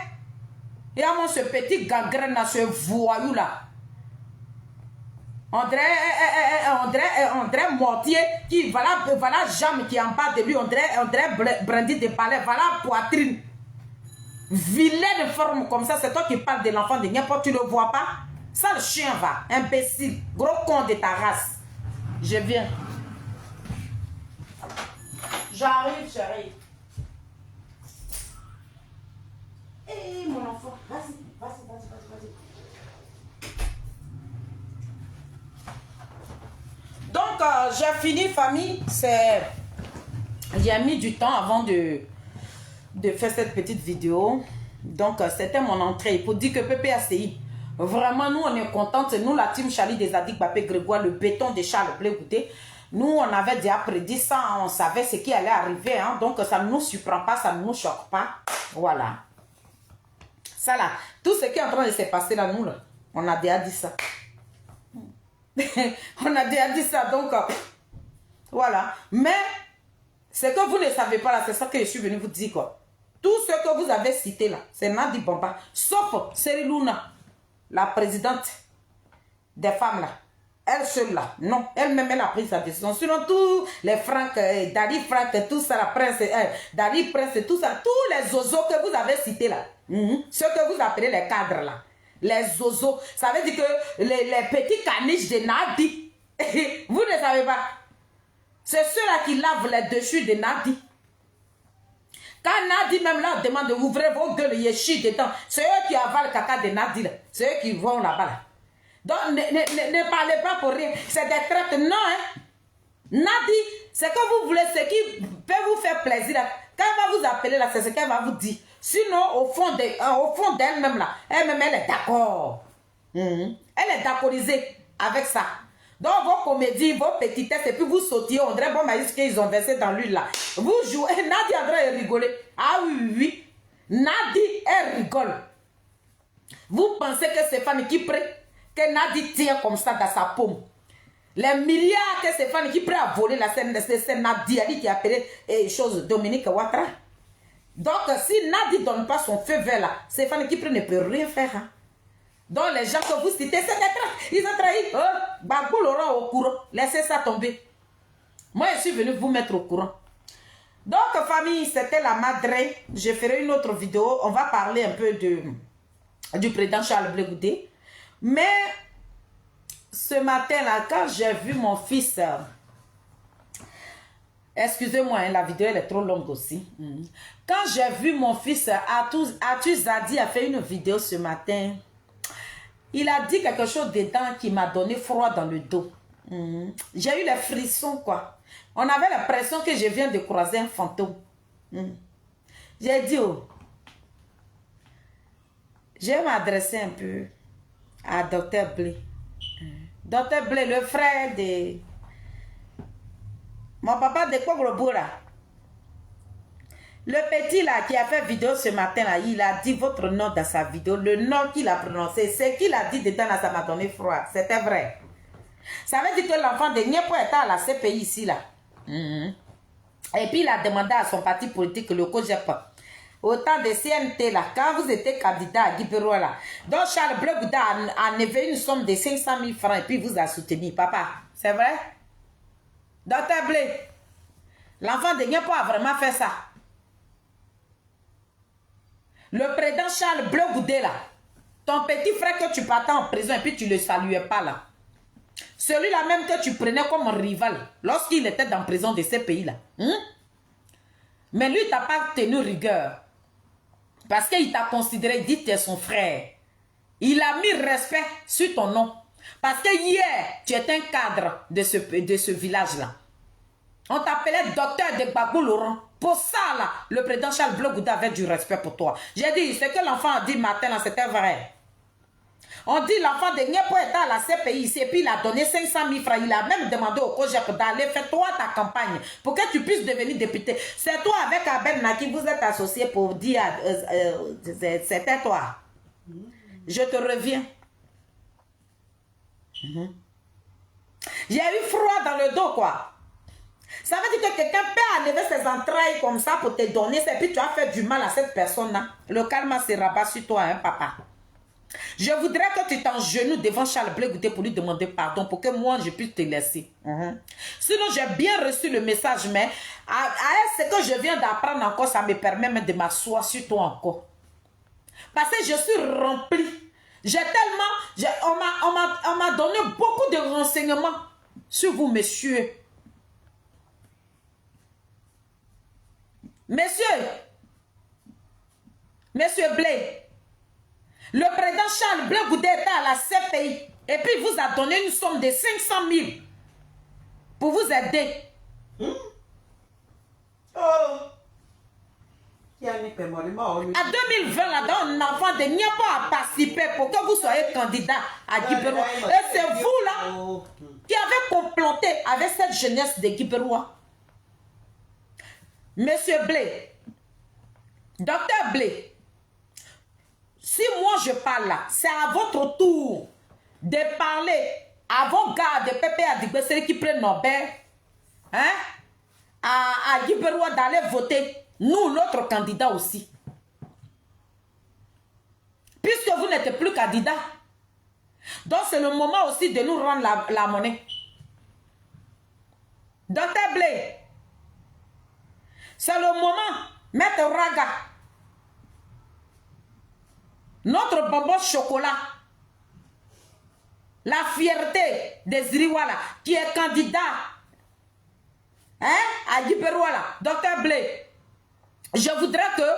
Et à moi, ce petit gangrène là, ce voyou là. André Mortier, qui, voilà Jam qui est en bas de lui, André Brandy de Palais, voilà poitrine. Vilaine forme comme ça, c'est toi qui parles de l'enfant de n'importe, tu ne le vois pas. Ça, le chien va, imbécile, gros con de ta race. Je viens. J'arrive, chérie. Eh, mon enfant, vas-y. Donc, j'ai fini, famille. J'ai mis du temps avant de faire cette petite vidéo. Donc, c'était mon entrée. Pour dire que PPACI, vraiment, nous, on est contente. Nous, la team Charlie des Zadig Papé Grégoire, le béton de Charles Blé Goudé. Nous, on avait déjà prédit ça. On savait ce qui allait arriver. Hein, donc, ça ne nous surprend pas, ça ne nous choque pas. Voilà. Ça là, tout ce qui est en train de se passer là, nous, là, on a déjà dit ça. On a déjà dit ça, donc, voilà. Mais, ce que vous ne savez pas là, c'est ça que je suis venu vous dire, quoi. Tout ce que vous avez cité là, c'est Nadi Bamba, sauf Seriluna, la présidente des femmes là. Elle seule là, non, elle-même elle a pris sa décision. Sinon, tous les Franck, Dali Franck, tout ça, la prince, Dali Prince, tout ça, tous les zozos que vous avez cités là, ceux que vous appelez les cadres là, les zozos, ça veut dire que les petits caniches de Nadi, vous ne savez pas. C'est ceux-là qui lavent les dessus de Nadi. Quand Nadi même là demande d'ouvrir vos gueules, il chie dedans. C'est eux qui avalent le caca de Nadi là. C'est eux qui vont là-bas là. Donc ne parlez pas pour rien. C'est des traites, non hein. Nadi, c'est que vous voulez, ce qui peut vous faire plaisir là. Quand elle va vous appeler là, c'est ce qu'elle va vous dire. Sinon, au fond d'elle-même là, elle-même elle est d'accord. Elle est d'accordisée avec ça. Donc, vos comédies, vos petitesses, et puis vous sautillez, on dirait bon maïs qu'ils ont versé dans l'huile là. Vous jouez, Nadi André rigolé. Ah oui, oui. Nadi, elle rigole. Vous pensez que Stéphane qui prend, que Nadi tient comme ça dans sa paume. Les milliards que Stéphane qui prend à voler la scène, c'est Nadi Ali qui a appelé chose Dominique Ouattara. Donc, si Nadi ne donne pas son feu vert là, Stéphane qui prend ne peut rien faire. Hein. Donc, les gens que vous citez, c'est des traîtres. Ils ont trahi. Bagbo l'aura au courant. Laissez ça tomber. Moi, je suis venu vous mettre au courant. Donc, famille, c'était la madre. Je ferai une autre vidéo. On va parler un peu du président Charles Blé Goudé. Mais, ce matin-là, quand j'ai vu mon fils... excusez-moi, hein, la vidéo elle est trop longue aussi. Quand j'ai vu mon fils, Atou Zadi a fait une vidéo ce matin. Il a dit quelque chose dedans qui m'a donné froid dans le dos. J'ai eu les frissons, quoi. On avait l'impression que je viens de croiser un fantôme. J'ai dit, oh, je vais m'adresser un peu à Dr. Blé. Dr. Blé, le frère de... Mon papa de Kogloboura. Le petit là qui a fait vidéo ce matin là, il a dit votre nom dans sa vidéo, le nom qu'il a prononcé, ce qu'il a dit dedans là, ça m'a donné froid. C'était vrai. Ça veut dire que l'enfant de Niepo était à la CPI ici là. Et puis il a demandé à son parti politique, le COGEP, au temps de CNT là, quand vous étiez candidat à Guibero là, donc Charles Blé Goudé a enlevé une somme de 500 000 francs et puis vous a soutenu, papa. C'est vrai? Dr. Blé, l'enfant de Niepo a vraiment fait ça. Le président Charles Blé Goudé là, ton petit frère que tu partais en prison et puis tu ne le saluais pas là. Celui-là même que tu prenais comme rival lorsqu'il était dans la prison de ces pays-là. Mais lui, il t'a pas tenu rigueur. Parce qu'il t'a considéré, dit tu es son frère. Il a mis respect sur ton nom. Parce que hier, tu étais un cadre de ce village-là. On t'appelait docteur de Babou Laurent. Pour ça, là, le président Charles Blé Goudé avait du respect pour toi. J'ai dit, ce que l'enfant a dit matin, là, c'était vrai. On dit l'enfant de Niepo était à la CPI ici et puis il a donné 500 000 francs. Il a même demandé au COGEP d'aller faire toi ta campagne pour que tu puisses devenir député. C'est toi avec Abel Naki, vous êtes associés pour dire, c'était toi. Je te reviens. J'ai eu froid dans le dos, quoi. Ça veut dire que quelqu'un peut enlever ses entrailles comme ça pour te donner, et puis tu as fait du mal à cette personne-là. Le calme se rabat sur toi, hein, papa. Je voudrais que tu t'engenouilles devant Charles Blé Goudé pour lui demander pardon, pour que moi, je puisse te laisser. Sinon, j'ai bien reçu le message, mais à ce que je viens d'apprendre encore, ça me permet même de m'asseoir sur toi encore. Parce que je suis remplie. J'ai tellement... On m'a donné beaucoup de renseignements sur vous, messieurs. Monsieur Blé, le président Charles Blé Goudé était à la CPI et puis il vous a donné une somme de 500 000 pour vous aider. À 2020, là, un enfant de Niepo a participé pour que vous soyez candidat à Guibérois. Et c'est vous là qui avez comploté avec cette jeunesse de Guibérois. Monsieur Blé, docteur Blé, si moi je parle là, c'est à votre tour de parler à vos gars de Pépé Adigbessé qui prennent Nobel, hein, à Guibérois d'aller voter, nous, notre candidat aussi. Puisque vous n'êtes plus candidat, donc c'est le moment aussi de nous rendre la monnaie. Docteur Blé, c'est le moment, Maître Raga, notre bonbon chocolat, la fierté des Ziriwala, qui est candidat, hein, à Guibérouala, Docteur Blé, je voudrais que,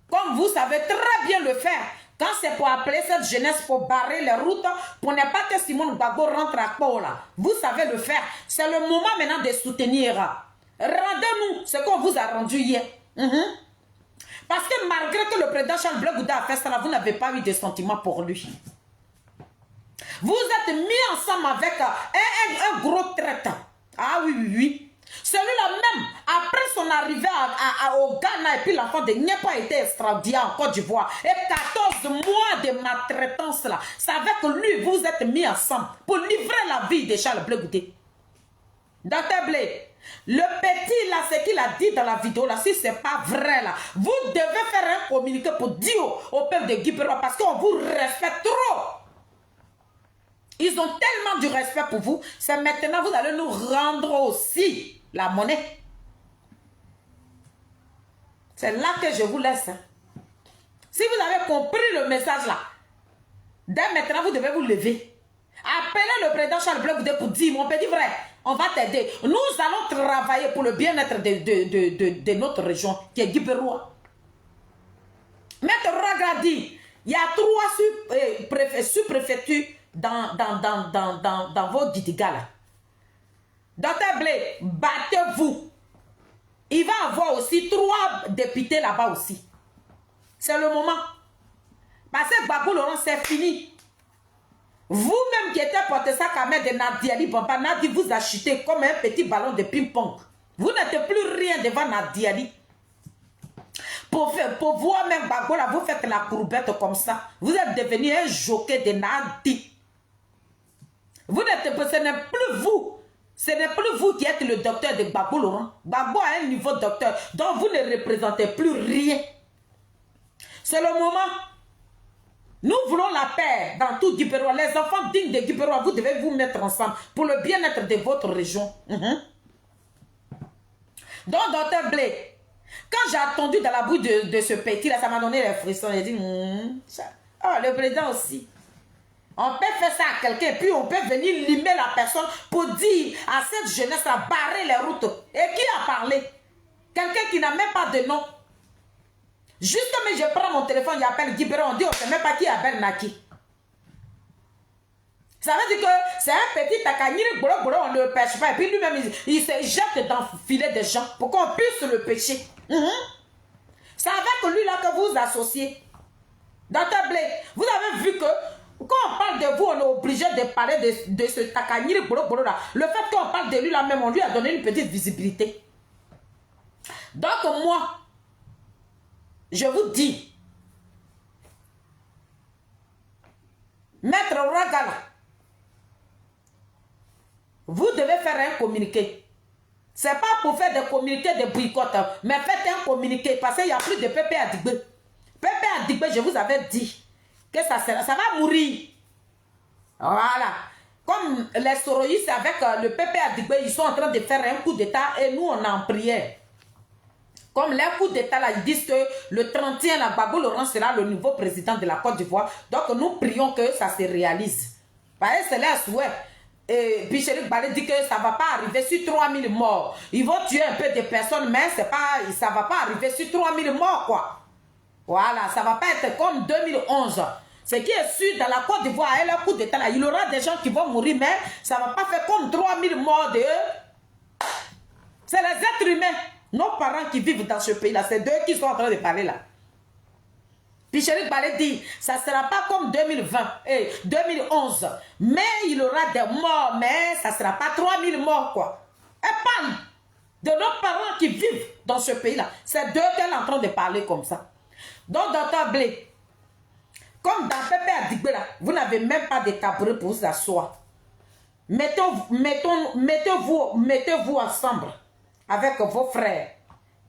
comme vous savez très bien le faire, quand c'est pour appeler cette jeunesse pour barrer les routes, pour ne pas que Simone Gbagbo rentre à Kola, vous savez le faire. C'est le moment maintenant de soutenir. Rendez-nous ce qu'on vous a rendu hier. Parce que malgré que le président Charles Blé Goudé a fait ça, vous n'avez pas eu de sentiments pour lui. Vous êtes mis ensemble avec un gros traiteur. Ah oui, oui, oui. Celui-là même, après son arrivée au Ghana, et puis l'enfant de n'a pas été extradé en Côte d'Ivoire, et 14 mois de maltraitance là, c'est avec lui vous êtes mis ensemble pour livrer la vie de Charles Blé Goudé. Docteur Blé, le petit là, ce qu'il a dit dans la vidéo là, si c'est pas vrai là, vous devez faire un communiqué pour dire au peuple de Guy-Pérois parce qu'on vous respecte trop. Ils ont tellement du respect pour vous, c'est maintenant vous allez nous rendre aussi la monnaie. C'est là que je vous laisse. Hein. Si vous avez compris le message là, dès maintenant vous devez vous lever. Appelez le président Charles Blé Goudé pour dire, mon petit frère, on va t'aider. Nous allons travailler pour le bien-être de notre région, qui est Guy-Pérois. Maître Ragadi, il y a 3 sous-préfectures dans vos Gidiga là. Docteur Blé, battez-vous. Il va avoir aussi 3 députés là-bas aussi. C'est le moment. Parce que Babou Laurent, c'est fini. Vous-même qui étiez porte-sac à main de Nadia Ali Bamba, Nadi vous a chuté comme un petit ballon de ping-pong. Vous n'êtes plus rien devant Nadia Ali. Pour vous-même, Babou, là, vous faites la courbette comme ça. Vous êtes devenu un jockey de Nadi. Ce n'est plus vous. Ce n'est plus vous qui êtes le docteur de Babou Laurent. Babou a un niveau docteur, donc vous ne représentez plus rien. C'est le moment. Nous voulons la paix dans tout Guy-Pérois. Les enfants dignes de Guy-Pérois, vous devez vous mettre ensemble pour le bien-être de votre région. Donc, docteur Blé, quand j'ai attendu dans la bouche de ce petit là, ça m'a donné les frissons. J'ai dit, le président aussi. On peut faire ça à quelqu'un, puis on peut venir limer la personne pour dire à cette jeunesse à barrer les routes. Et qui a parlé? Quelqu'un qui n'a même pas de nom. Juste comme je prends mon téléphone, j'appelle Guy-Pérois, on dit on ne sait même pas qui appelle Naki. Ça veut dire que c'est un petit takanyiri, on ne le pêche pas. Et puis lui-même, il se jette dans le filet des gens pour qu'on puisse le pêcher. C'est avec lui là que vous associez. Docteur Blé, vous avez vu que quand on parle de vous, on est obligé de parler de ce takanyiri, là. Le fait qu'on parle de lui là même, on lui a donné une petite visibilité. Donc moi, je vous dis, Maître Ragala, vous devez faire un communiqué. Ce n'est pas pour faire des communiqués de boycott, mais faites un communiqué parce qu'il n'y a plus de Pépé Adigbe. Pépé Adigbe, je vous avais dit que ça va mourir. Voilà. Comme les soroïstes avec le Pépé Adigbe, ils sont en train de faire un coup d'état et nous on est en prière. Comme les coups d'État là, ils disent que le 31, la Babou Laurent sera le nouveau président de la Côte d'Ivoire. Donc nous prions que ça se réalise. Parce que c'est leur souhait. Et puis Chérif Balé dit que ça ne va pas arriver sur 3000 morts. Ils vont tuer un peu de personnes, mais ça ne va pas arriver sur 3000 morts, quoi. Voilà, ça ne va pas être comme 2011. Ce qui est sûr, dans la Côte d'Ivoire, et le coup d'État là, il y aura des gens qui vont mourir, mais ça ne va pas faire comme 3000 morts de eux. C'est les êtres humains. Nos parents qui vivent dans ce pays-là, c'est d'eux qui sont en train de parler là. Puis Chérif Balé dit, ça ne sera pas comme 2020 et 2011. Mais il y aura des morts, mais ça ne sera pas 3000 morts, quoi. Elle parle de nos parents qui vivent dans ce pays-là. C'est d'eux qu'elle est en train de parler comme ça. Donc, docteur Blé, comme dans Pépé Adigbe là, vous n'avez même pas de tabouret pour vous asseoir. Mettez-vous ensemble avec vos frères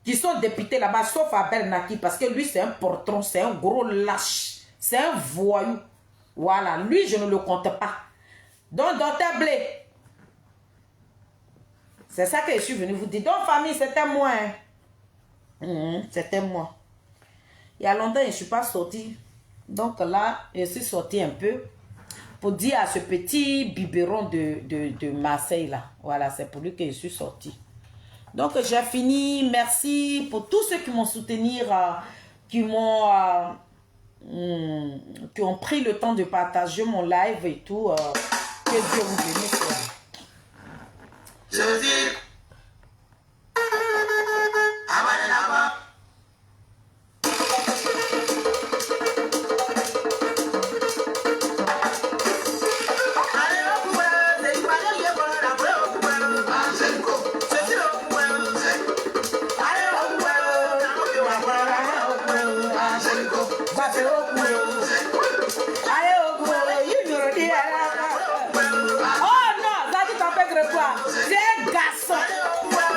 qui sont députés là-bas, sauf Abel Naki, parce que lui, c'est un portron, c'est un gros lâche, c'est un voyou. Voilà, lui, je ne le compte pas. Donc, docteur Blé, c'est ça que je suis venu vous dire. Donc, famille, c'était moi. Hein. C'était moi. Il y a longtemps, je ne suis pas sortie. Donc là, je suis sortie un peu pour dire à ce petit biberon de Marseille, là. Voilà, c'est pour lui que je suis sortie. Donc, j'ai fini. Merci pour tous ceux qui m'ont soutenu, qui ont pris le temps de partager mon live et tout. Que Dieu vous bénisse. Je dis... non, ça dit t'en fais quoi? C'est un garçon.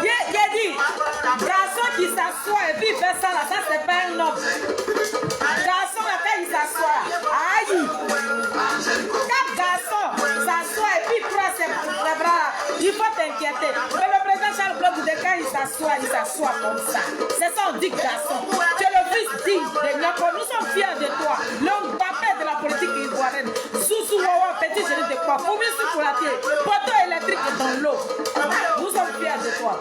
J'ai dit, garçon qui s'assoit et puis il fait ça là, ça c'est pas un homme. Garçon là, quand il s'assoit, aïe. Quand garçon s'assoit et puis il prend ses bras, il faut t'inquiéter. Mais le président Charles Blé Goudé, quand il s'assoit comme ça. C'est ça on dit garçon. Tu es le fils digne de Nyoko. Nous sommes fiers de toi. L'homme parfait de la politique ivoirienne. Sousou Wawa, petit génie de quoi? Pour mieux pour la terre. Poteau électrique dans l'eau. Nous sommes fiers de toi.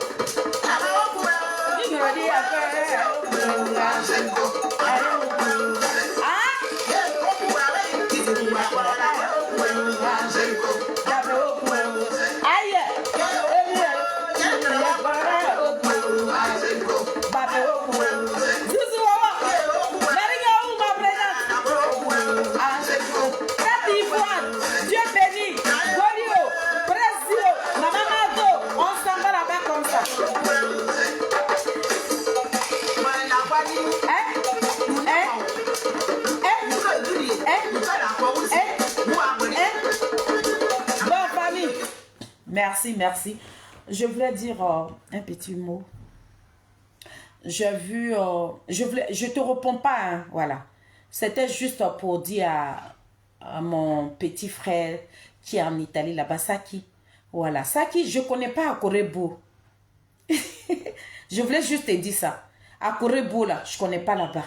Dieu béni, Gorio, Brésil, Maman Mato, on s'en va là-bas comme ça. Bon, famille, merci, merci. Je voulais dire un petit mot. J'ai vu, je te réponds pas, hein, voilà. C'était juste pour dire à mon petit frère qui est en Italie là-bas, Saki. Voilà, Saki, je ne connais pas Akorebo. Je voulais juste te dire ça. Akorebo là, je ne connais pas là-bas.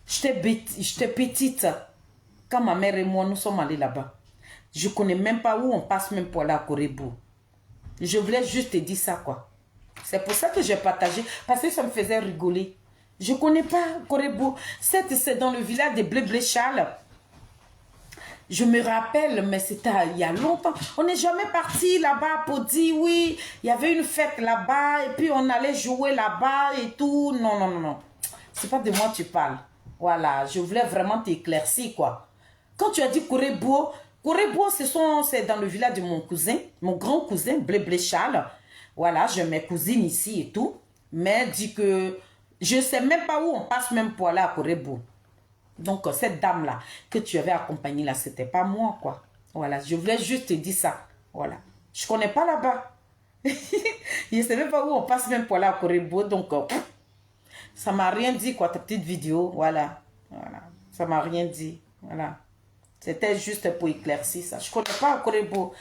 J'étais petite. Quand ma mère et moi, nous sommes allés là-bas. Je ne connais même pas où on passe même pour aller à Akorebo. Je voulais juste te dire ça, quoi. C'est pour ça que j'ai partagé, parce que ça me faisait rigoler. Je ne connais pas Akorebo. C'est dans le village de Blé-Blé-Charles. Je me rappelle, mais c'était il y a longtemps. On n'est jamais parti là-bas pour dire oui, il y avait une fête là-bas et puis on allait jouer là-bas et tout. Non, non, non, non. C'est pas de moi que tu parles. Voilà, je voulais vraiment t'éclaircir, quoi. Quand tu as dit Korebo, c'est dans le village de mon cousin, mon grand cousin, Blé-Blé-Charles. Voilà, j'ai mes cousines ici et tout. Mais dit que je ne sais même pas où on passe même pour aller à Korebo. Donc, cette dame-là que tu avais accompagnée là, c'était pas moi, quoi. Voilà, je voulais juste te dire ça. Voilà. Je connais pas là-bas. Je ne sais même pas où on passe même pour aller à Korebo. Donc, ça m'a rien dit, quoi, ta petite vidéo. Voilà. Voilà. Ça m'a rien dit. Voilà. C'était juste pour éclaircir ça. Je ne connais pas Korebo.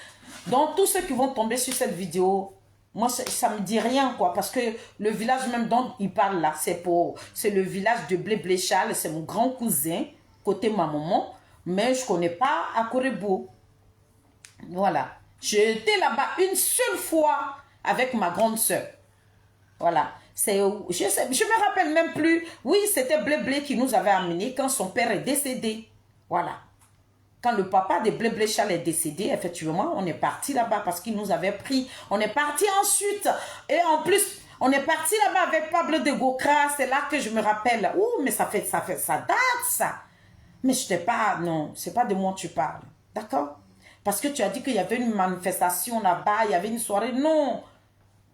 Donc, tous ceux qui vont tomber sur cette vidéo, moi, ça ne me dit rien, quoi. Parce que le village même dont il parle là, c'est le village de Blé-Blé-Charles. C'est mon grand cousin, côté ma maman. Mais je ne connais pas Akorebo. Voilà. J'étais là-bas une seule fois avec ma grande soeur. Voilà. Je me rappelle même plus. Oui, c'était Blé-Blé qui nous avait amenés quand son père est décédé. Voilà. Quand le papa de Blé-Blé-Charles est décédé, effectivement, on est parti là-bas parce qu'il nous avait pris. On est parti ensuite. Et en plus, on est parti là-bas avec Pablo de Gokra. C'est là que je me rappelle. Ouh, mais ça date, ça. Mais je t'ai pas, non, c'est pas de moi que tu parles. D'accord? Parce que tu as dit qu'il y avait une manifestation là-bas, il y avait une soirée. Non.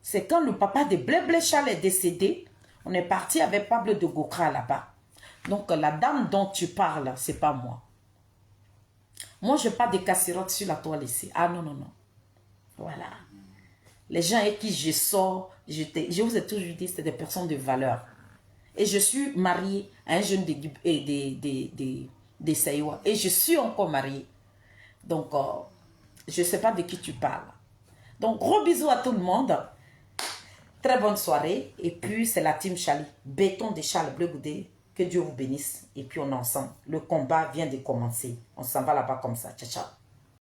C'est quand le papa de Blé-Blé-Charles est décédé, on est parti avec Pablo de Gokra là-bas. Donc, la dame dont tu parles, c'est pas moi. Moi, je n'ai pas de casseroles sur la toile ici. Ah non, non, non. Voilà. Les gens avec qui je sors, je vous ai toujours dit, c'est des personnes de valeur. Et je suis mariée à un jeune de Saïwa. Et je suis encore mariée. Donc, je ne sais pas de qui tu parles. Donc, gros bisous à tout le monde. Très bonne soirée. Et puis, c'est la team Chali. Béton de Charles Blé Goudé. Que Dieu vous bénisse. Et puis, on est ensemble. Le combat vient de commencer. On s'en va là-bas comme ça. Ciao, ciao.